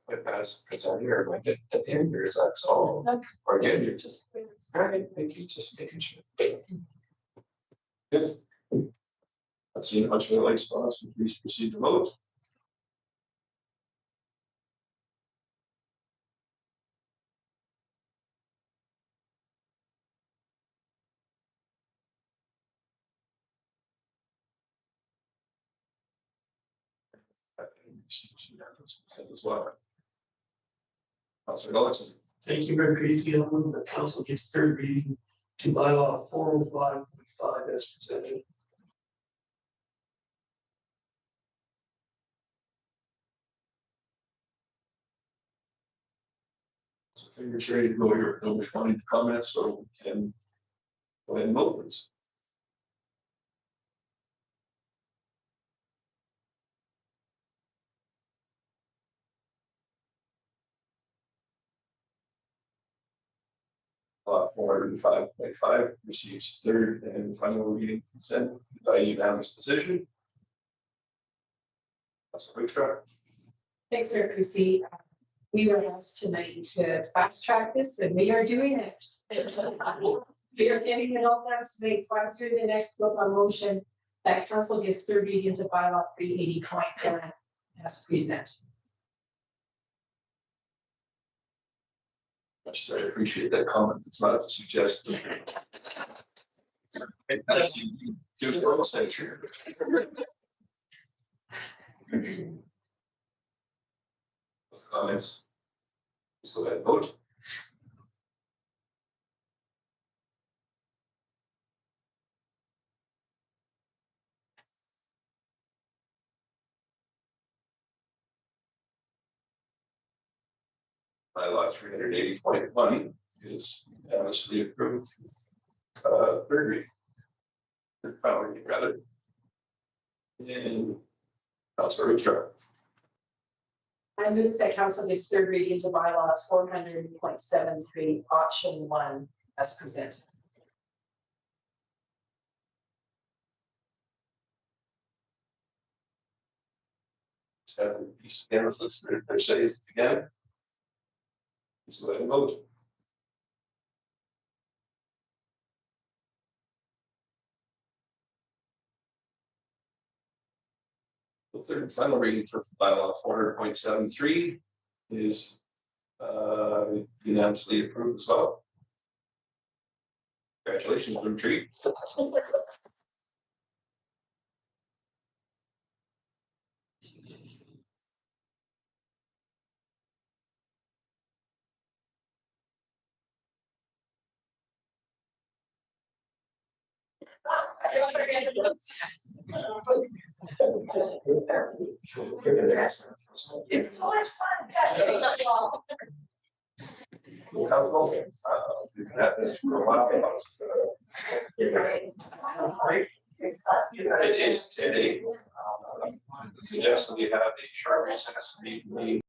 [SPEAKER 5] With as presented or like at the end, or is that all? Or again, you're just all right. Thank you. Just making sure.
[SPEAKER 1] Good. I've seen a bunch of light spots. Please proceed to vote. receives unanimous consent as well. Councilor Gullikson.
[SPEAKER 7] Thank you, Mayor Creasy. I'll move that council gives third reading to bylaw 405.5 as presented.
[SPEAKER 1] So I think you're ready to go here. Nobody wanting to comment, so we can go ahead and vote, please. Law 405.5 receives third and final reading consent by unanimous decision. Councilor Hoekstra.
[SPEAKER 6] Thanks, Mayor Chrissy. We were asked tonight to fast track this and we are doing it. We are getting it all done tonight, so I'm through the next book on motion that council gives third reading to bylaw 380.10 as presented.
[SPEAKER 1] Much as I appreciate that comment, it's not to suggest. Do the oral censure. Comments? Let's go ahead and vote. Bylaw 380.1 is unanimously approved. Third reading. Third final reading, rather. And Councilor Hoekstra.
[SPEAKER 6] I move that council gives third reading to bylaws 400.73 option 1 as presented.
[SPEAKER 1] Have a piece of influence that per se is together. Let's go ahead and vote. The third and final reading for bylaw 400.73 is unanimously approved as well. Congratulations, Bloom Tree.
[SPEAKER 6] It's so much fun.
[SPEAKER 1] We've had this for a while. It is today. Suggest that we have a short recess. We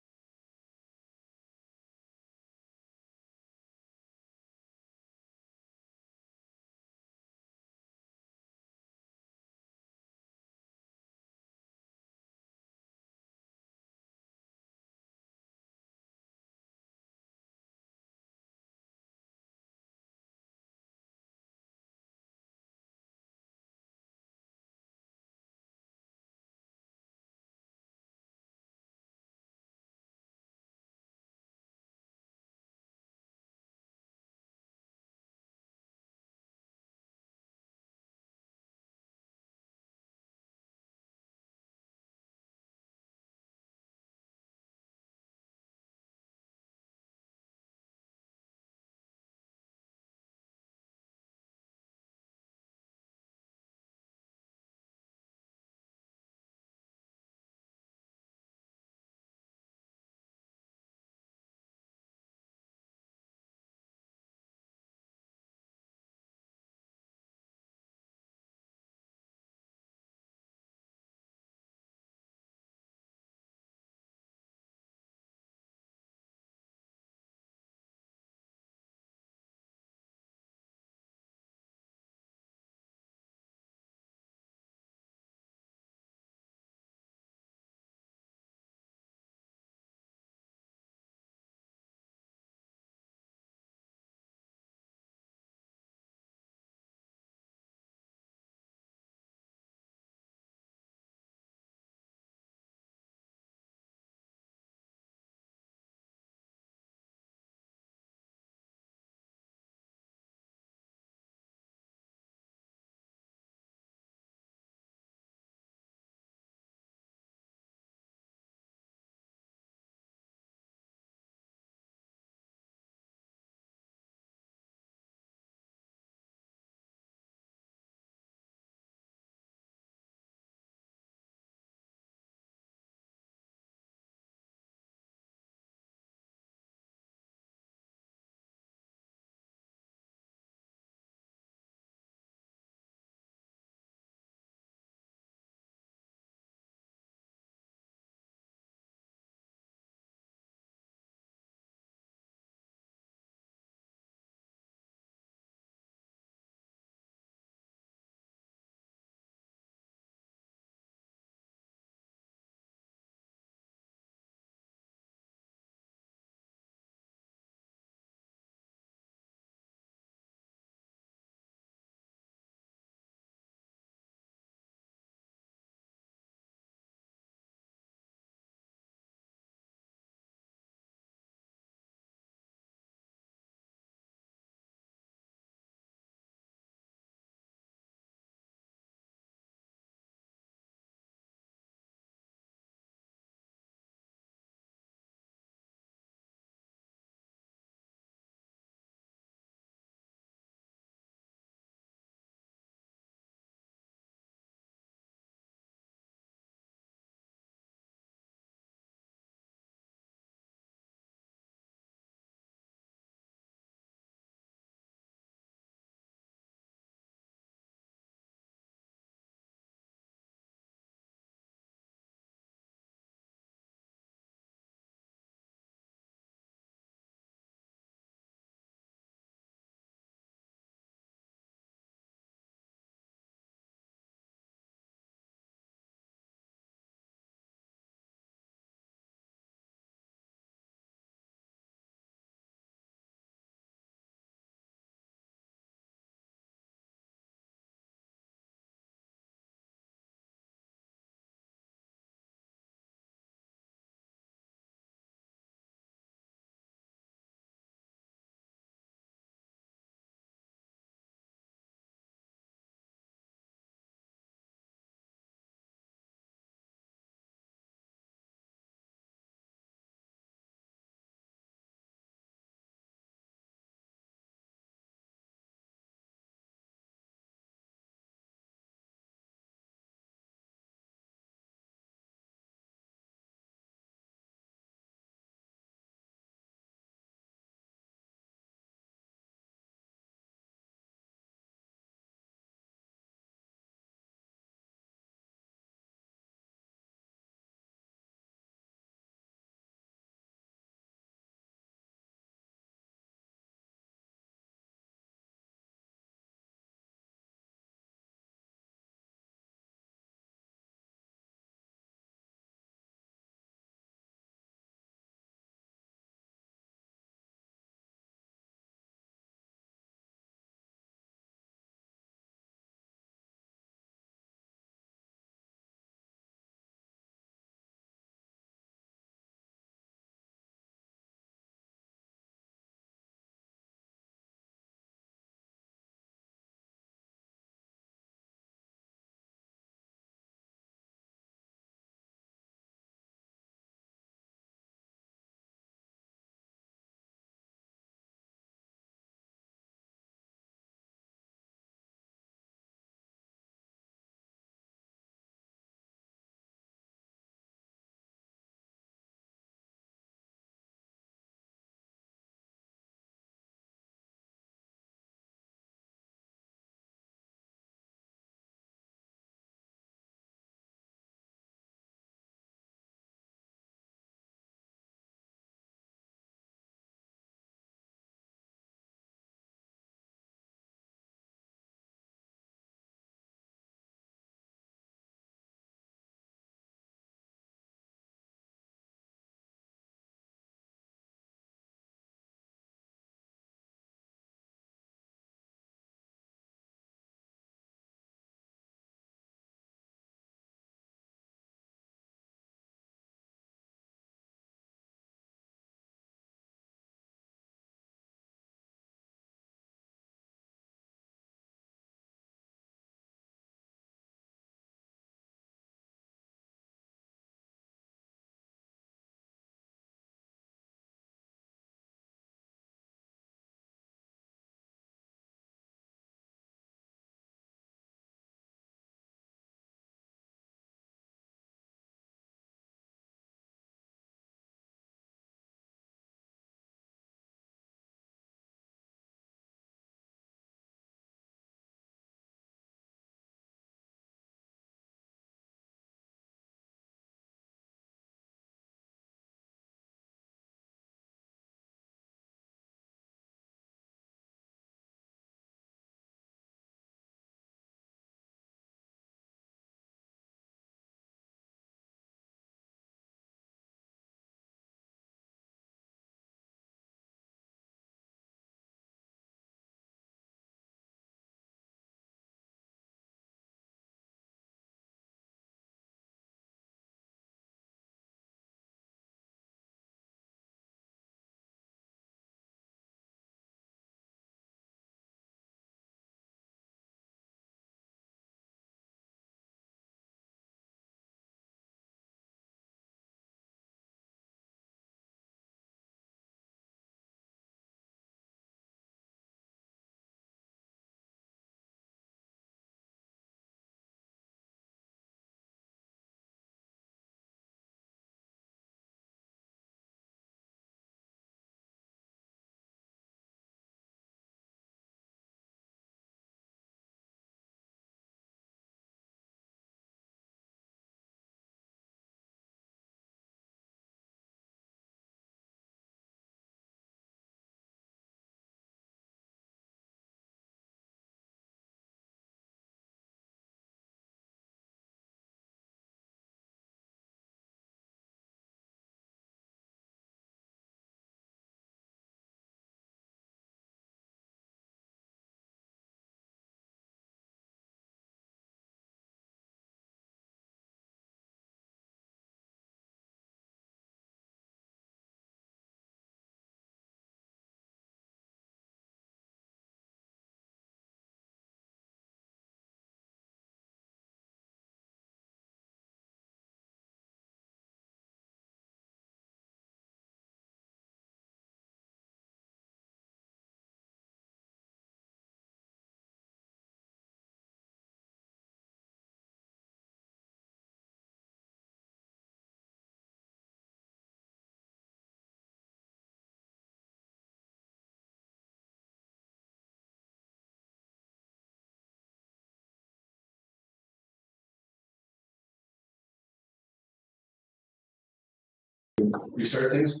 [SPEAKER 1] restart things?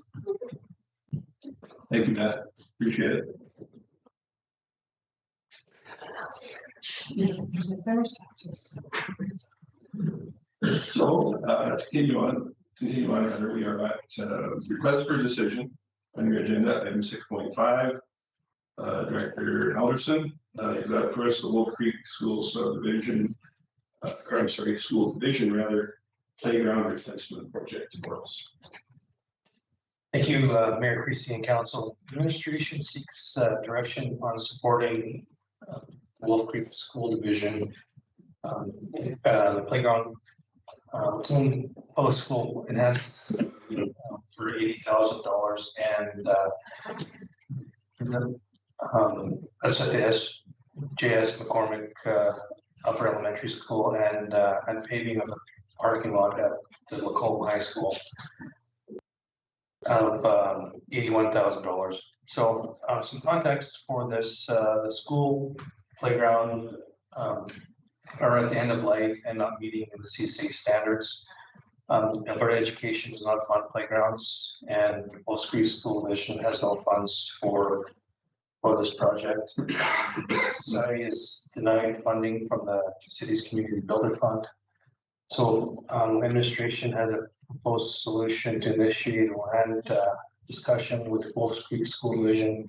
[SPEAKER 1] Thank you, Matt. Appreciate it. So, continue on, rather, we are at, request for decision on your agenda, item 6.5. Director Alderson, you've got for us the Wolf Creek School Subdivision, school division rather, playground replacement project for us.
[SPEAKER 3] Thank you, Mayor Creasy and Council. Administration seeks direction on supporting Wolf Creek School Division, the playground public school enhanced for $80,000, and that's at the JS McCormick Upper Elementary School, and paving of the parking lot at the Lacombe High School of $81,000. So some context for this: the school playground are at the end of life and not meeting the CSA standards. Alberta Education does not fund playgrounds, and Wolf Creek School Division has no funds for this project. Society is denying funding from the city's community builder fund. So administration has a proposed solution to initiate a land discussion with Wolf Creek School Division.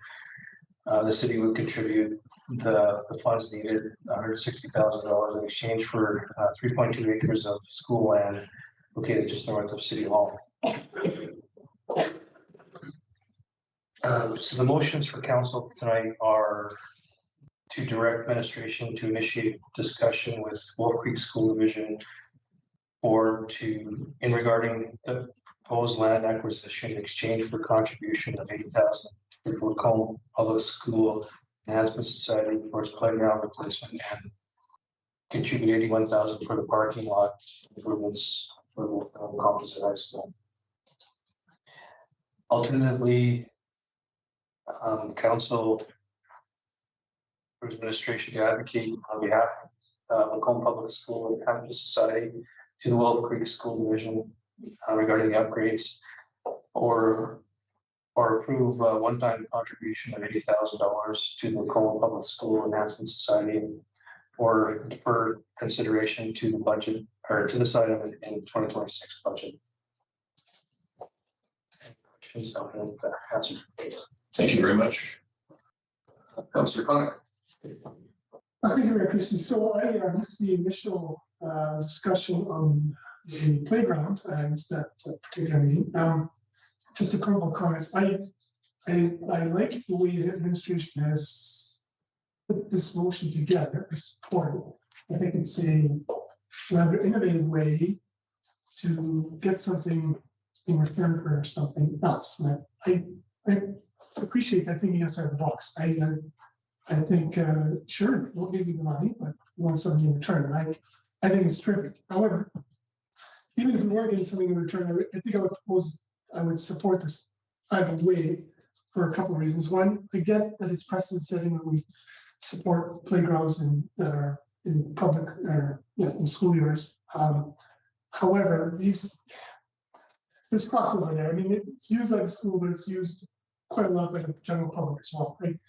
[SPEAKER 3] The city would contribute the funds needed, $160,000 in exchange for 3.2 acres of school land located just north of City Hall. So the motions for council tonight are to direct administration to initiate discussion with Wolf Creek School Division or in regarding the proposed land acquisition in exchange for contribution of $80,000 to the Lacombe Public School Enhancement Society for its playground replacement, and contribute $81,000 for the parking lot improvements for Lacombe Composite High School. Alternatively, council or administration to advocate on behalf of Lacombe Public School Enhancement Society to the Wolf Creek School Division regarding the upgrades, or approve a one-time contribution of $80,000 to the Lacombe Public School Enhancement Society, or defer consideration to the budget or to the side of it in 2026 budget. Any questions? I'll answer.
[SPEAKER 1] Thank you very much. Councillor Connor.
[SPEAKER 13] Thank you, Mayor Christie. So I missed the initial discussion on the playground. I missed that particular meeting. Just a couple of comments. I like the way the administration has put this motion together. I support it. I think it's a rather innovative way to get something in return for something else. And I appreciate that thinking outside the box. I think, sure, we'll give you the money, but we want something in return. I think it's terrific. However, even if we were getting something in return, I think I would support this either way for a couple of reasons. One, I get that it's precedent setting when we support playgrounds in public, in school years. However, there's crossover there. I mean, it's used by the school, but it's used quite a lot by the general public as well, right?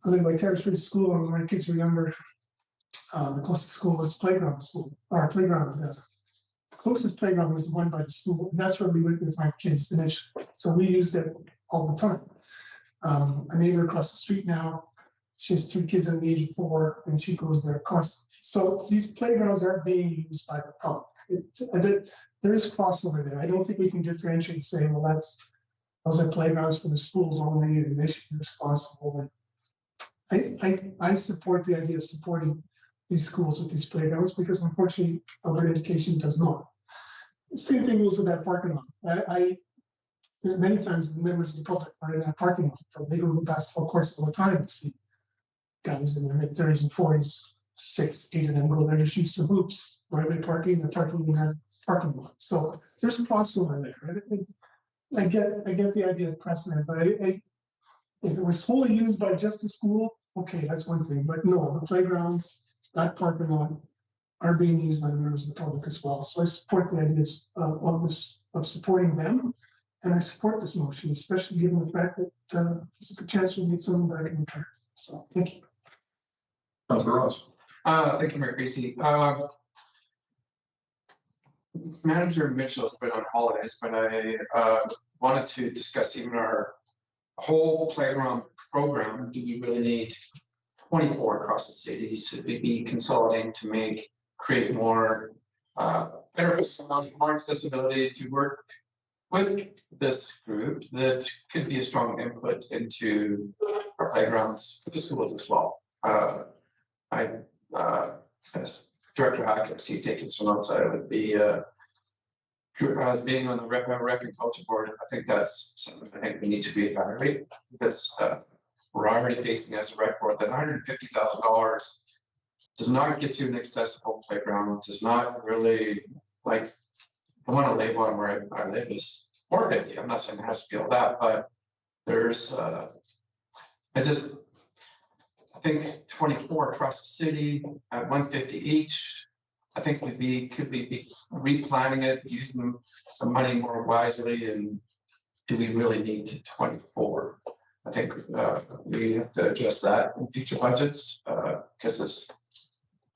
[SPEAKER 13] I live by Terrace Street School, and when my kids were younger, the closest school was the playground school, or playground. The closest playground was the one by the school, and that's where we went with my kids initially. So we used it all the time. A neighbor across the street now, she has 2 kids under the age of 4, and she goes there constantly. So these playgrounds are being used by the public. There is crossover there. I don't think we can differentiate and say, well, those are playgrounds for the schools only, and they should be responsible. I support the idea of supporting these schools with these playgrounds because unfortunately Alberta Education does not. The same thing goes with that parking lot. Many times the members of the public are in that parking lot. So they go to the basketball courts all the time and see guys in their mid-30s and 40s, 6, 8 of them go there to shoot some hoops. Where are they parking? They're parking in that parking lot. So there's a crossover there. Right? I get the idea of precedent, but if it was solely used by just the school, okay, that's one thing. But no, the playgrounds, that parking lot, are being used by the members of the public as well. So I support the ideas of supporting them And I support this motion, especially given the fact that there's a good chance we need some right in return. So thank you.
[SPEAKER 1] Councilor Ross.
[SPEAKER 5] Thank you, Mayor Creasy. Manager Mitchell's been on holidays, but I wanted to discuss even our whole playground program. Do we really need 24 across the city? Should we be consolidating to create more better, more accessibility to work with this group that could be a strong input into our playgrounds for the schools as well? As Director Hack at Sea taking some notes, I would be as being on the Rec and Culture Board. I think that's something I think we need to reevaluate, because we're already facing as a rec board that $150,000 does not get you an accessible playground, does not really, like, I want to label on where I live is 450. I'm not saying it has to be all that, but there's I think 24 across the city at 150 each. I think could we be replanning it, using some money more wisely, and do we really need 24? I think we have to adjust that in future budgets, because this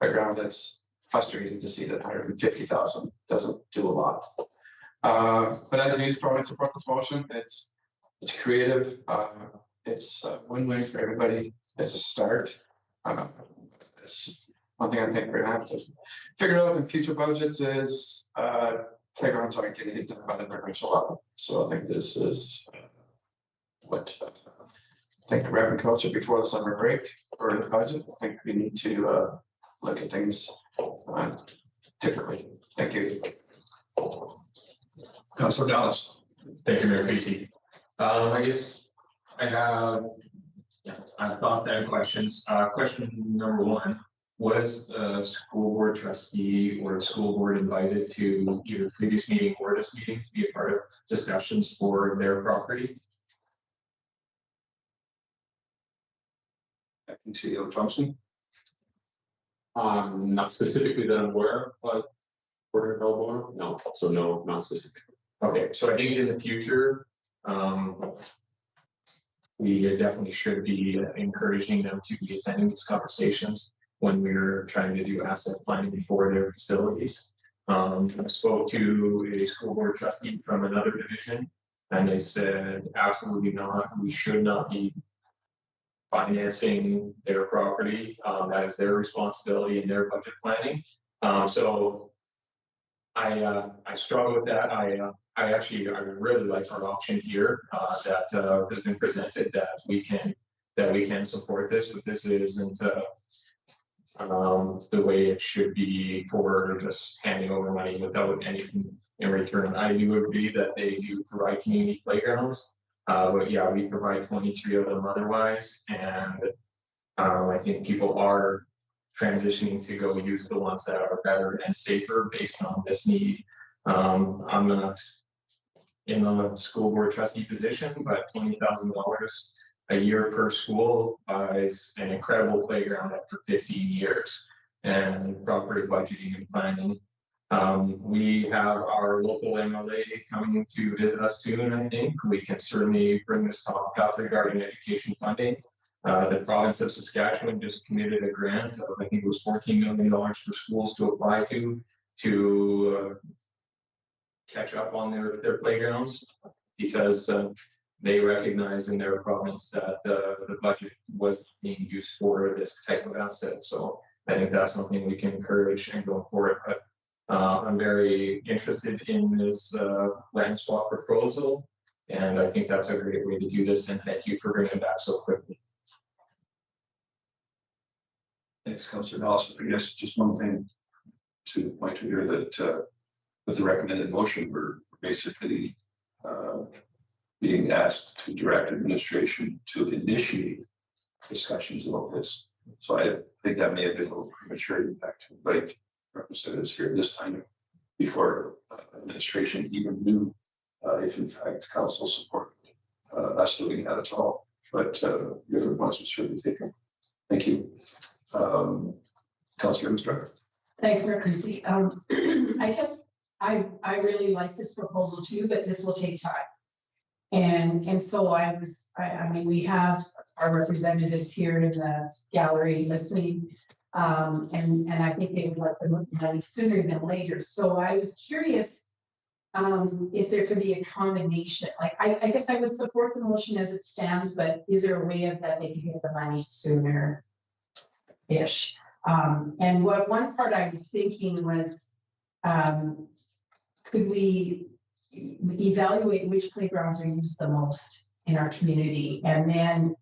[SPEAKER 5] playground, it's frustrating to see that 150,000 doesn't do a lot. But I do strongly support this motion. It's creative. It's a win-win for everybody. It's a start. It's one thing I think we're gonna have to figure out in future budgets is playgrounds aren't getting it done by the provincial level. So I think this is what I think the Rec and Culture before the summer break or the budget. I think we need to look at things differently. Thank you.
[SPEAKER 1] Councilor Dallas.
[SPEAKER 8] Thank you, Mayor Creasy. I guess I have, I've thought that questions. Question number one, was a school board trustee or a school board invited to either previous meeting or this meeting to be a part of discussions for their property?
[SPEAKER 1] Acting CEO Thompson.
[SPEAKER 8] Not specifically that I'm aware of, but Porter Melbourne, no, so no, not specifically. Okay, so I think in the future, we definitely should be encouraging them to be attending these conversations when we're trying to do asset planning for their facilities. I spoke to a school board trustee from another division, and they said, absolutely not, we should not be financing their property. That is their responsibility in their budget planning. So I struggle with that. I really like our option here that has been presented, that we can support this, but this isn't the way it should be for just handing over money without anything in return. I do agree that they do provide community playgrounds, but yeah, we provide 23 of them otherwise, and I think people are transitioning to go use the ones that are better and safer based on this need. I'm not in a school board trustee position, but $20,000 a year per school buys an incredible playground after 15 years and proper budgeting and planning. We have our local MLA coming to visit us soon. I think we can certainly bring this topic up regarding education funding. The province of Saskatchewan just committed a grant of, I think it was $14 million for schools to apply to catch up on their playgrounds, because they recognize in their province that the budget was being used for this type of asset. So I think that's something we can encourage and go forward. But I'm very interested in this land swap proposal, and I think that's a great way to do this. And thank you for bringing it back so quickly.
[SPEAKER 1] Thanks, Councilor Dallas. I guess just one thing to point to here, that with the recommended motion, we're basically being asked to direct administration to initiate discussions about this. So I think that may have been a little premature, in fact, to invite representatives here this time before administration even knew if in fact council supported us doing that at all. But your response was surely taken. Thank you. Councilor Instructor.
[SPEAKER 6] Thanks, Mayor Creasy. I guess I really like this proposal too, but this will take time. And so I mean, we have our representatives here in the gallery listening. And I think they would like the money sooner than later. So I was curious if there could be a combination, like, I guess I would support the motion as it stands, but is there a way of that they could get the money sooner-ish? And what one part I was thinking was, could we evaluate which playgrounds are used the most in our community? And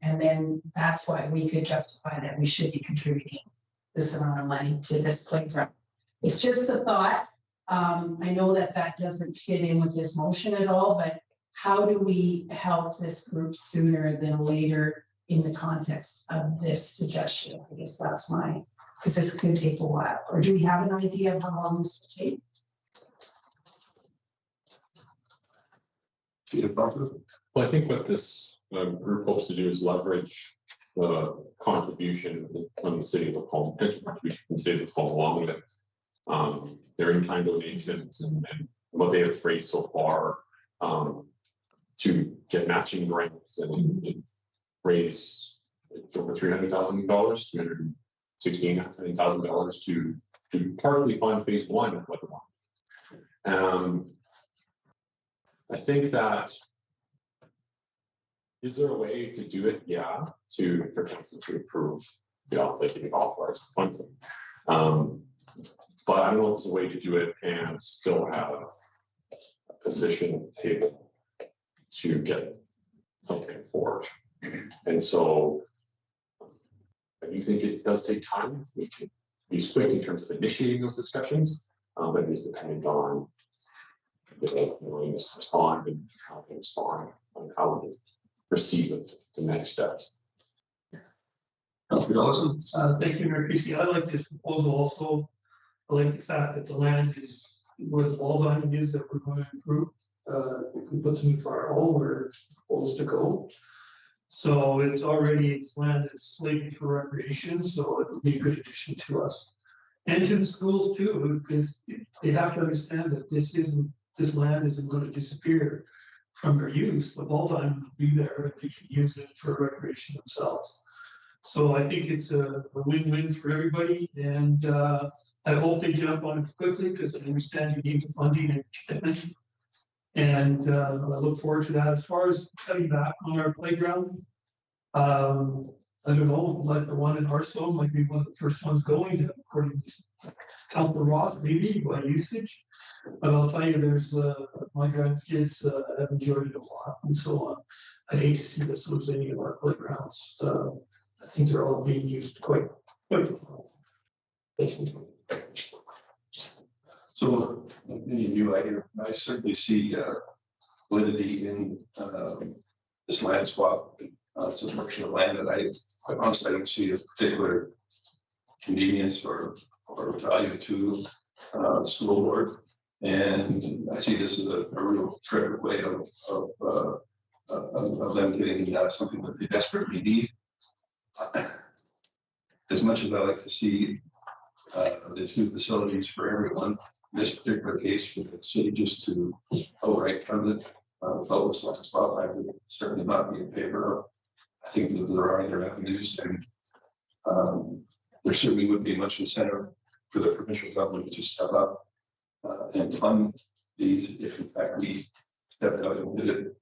[SPEAKER 6] then that's why we could justify that we should be contributing this amount of money to this playground. It's just a thought. I know that doesn't fit in with this motion at all, but how do we help this group sooner than later in the context of this suggestion? I guess that's because this could take a while. Or do we have an idea of how long this will take?
[SPEAKER 8] Well, I think what this group hopes to do is leverage the contribution from the city of Macomb, potential contribution from the city of Macomb, along with their in-kind donations and what they have raised so far, to get matching grants and raise over $300,000, $216,000 to partly fund phase one of what they want. I think that, is there a way to do it? Yeah, for council to approve the authorized funding. But I don't know if there's a way to do it and still have a position at the table to get something forward. And so I do think it does take time. We can be quick in terms of initiating those discussions, but it is dependent on the willingness to respond and how they respond and how we proceed with the next steps.
[SPEAKER 7] Thank you, Mayor Creasy. I like this proposal also. I like the fact that the land is where the ball diamond is that we're going to improve. If we put them for our home where it's supposed to go. So it's land is slated for recreation, so it would be a good addition to us. And to the schools too, because they have to understand that this land isn't going to disappear from their use. The ball diamond will be there and they can use it for recreation themselves. So I think it's a win-win for everybody, and I hope they jump on it quickly because I understand you need the funding and commitment. And I look forward to that. As far as cutting back on our playground, I don't know, like the one in Hearthstone might be one of the first ones going, according to Councilor Roth, maybe by usage. But I'll tell you, there's my grandkids have enjoyed it a lot, and so on. I'd hate to see us lose any of our playgrounds. I think they're all being used quite well.
[SPEAKER 1] So, any new idea? I certainly see validity in this land swap. It's a portion of land that quite honestly, I don't see a particular convenience or value to the school board. And I see this as a real terrific way of them getting something that they desperately need. As much as I like to see these new facilities for everyone, in this particular case for the city just to outright fund it without this land swap, I would certainly not be in favor of. I think that there are other avenues, and there certainly would be much incentive for the provincial government to step up and fund these if in fact we stepped out and did it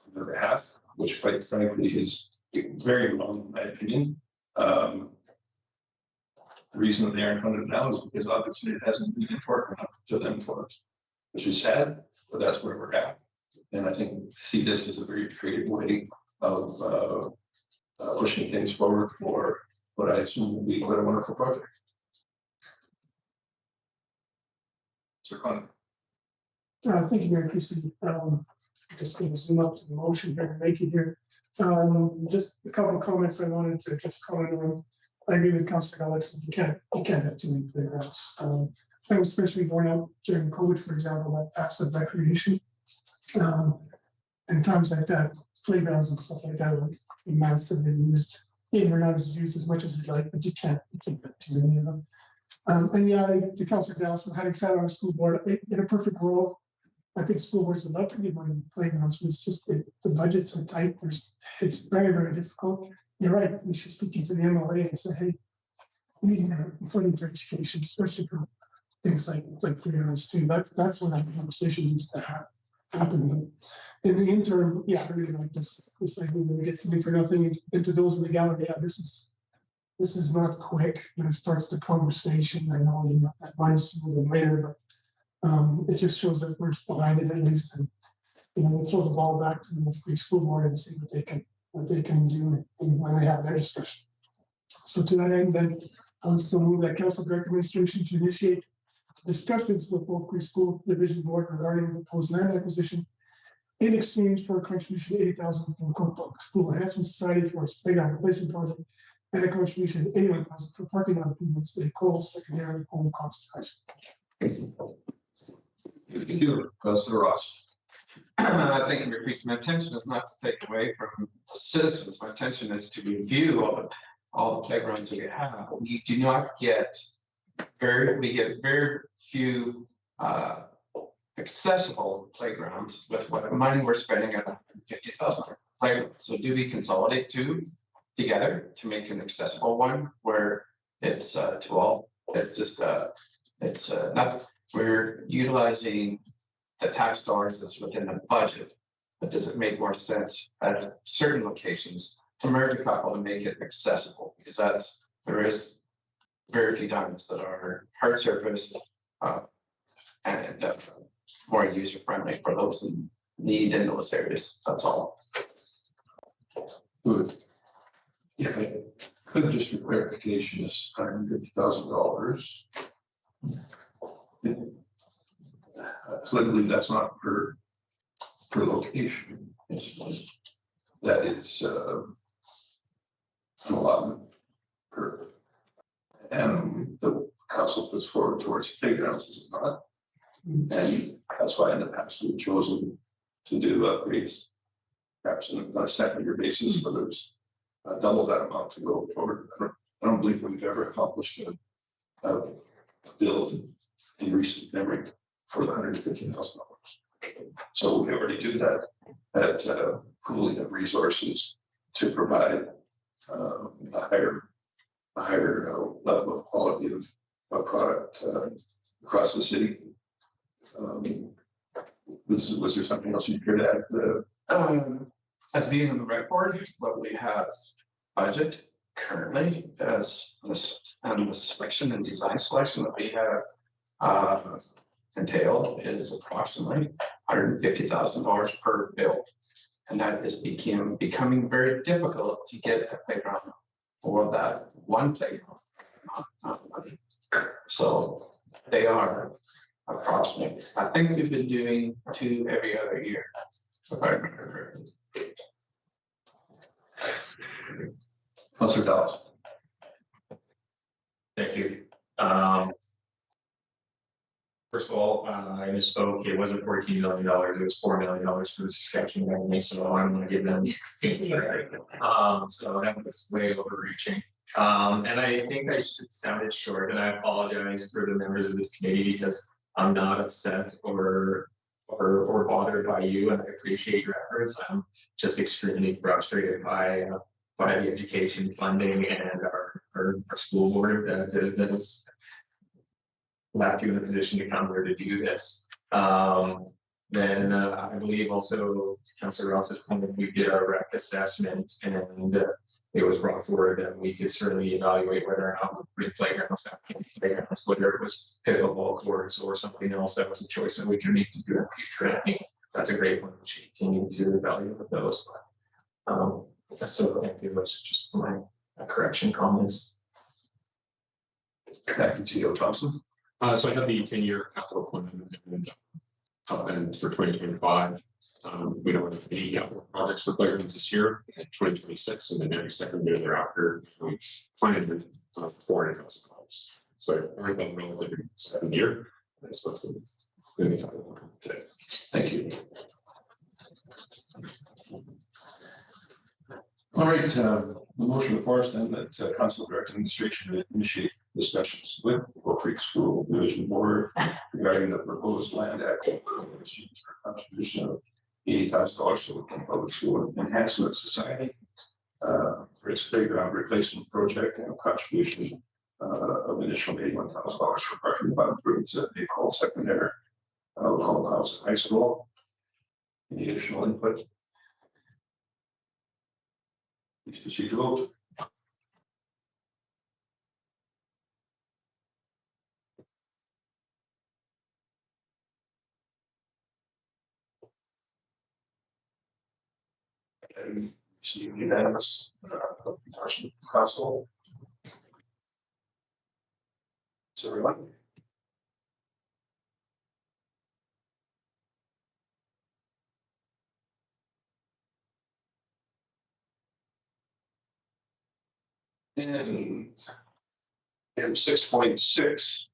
[SPEAKER 1] on their behalf, which quite frankly is very wrong in my opinion. The reason that they aren't funded now is because obviously it hasn't been important enough to them for us, which is sad, but that's where we're at. And I think see this as a very creative way of pushing things forward for what I assume will be quite a wonderful project. Sir Connor.
[SPEAKER 13] Thank you, Mayor Creasy. Just going to zoom up to the motion here and make it here. Just a couple of comments I wanted to just comment on. I agree with Councilor Alex. You can't have too many playgrounds. I was especially born out during COVID, for example, like passive recreation. And times like that, playgrounds and stuff like that would be massively used. They're not as used as much as we'd like, but you can't have too many of them. And yeah, to Councilor Dallas, having sat on a school board, in a perfect world, I think school boards would love to give money to playgrounds, but it's just the budgets are tight. It's very, very difficult. You're right, we should speak to the MLA and say, hey, we need more funding for education, especially for things like playgrounds too. That's when that conversation needs to happen. In the interim, yeah, I really like this idea when we get something for nothing into those in the gallery. Yeah, this is not quick, but it starts the conversation. I know that might sooner than later, but it just shows that we're behind it at least, and we'll throw the ball back to the free school board and see what they can do when they have their discussion. So to that end, then I would still move that council direct administration to initiate discussions with Wolf Creek School Division Board regarding the proposed land acquisition in exchange for a contribution of $80,000 from the Cook Public School Enhancement Society for its playground replacement project, and a contribution of $81,000 for parking lot improvements at Coles Secondary Home Cost High School.
[SPEAKER 1] Thank you, Councilor Ross.
[SPEAKER 5] Thank you, Mayor Creasy. My intention is not to take away from the citizens. My intention is to review all the playgrounds that we have. We do not get we get very few accessible playgrounds with what money we're spending at $150,000 playgrounds. So do we consolidate two together to make an accessible one where it's to all? It's just not, we're utilizing the tax dollars that's within the budget, but does it make more sense at certain locations to merge a couple to make it accessible? Because there is very few diamonds that are hard surfaced and more user friendly for those in need in those areas. That's all.
[SPEAKER 1] Good. If I could, just for clarification, is $150,000. So I believe that's not per location. That is an allotment per annum the council puts forward towards playgrounds, is it not? And that's why in the past we've chosen to do upgrades, perhaps on a second-year basis, so there's double that amount to go forward. I don't believe we've ever accomplished a build in recent memory for the $150,000. So we already do that pooling of resources to provide a higher level of quality of product across the city. Was there something else you could add?
[SPEAKER 5] As being on the record, what we have budget currently as the selection and design selection that we have entailed is approximately $150,000 per build. And that is becoming very difficult to get a playground for that one playground. So they are approximately, I think we've been doing 2 every other year, if I remember correctly.
[SPEAKER 1] Councilor Dawes.
[SPEAKER 8] Thank you. First of all, I misspoke. It wasn't $14 million. It was $4 million for the Saskatchewan government. So I'm going to give them. So that was way overreaching. And I think I sounded short, and I apologize for the members of this committee because I'm not upset or bothered by you, and I appreciate your efforts. I'm just extremely frustrated by the education funding and our school board that is left you in a position to come here to do this. Then I believe also to Councilor Ross's point, we did our rec assessment, and it was brought forward that we could certainly evaluate whether or not we bring playgrounds back in playgrounds, whether it was pickleball courts or something else that was a choice that we could make to do in the future. And I think that's a great one to continue to evaluate those. But so thank you. That's just my correction comments.
[SPEAKER 1] Thank you, T.O. Thompson.
[SPEAKER 8] So I have the 10-year capital plan and for 2025, we don't have any capital projects for playgrounds this year. In 2026, and then every second year thereafter, we planned for $400,000. So I earned that relatively 7 year. That's what's in the capital plan today.
[SPEAKER 1] Thank you. All right, the motion before us then that Council Direct Administration initiate discussions with Oak Creek School Division Board regarding the proposed land acquisition for contribution of $80,000 to the Public School Enhancement Society for its playground replacement project and a contribution of initial $81,000 for parking lot improvements at Nicole Secondary, Lacombe House High School. Any additional input? Please proceed to vote. And receive unanimous council. So everyone. And item 6.6.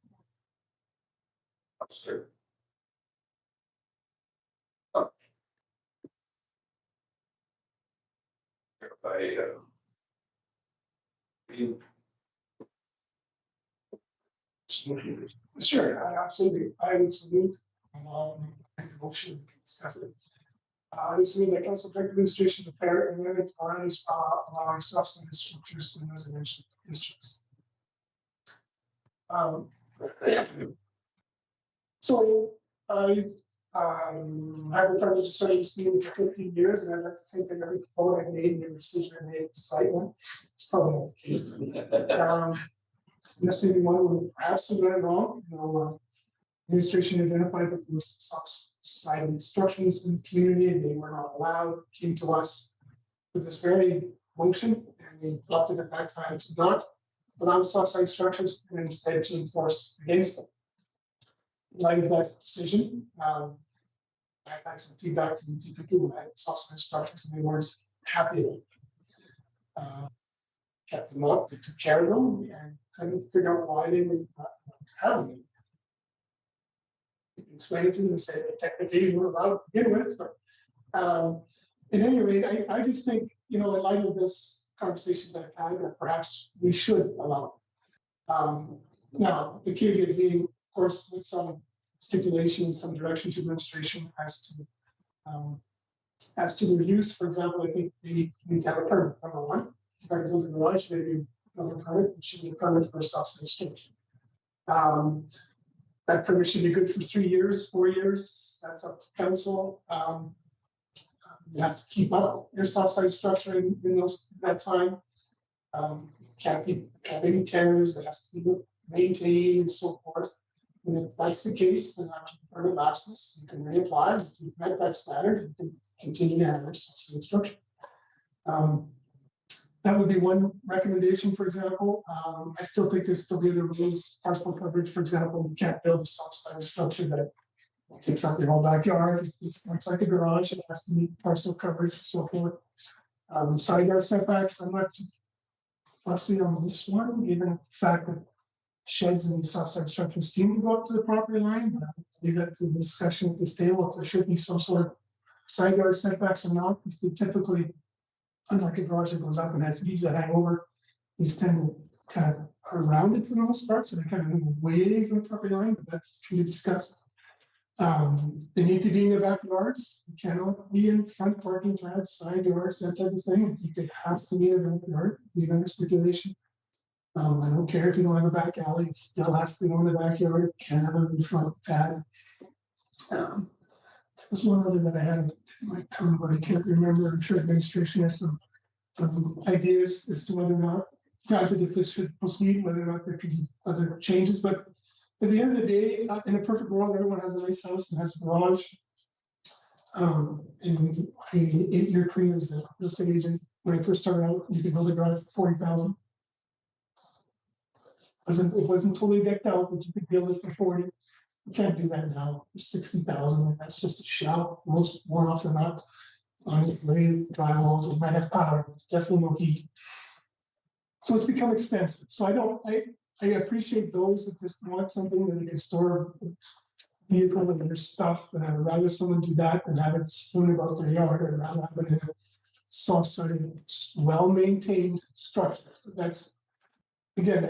[SPEAKER 1] By
[SPEAKER 13] Sure, absolutely. I would salute, make a motion to discuss it. I would salute that council administration prepare and limit times, allowing substance structures in residential districts. So I have the privilege of serving this meeting for 15 years, and I'd like to think that every vote I made and every decision I made is the right one. It's probably not the case. Necessarily one would perhaps have done it wrong. Administration identified that there was some societal instructions in the community, and they were not allowed. Came to us with this very motion, and we opted at that time to not allow societal structures and instead to enforce against them. In light of that decision, I had some feedback from the people who had social instructions and they weren't happy with them. Kept them up, they took care of them, and couldn't figure out why they were not having them. Explain it to them and say that technically you were allowed to begin with, but at any rate, I just think, in light of this conversations I've had, that perhaps we should allow it. Now, the caveat being, of course, with some stipulation, some direction to administration as to their use. For example, I think we need to have a permit, number one. If I build a garage, maybe build a permit, it should be a permit for a stop-sign storage. That permit should be good for 3 years, 4 years. That's up to council. You have to keep up your stop-sign structure in that time. Can't be any tears. It has to be maintained and so forth. And if that's the case, then after the permit lapses, you can reapply. If you've met that standard, you can continue to have your stop-sign structure. That would be one recommendation, for example. I still think there's still the other rules, parcel coverage, for example. You can't build a stop-sign structure that takes up your whole backyard. It looks like a garage. It has to meet parcel coverage and so forth. Side yard setbacks, I'm not too fussy on this one, given the fact that sheds and stop-sign structures seem to go up to the property line. But I'll leave that to the discussion at this table if there should be some sort of side yard setbacks or not, because they typically, unlike a garage that goes up and has leaves that hang over, these tend to kind of are rounded for the most part, so they kind of move away from the property line, but that's can be discussed. They need to be in the backyards. You cannot be in front parking lots, side yards, that type of thing. I think they have to be in a backyard, even under stipulation. I don't care if you don't have a back alley, it still has to go in the backyard. You can't have it in front pad. There was one other that I had in my tongue, but I can't remember. I'm sure administration has some ideas as to whether or not, granted, if this should proceed, whether or not there could be other changes. But at the end of the day, in a perfect world, everyone has a nice house and has a garage. And I 8-year career as a real estate agent. When I first started out, you could build a garage for $40,000. It wasn't totally decked out, but you could build it for 40. You can't do that now for 60,000, and that's just a shell. More often than not, on its way, drywalls, it might have power. It's definitely no heat. So it's become expensive. So I appreciate those that just want something that they can store vehicle and their stuff. And I'd rather someone do that than have it strewn about their yard, or rather have it in a soft-sided, well-maintained structure. So that's again,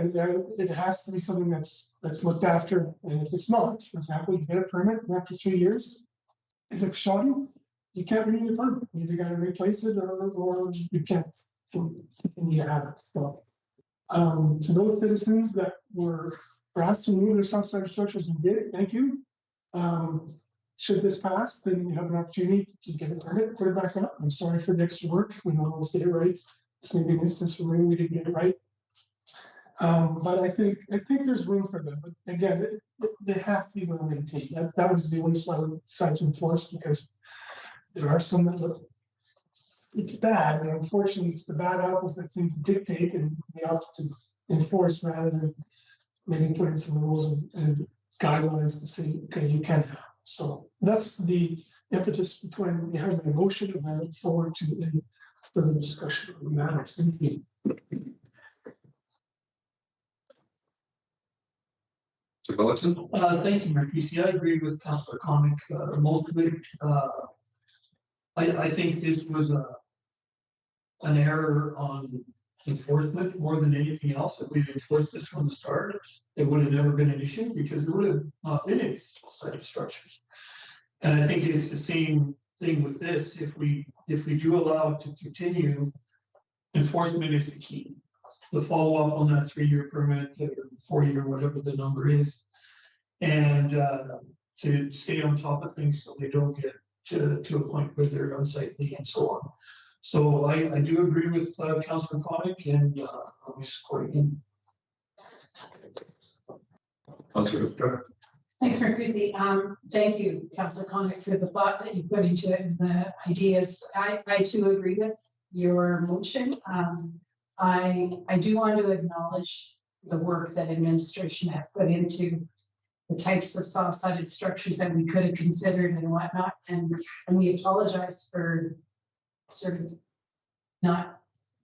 [SPEAKER 13] it has to be something that's looked after, and if it's not, for example, you get a permit and after 3 years, if it's shoddy, you can't renew the permit, you either gotta replace it or you can't continue to have it, so. To those citizens that were asked to remove their south-side structures and did, thank you. Should this pass, then you have an opportunity to get a permit, put it back up. I'm sorry for the extra work. We almost did it right. This may be an instance where we didn't get it right. But I think there's room for them. But again, they have to be well maintained. That was the only spot I decided to enforce, because there are some that look bad, and unfortunately, it's the bad apples that seem to dictate, and we ought to enforce rather than maybe put in some rules and guidelines to say, okay, you can't have. So that's the impetus behind the motion, and I look forward to any further discussion on the matter. Thank you.
[SPEAKER 1] Mr. Bulletin?
[SPEAKER 7] Thank you, Mayor Creasy. I agree with Councilor Koenig, most of it. I think this was an error on enforcement more than anything else. If we'd enforced this from the start, it would have never been an issue, because there would have not been any single-sided structures. And I think it's the same thing with this. If we do allow it to continue, enforcement is the key. The follow-up on that 3-year permit, or 4-year, whatever the number is, and to stay on top of things so they don't get to a point where they're unsightly and so on. So I do agree with Councilor Koenig, and I'll be supporting him.
[SPEAKER 6] Thanks, Mayor Creasy. Thank you, Councilor Koenig, for the thought that you put into it and the ideas. I too agree with your motion. I do want to acknowledge the work that administration has put into the types of soft-sided structures that we could have considered and whatnot, and we apologize for sort of not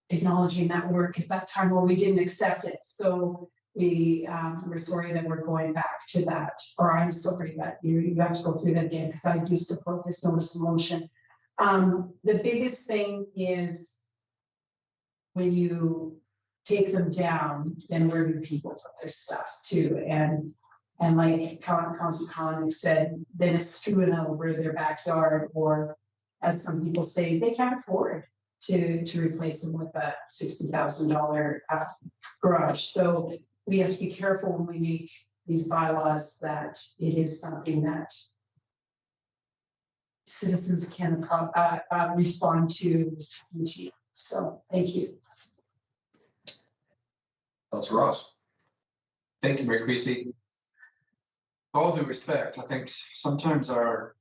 [SPEAKER 6] acknowledging that work at that time, or we didn't accept it. So we're sorry that we're going back to that, or I'm sorry that you have to go through that again, because I do support this notice of motion. The biggest thing is when you take them down, then where do people put their stuff too? And like Councilor Koenig said, then it's strewn over their backyard, or as some people say, they can't afford to replace them with a $60,000 garage. So we have to be careful when we make these bylaws that it is something that citizens can respond to. So thank you.
[SPEAKER 1] Councilor Ross?
[SPEAKER 5] Thank you, Mayor Creasy. All due respect, I think sometimes our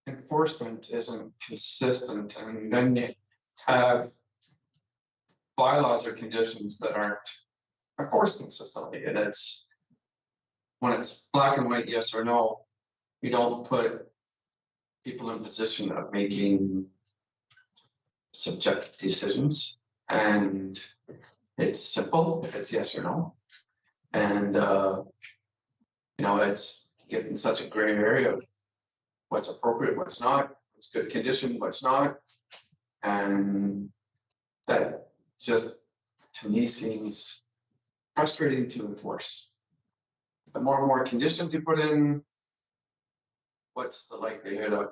[SPEAKER 5] enforcement isn't consistent, and then you have bylaws or conditions that aren't enforced consistently, and it's when it's black and white, yes or no, you don't put people in position of making subjective decisions, and it's simple if it's yes or no, and it's getting such a gray area of what's appropriate, what's not, what's good condition, what's not. And that just, to me, seems frustrating to enforce. The more and more conditions you put in, what's the likelihood of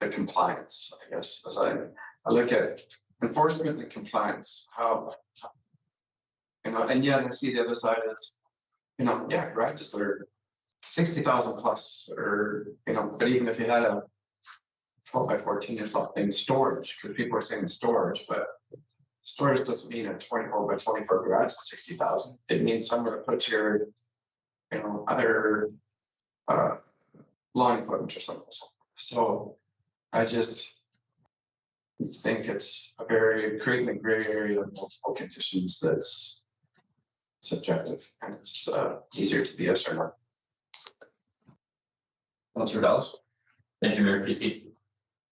[SPEAKER 5] the compliance, I guess, as I look at enforcement and compliance, how, and yet I see the other side is, garages that are 60,000 plus, or but even if you had a 12 by 14 or something storage, because people are saying storage, but storage doesn't mean a 24 by 24 garage is 60,000. It means somewhere to put your other lawn equipment or something. So I just think it's creating a gray area of multiple conditions that's subjective, and it's easier to be yes or no.
[SPEAKER 1] Councilor Dallas?
[SPEAKER 8] Thank you, Mayor Creasy.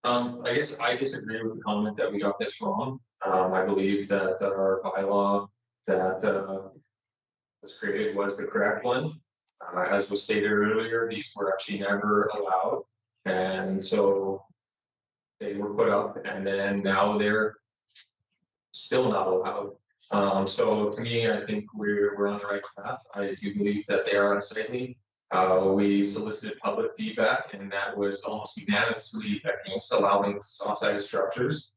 [SPEAKER 8] I guess I disagree with the comment that we got this wrong. I believe that our bylaw that was created was the correct one. As was stated earlier, these were actually never allowed, and so they were put up, and then now they're still not allowed. So to me, I think we're on the right path. I do believe that they are unsightly. We solicited public feedback, and that was almost unanimously against allowing soft-sided structures.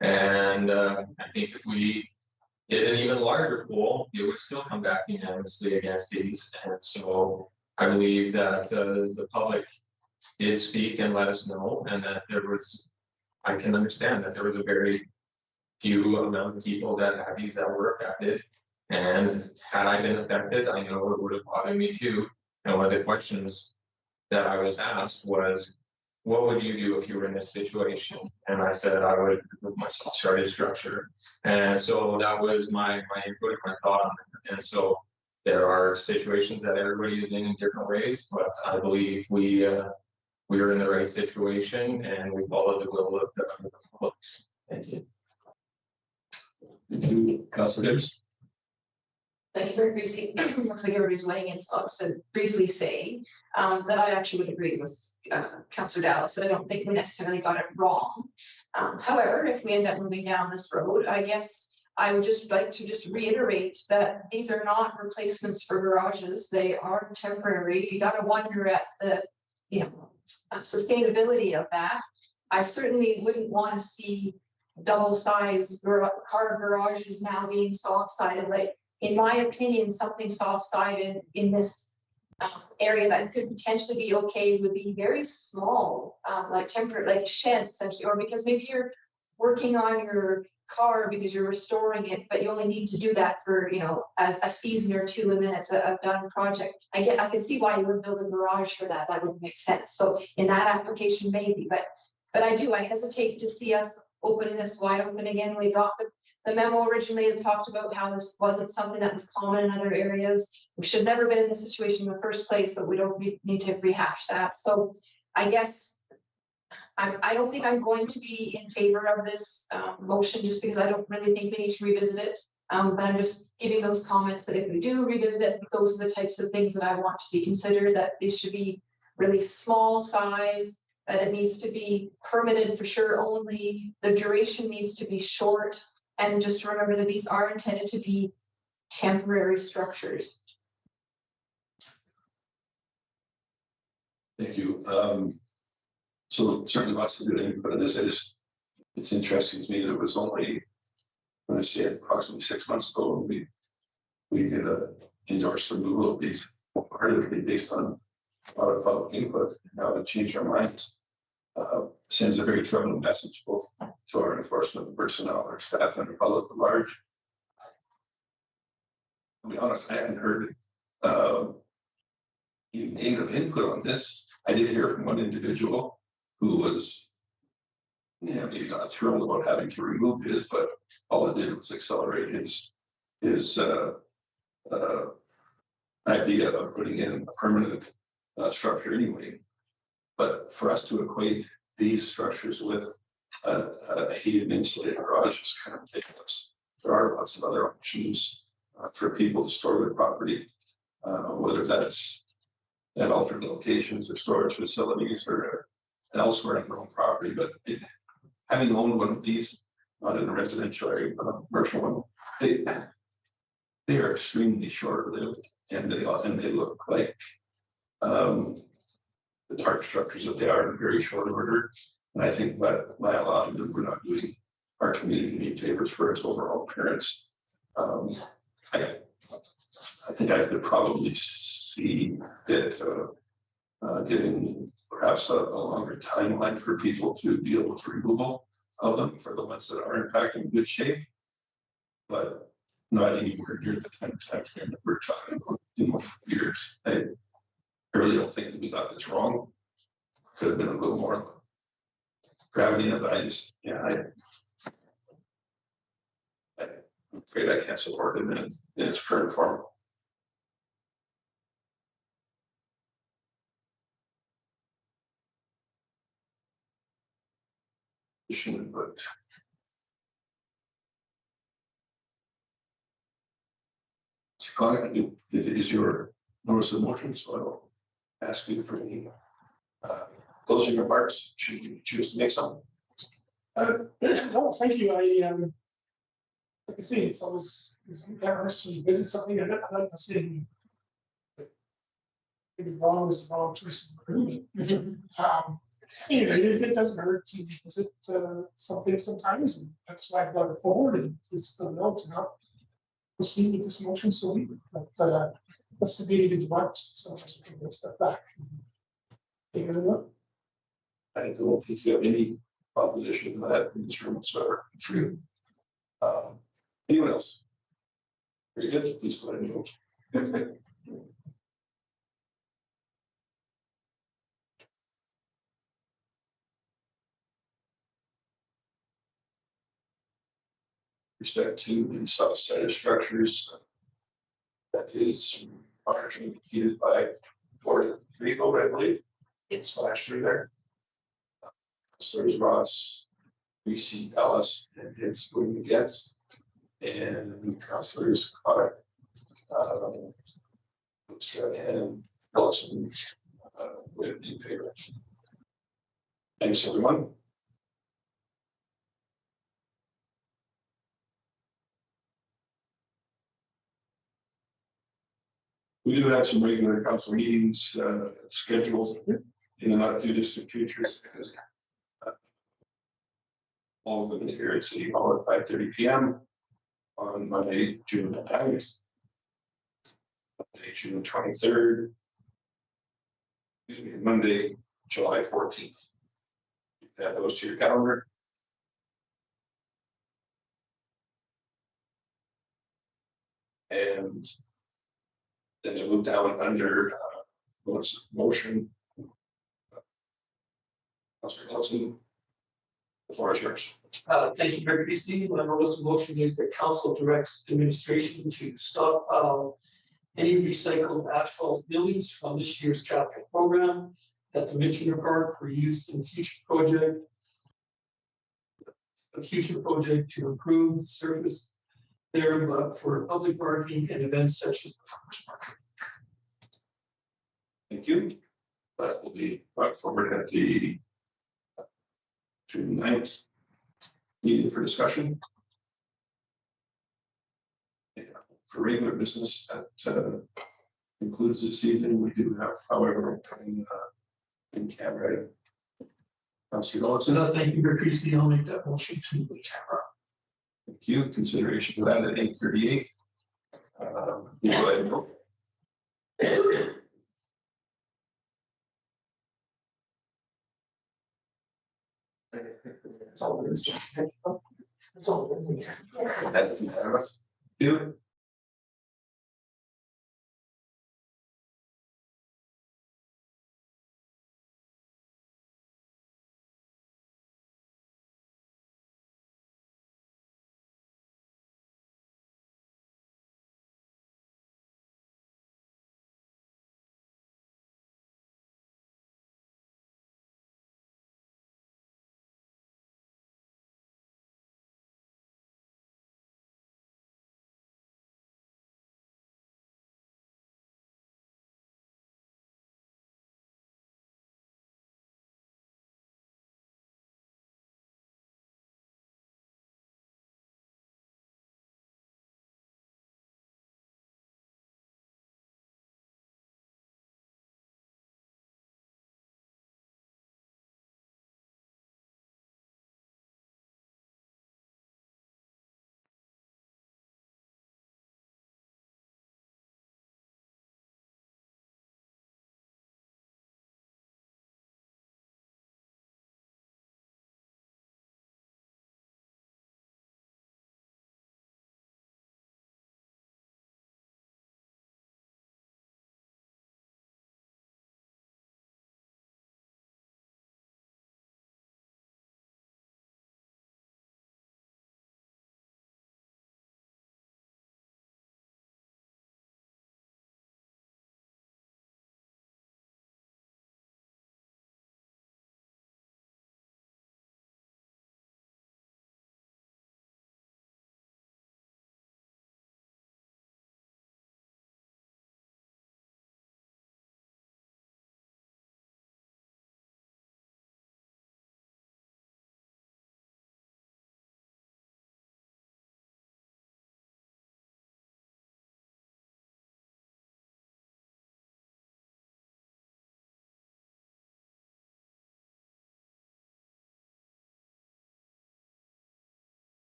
[SPEAKER 8] And I think if we did an even larger pool, it would still come back unanimously against these. And so I believe that the public did speak and let us know, and that I can understand that there was a very few amount of people that had these that were affected. And had I been affected, I know it would have bothered me too. And one of the questions that I was asked was, what would you do if you were in this situation? And I said, I would remove my soft-sided structure. And so that was my input and my thought on it. And so there are situations that everybody is in different ways, but I believe we are in the right situation and we followed the will of the public. Thank you.
[SPEAKER 1] Thank you, Councilor Gibbs.
[SPEAKER 6] Thank you very briefly. Looks like everybody's weighing in, so I'll just briefly say that I actually would agree with Councillor Dallas, that I don't think we necessarily got it wrong. However, if we end up moving down this road, I guess I would just like to reiterate that these are not replacements for garages. They are temporary. You got to wonder at the, sustainability of that. I certainly wouldn't want to see double-sized car garages now being soft-sided. Like, in my opinion, something soft-sided in this area that could potentially be okay would be very small, like temporary, like sheds essentially, or because maybe you're working on your car because you're restoring it, but you only need to do that for a season or two, and then it's a done project. I can see why you would build a garage for that. That would make sense. So in that application, maybe, but I hesitate to see us opening this wide open again. We got the memo originally had talked about how this wasn't something that was common in other areas. We should never been in this situation in the first place, but we don't need to rehash that. So I guess I don't think I'm going to be in favor of this motion, just because I don't really think we need to revisit it. But I'm just giving those comments that if we do revisit it, those are the types of things that I want to be considered, that these should be really small size, that it needs to be permitted for sure only, the duration needs to be short. And just remember that these are intended to be temporary structures.
[SPEAKER 1] Thank you. So certainly lots of good input on this. It's interesting to me that it was only, let's say, approximately 6 months ago when we endorsed removal of these wholeheartedly based on a lot of public input. Now to change our minds sends a very troubling message both to our enforcement personnel, our staff, and the public at large. To be honest, I haven't heard any negative input on this. I did hear from one individual who was, maybe not thrilled about having to remove his, but all it did was accelerate his idea of putting in a permanent structure anyway. But for us to equate these structures with a heated and insulated garage is kind of ridiculous. There are lots of other options for people to store their property, whether that's at alternate locations or storage facilities or elsewhere on their own property. But having owned one of these, not in a residential area, but a commercial one, they are extremely short-lived, and they look like the target structures that they are in very short order. And I think by allowing them, we're not doing our community any favors for its overall appearance. I think I could probably see that giving perhaps a longer timeline for people to deal with removal of them for the ones that are in fact in good shape, but not anywhere near the time frame that we're talking about in years. I really don't think that we got this wrong. Could have been a little more gravity in it, but I'm afraid I can't support it in its current form. But it is your notice of motion, so I will ask you for any closing remarks. Should you choose to make some?
[SPEAKER 13] No, thank you. like I say, it's always, it's never necessarily visit something, and I'm not saying maybe wrong is the wrong choice of word. It doesn't hurt to visit something sometimes, and that's why I brought it forward, and it's the note to not proceed with this motion, so we, but that's the beauty of the watch, sometimes we can step back. Take it a look.
[SPEAKER 1] I don't think you have any opposition to that in this room whatsoever. For you. Anyone else? Very good. Please go ahead and vote. Respect to the south side of structures. That is largely defeated by 4-3 vote, I believe. It's last year there. Councilors Ross, Reese, Ellis, and Hicks voting against. And Councilors Clark, and Ellison with in favor. Thanks, everyone. We do have some regular council meetings scheduled in the not too distant future. Because all of them here at City Hall at 5:30 p.m. on Monday, June 9th, Monday, June 23rd, excuse me, Monday, July 14th. You can add those to your calendar. And then you move down under motion. Councilor Nelson, the floor is yours.
[SPEAKER 7] Thank you, Mayor Creasy. My notice of motion is that council directs administration to stockpile any recycled asphalt millings from this year's capital program at the Mitchell Park for use in future project. A future project to improve the surface there, but for public parking and events such as the farmers market.
[SPEAKER 1] Thank you. That will be brought forward at the June 9th meeting for discussion. Yeah, for regular business, that concludes this evening. We do have, however, in camera. Councilor Dawson.
[SPEAKER 7] Thank you, Mayor Creasy. I'll make that motion to the camera.
[SPEAKER 1] Thank you. Consideration for that at 8:38. You go ahead and vote.
[SPEAKER 13] That's all it is. That's all it is.
[SPEAKER 1] Do it.